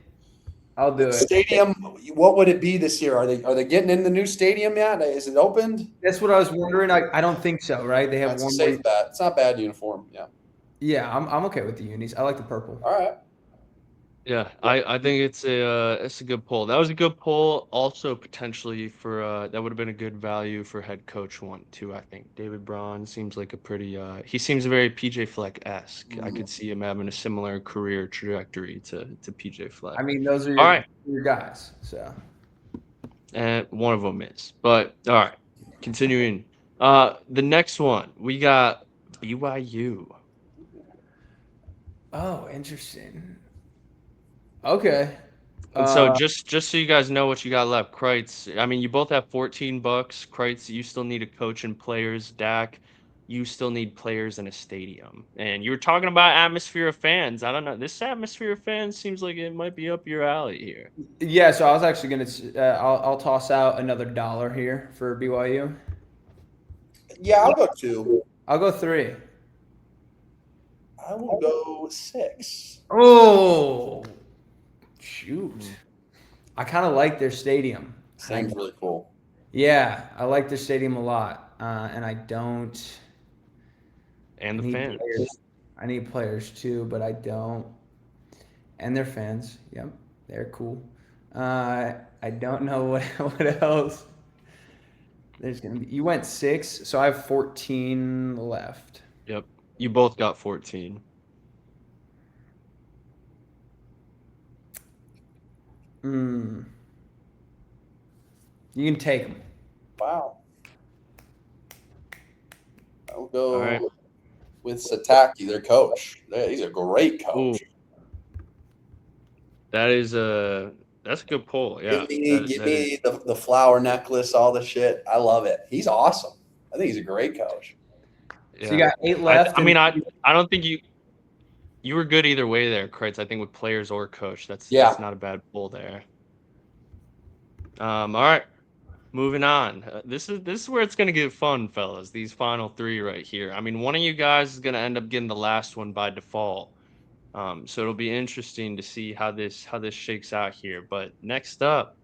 I'll do it. Stadium, what would it be this year? Are they getting in the new stadium yet? Is it opened? That's what I was wondering. I don't think so. Right? They have That's a one safe more. bet. It's not bad uniform. Yeah. Yeah, I'm okay with the unis. I like the purple. All right. Yeah, I think it's a good poll. That was a good poll. Also potentially for that would have been a good value for head coach one too. I think David Braun seems like a pretty he seems very PJ Fleck-esque. I could see him having a similar career trajectory to PJ Fleck. I mean, those are All right. your guys. So. And one of them is. But all right, continuing. The next one we got BYU. Oh, interesting. Okay. And so just so you guys know what you got left, Kreitz, I mean, you both have $14. Kreitz, you still need a coach and players. Dak, you still need players in a stadium. And you were talking about atmosphere of fans. I don't know. This atmosphere of fans seems like it might be up your alley here. Yeah, so I was actually gonna. I'll toss out another $1 here for BYU. Yeah, I'll go 2. I'll go 3. I will go 6. Oh, shoot! I kind of like their stadium. Seems really cool. Yeah, I like their stadium a lot, and I don't. And the need fans. players. I need players too, but I don't. And their fans. Yep, they're cool. I don't know what else. There's gonna be. You went 6, so I have 14 left. Yep. You both got 14. You can take them. Wow. I'll go All right. with Sataki, their coach. He's a great coach. Ooh. That's a good poll. Yeah. Give me the flower necklace, all the shit. I love it. He's awesome. I think he's a great coach. Yeah. So you got 8 left. I mean, I don't think you were good either way there, Kreitz. I think with players or coach, that's not a bad poll there. All right, moving on. This is where it's gonna get fun, fellas. These final 3 right here. I mean, one of you guys is gonna end up getting the last one by default. So it'll be interesting to see how this shakes out here. But next up,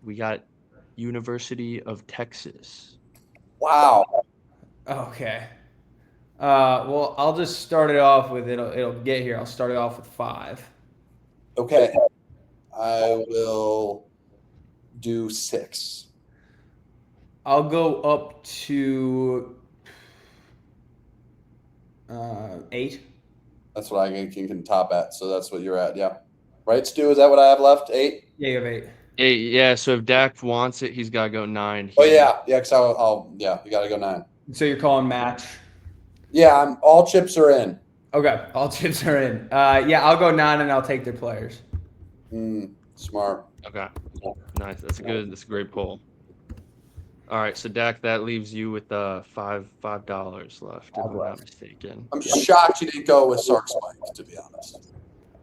we got University of Texas. Wow. Okay. Well, I'll just start it off with it'll get here. I'll start it off with 5. Okay. I will do 6. I'll go up to 8. That's what I can top at. So that's what you're at. Yeah. Right, Stu? Is that what I have left? 8? Yeah, you have 8. 8, yeah. So if Dak wants it, he's got to go 9. Oh, yeah. Yeah, because you got to go 9. So you're calling match? Yeah, all chips are in. Okay, all chips are in. Yeah, I'll go 9 and I'll take their players. Smart. Okay, nice. That's a great poll. All right, so Dak, that leaves you with $5 left, if I'm not mistaken. I'm shocked you didn't go with Sark Spike, to be honest.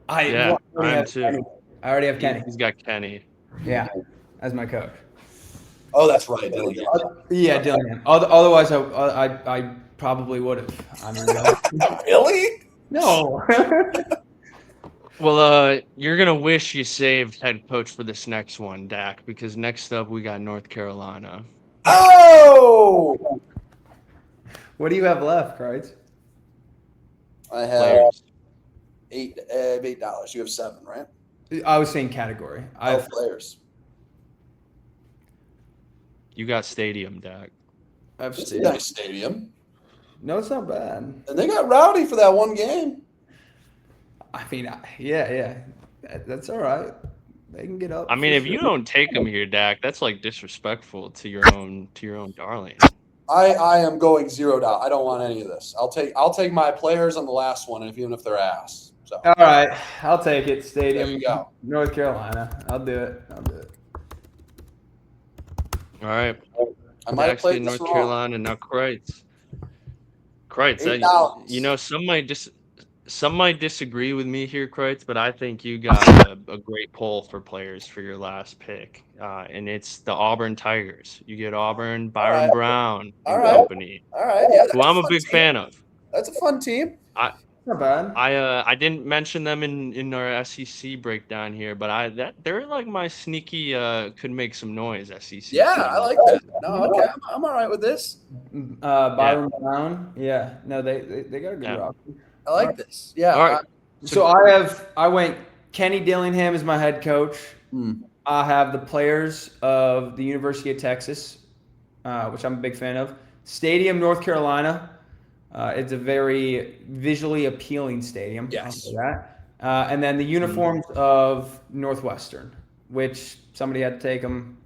I am too. Kenny. I already have Kenny. He's got Kenny. Yeah, as my coach. Oh, that's right, Dillingham. Yeah, Dillingham. Otherwise, I probably would have. I mean, Really? no. Well, you're gonna wish you saved head coach for this next one, Dak, because next up we got North Carolina. Oh! What do you have left, Kreitz? I have Players. $8. You have 7, right? I was saying category. I have players. You got stadium, Dak. It's a nice stadium. No, it's not bad. And they got rowdy for that one game. I mean, yeah. That's all right. They can get up. I mean, for if you sure. don't take him here, Dak, that's like disrespectful to your own darling. I am going zeroed out. I don't want any of this. I'll take my players on the last one, even if they're ass. So All right, I'll take it. there Stadium, you go. North Carolina. I'll do it. All right. I might have Dak's getting played this North wrong. Carolina, now Kreitz. Kreitz, some might disagree with me here, Kreitz, but I think you got a great poll for players for your last pick, and it's the Auburn Tigers. You get Auburn, Byron right. Brown, All and right. company, All right, yeah, who I'm a big fan of. That's a fun team. Not bad. I didn't mention them in our SEC breakdown here, but they're like my sneaky could make some noise SEC. Yeah, team. I like that. No, okay, I'm all right with this. Byron Brown. Yeah. No, they got a good roster. I like this. Yeah. All right. So I went Kenny Dillingham as my head coach. I have the players of the University of Texas, which I'm a big fan of. Stadium, North Carolina. It's a very visually appealing stadium. Yes. I'll say that. And then the uniforms of Northwestern, which somebody had to take them.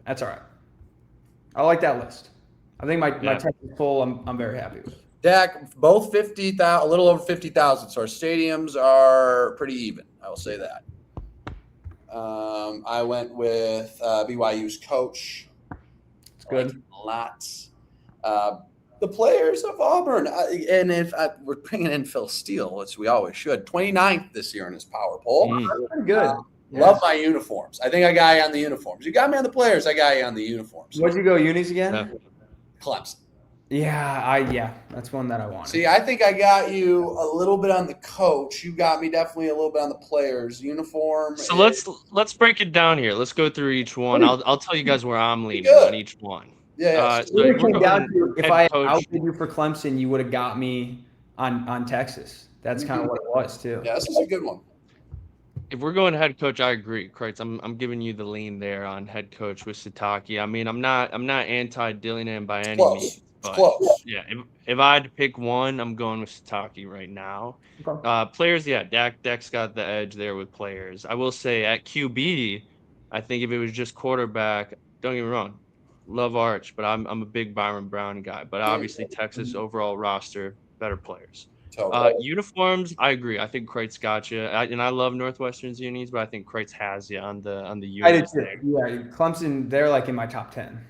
That's all right. I like that list. I think my Texas poll, I'm very happy with. Dak, both 50,000, a little over 50,000. So our stadiums are pretty even. I will say that. I went with BYU's coach. It's good. Lots. The players of Auburn, and if we're bringing in Phil Steele, which we always should, 29th this year in his power poll. Pretty good. Love my uniforms. I think I got you on the uniforms. You got me on the players. I got you on the uniforms. Where'd you go, unis again? Clemson. Yeah, that's one that I want. See, I think I got you a little bit on the coach. You got me definitely a little bit on the players. Uniform. So let's break it down here. Let's go through each one. I'll tell you guys where I'm leaning on each one. Yeah. So it came down to if I outbid you for Clemson, you would have got me on Texas. That's kind of what it was too. Yeah, this is a good one. If we're going head coach, I agree, Kreitz. I'm giving you the lean there on head coach with Sataki. I mean, I'm not anti Dillingham by any means. But close. Yeah, if I had to pick one, I'm going with Sataki right now. Okay. Players, yeah, Dak's got the edge there with players. I will say at QB, I think if it was just quarterback, don't get me wrong, love Arch, but I'm a big Byron Brown guy. But obviously Texas overall roster, better players. Uniforms, I agree. I think Kreitz got you, and I love Northwestern's unis, but I think Kreitz has you on the unis there. Yeah, Clemson, they're like in my top 10.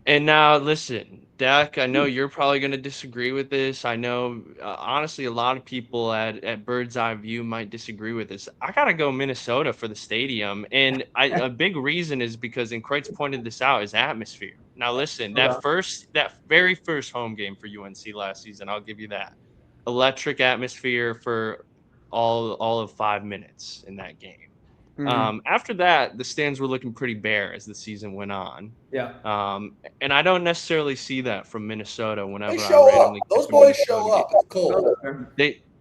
And now, listen, Dak, I know you're probably going to disagree with this. I know, honestly, a lot of people at Bird's Eye View might disagree with this. I got to go Minnesota for the stadium. And a big reason is because, and Kreitz pointed this out, is atmosphere. Now, listen, that very first home game for UNC last season, I'll give you that. Electric atmosphere for all of 5 minutes in that game. After that, the stands were looking pretty bare as the season went on. Yeah. And I don't necessarily see that from Minnesota whenever They show I randomly up. Those boys show up. It's cool.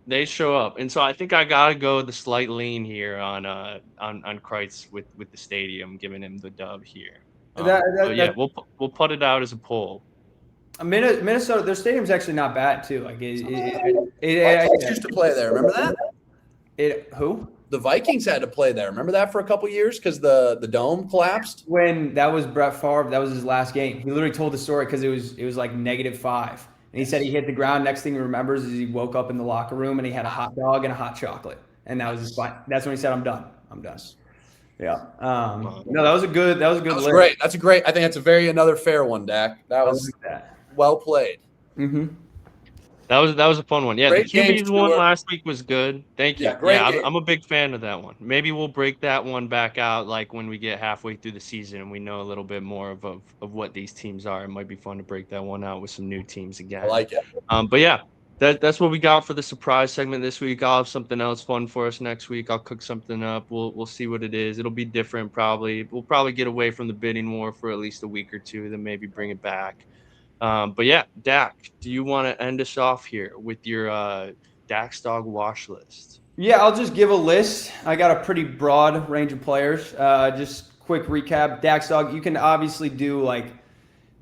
They show up. And so I think I gotta go the slight lean here on Kreitz with the stadium, giving him the dub here. We'll put it out as a poll. Minnesota, their stadium's actually not bad too. Like Vikings used to play there. Remember that? Who? The Vikings had to play there. Remember that for a couple years because the dome collapsed? When that was Brett Favre, that was his last game. He literally told the story because it was like -5. And he said he hit the ground. Next thing he remembers is he woke up in the locker room and he had a hot dog and a hot chocolate. And that was his fight. That's when he said, I'm done. Yeah. No, that was a good list. Great. That's a great. I think that's another fair one, Dak. That was well played. Mm-hmm. That was a fun one. Yeah, great the QB's one last week was good. Thank you. Yeah, I'm a big fan of that one. Maybe we'll break that one back out like when we get halfway through the season and we know a little bit more of what these teams are. It might be fun to break that one out with some new teams again. I like it. But yeah, that's what we got for the surprise segment this week. I'll have something else fun for us next week. I'll cook something up. We'll see what it is. It'll be different probably. We'll probably get away from the bidding war for at least a week or two, then maybe bring it back. But yeah, Dak, do you want to end us off here with your Dak's Dawg watch list? Yeah, I'll just give a list. I got a pretty broad range of players. Just quick recap. Dak's Dawg, you can obviously do like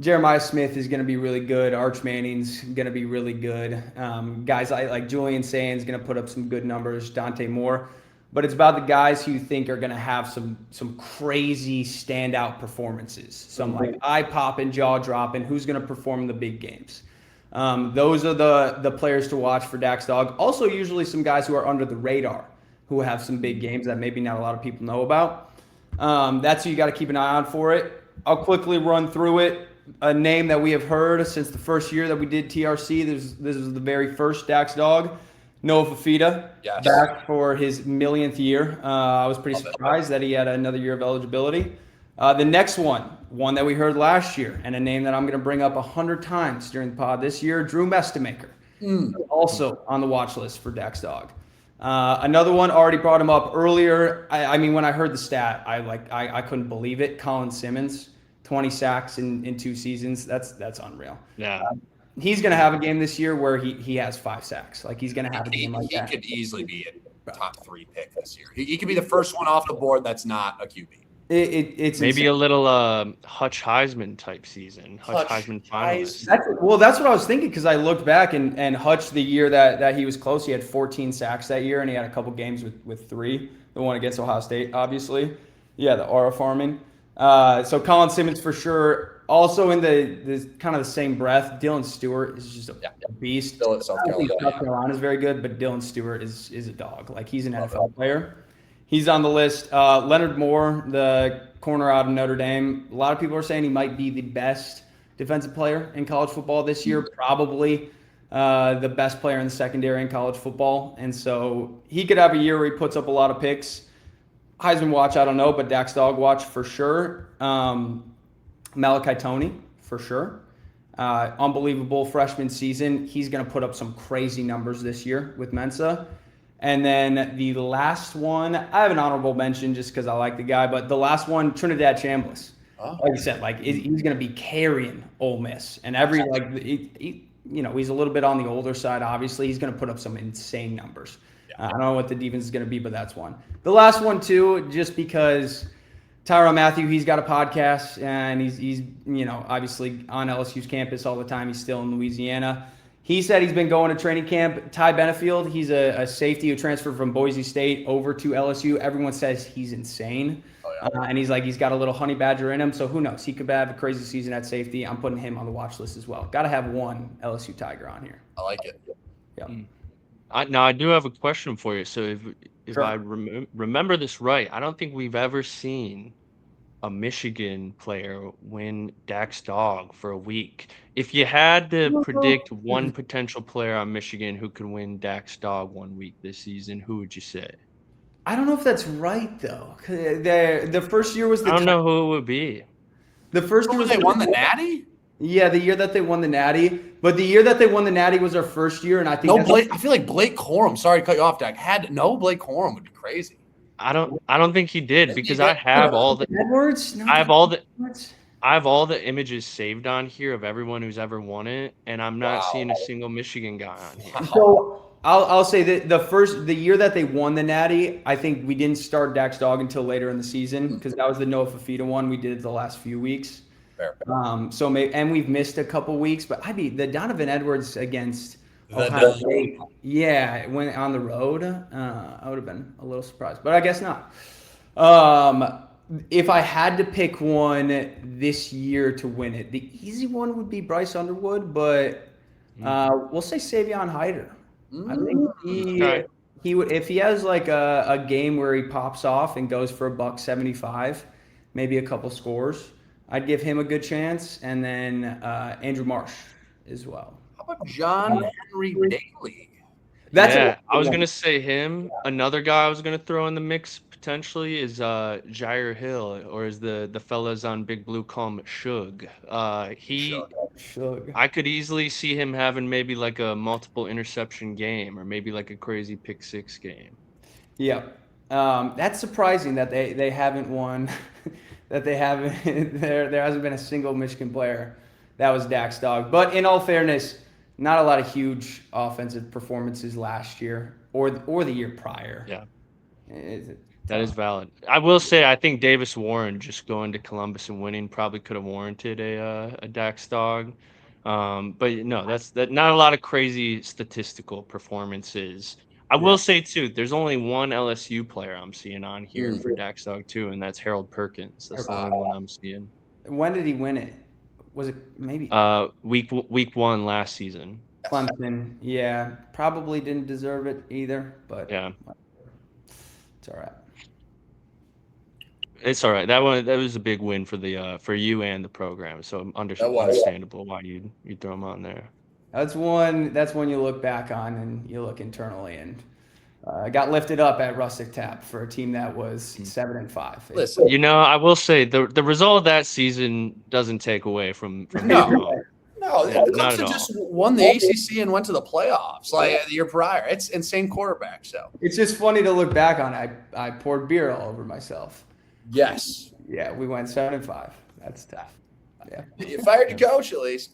Jeremiah Smith is going to be really good. Arch Manning's going to be really good. Guys like Julian Sands going to put up some good numbers. Dante Moore. But it's about the guys who you think are going to have some crazy standout performances. Some like eye-popping, jaw-dropping. Who's going to perform in the big games? Those are the players to watch for Dax Dawg. Also, usually some guys who are under the radar, who have some big games that maybe not a lot of people know about. That's who you got to keep an eye on for it. I'll quickly run through it. A name that we have heard since the first year that we did TRC. This was the very first Dax Dawg. Noah Fafita, Yes. back for his millionth year. I was pretty surprised that he had another year of eligibility. The next one that we heard last year, and a name that I'm going to bring up 100 times during the pod this year, Drew Mestemaker, also on the watch list for Dax Dawg. Another one, already brought him up earlier. I mean, when I heard the stat, I couldn't believe it. Colin Simmons, 20 sacks in 2 seasons. That's unreal. Yeah. He's going to have a game this year where he has 5 sacks. Like, he's going to have a game like that. He could easily be a top 3 pick this year. He could be the first one off the board that's not a QB. It's maybe insane. a little Hutch Heisman type season. Hutch Heisman finalist. That's what I was thinking, because I looked back and Hutch, the year that he was close, he had 14 sacks that year, and he had a couple games with 3. The one against Ohio State, obviously. Yeah, the aura farming. So Colin Simmons for sure. Also in the kind of the same breath, Dylan Stewart is just a beast. Still at South Carolina. South Carolina is very good, but Dylan Stewart is a dog. Like, he's an NFL player. He's on the list. Leonard Moore, the corner out of Notre Dame. A lot of people are saying he might be the best defensive player in college football this year. Probably the best player in the secondary in college football. And so he could have a year where he puts up a lot of picks. Heisman watch, I don't know, but Dax Dawg watch for sure. Malachi Toney, for sure. Unbelievable freshman season. He's going to put up some crazy numbers this year with Mensa. And then the last one, I have an honorable mention just because I like the guy, but the last one, Trinidad Chambliss. Like you said, like, he's going to be carrying Ole Miss. And every, like, he's a little bit on the older side, obviously. He's going to put up some insane numbers. I don't know what the defense is going to be, but that's one. The last one, too, just because Tyrann Mathieu, he's got a podcast, and he's obviously on LSU's campus all the time. He's still in Louisiana. He said he's been going to training camp. Ty Benefield, he's a safety who transferred from Boise State over to LSU. Everyone says he's insane. And he's got a little honey badger in him, so who knows? He could have a crazy season at safety. I'm putting him on the watch list as well. Got to have one LSU Tiger on here. I like it. Yeah. Now, I do have a question for you. So if Sure. I remember this right, I don't think we've ever seen a Michigan player win Dax Dawg for a week. If you had to predict one potential player on Michigan who could win Dax Dawg 1 week this season, who would you say? I don't know if that's right, though. The first year was I don't know who it would be. The first year was They won the Natty? Yeah, the year that they won the Natty. But the year that they won the Natty was our first year, and I think I feel like Blake Corum. Sorry to cut you off, Dak. Blake Corum would be crazy. I don't think he did, because I have all the Edwards. No, I have all the Edwards? I have all the images saved on here of everyone who's ever won it, and I'm not seeing a single Michigan guy on here. So I'll say that the year that they won the Natty, I think we didn't start Dax Dawg until later in the season, because that was the Noah Fafita one we did the last few weeks. Fair. And we've missed a couple weeks, but the Donovan Edwards against Ohio State, went on the road. I would have been a little surprised, but I guess not. If I had to pick one this year to win it, the easy one would be Bryce Underwood, but we'll say Savion Hyder. I think he would, if he has like a game where he pops off and goes for $175, maybe a couple scores, I'd give him a good chance, and then Andrew Marsh as well. How about John Henry Daly? I was gonna say him. Another guy I was gonna throw in the mix potentially is Jair Hill, or as the fellas on Big Blue call him, Shug. Shug. I could easily see him having maybe like a multiple interception game, or maybe like a crazy pick 6 game. Yeah, that's surprising that they haven't won. That they haven't. There hasn't been a single Michigan player that was Dax Dawg. But in all fairness, not a lot of huge offensive performances last year or the year prior. Yeah. That is valid. I will say, I think Davis Warren just going to Columbus and winning probably could have warranted a Dax Dawg. But no, that's not a lot of crazy statistical performances. I will say too, there's only one LSU player I'm seeing on here for Dax Dawg too, and that's Harold Perkins. That's the only one I'm seeing. When did he win it? Was it maybe Week 1 last season? Clemson? Yeah, probably didn't deserve it either, but Yeah, it's all right. it's all right. That was a big win for you and the program. So understandable why you throw him on there. That's one you look back on and you look internally and got lifted up at Rustic Tap for a team that was 7-5. Listen, I will say the result of that season doesn't take away from No, Yeah, not at Clemson all. just won the ACC and went to the playoffs like the year prior. It's insane quarterback. So It's just funny to look back on. I poured beer all over myself. yes, Yeah, we went 7-5. That's tough. Yeah. you fired your coach at least.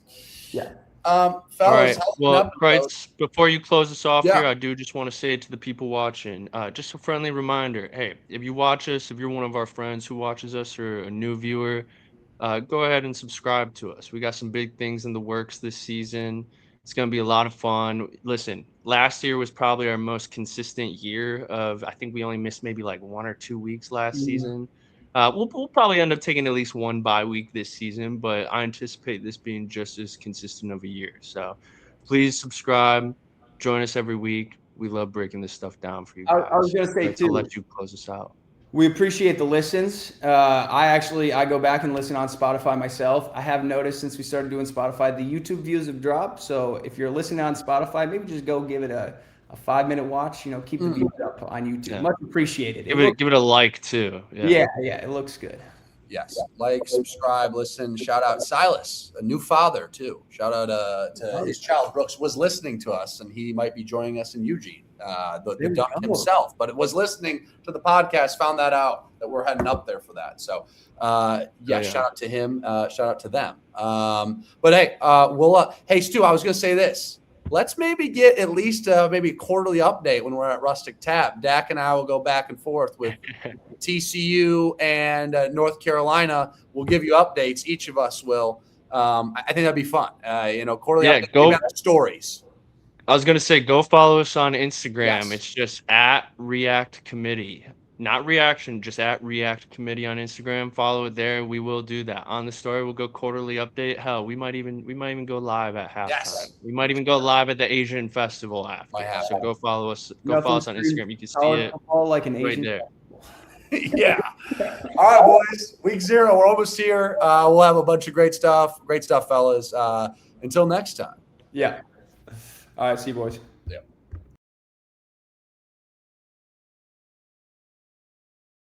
Yeah. Fellas, All right. help me Well, up, Kreitz, before you close us off Yeah. here, I do just want to say to the people watching, just a friendly reminder. Hey, if you watch us, if you're one of our friends who watches us or a new viewer, go ahead and subscribe to us. We got some big things in the works this season. It's going to be a lot of fun. Listen, last year was probably our most consistent year I think we only missed maybe like 1 or 2 weeks last season. We'll probably end up taking at least one bye week this season, but I anticipate this being just as consistent of a year. So please subscribe, join us every week. We love breaking this stuff down for you guys. I was going to say Kreitz, too. I'll let you close us out. We appreciate the listens. I go back and listen on Spotify myself. I have noticed since we started doing Spotify, the YouTube views have dropped. So if you're listening on Spotify, maybe just go give it a 5-minute watch. Keep the views up on YouTube. Yeah. Much appreciated. Give it a like too. Yeah, it looks good. Yes, like, subscribe, listen. Shout out Silas, a new father too. Shout out to his child Brooks was listening to us, and he might be joining us in Eugene. The Duck himself, but it was listening to the podcast. Found that out that we're heading up there for that. So shout out to him. Shout out to them. But hey, hey Stu, I was going to say this. Let's maybe get at least maybe a quarterly update when we're at Rustic Tap. Dak and I will go back and forth with TCU and North Carolina. We'll give you updates. Each of us will. I think that'd be fun. Quarterly update, go stories. I was going to say, go follow us on Instagram. Yes. It's just at React Committee. Not reaction, just at React Committee on Instagram. Follow it there. We will do that. On the story, we'll go quarterly update. Hell, we might even go live at halftime. Yes. We might even go live at the Asian Festival after. So go follow us. Go follow us on Instagram. You can see it like an right Asian there. Yeah. All right, boys. Week 0. We're almost here. We'll have a bunch of great stuff. Great stuff, fellas. Until next time. Yeah. All right. See you, boys.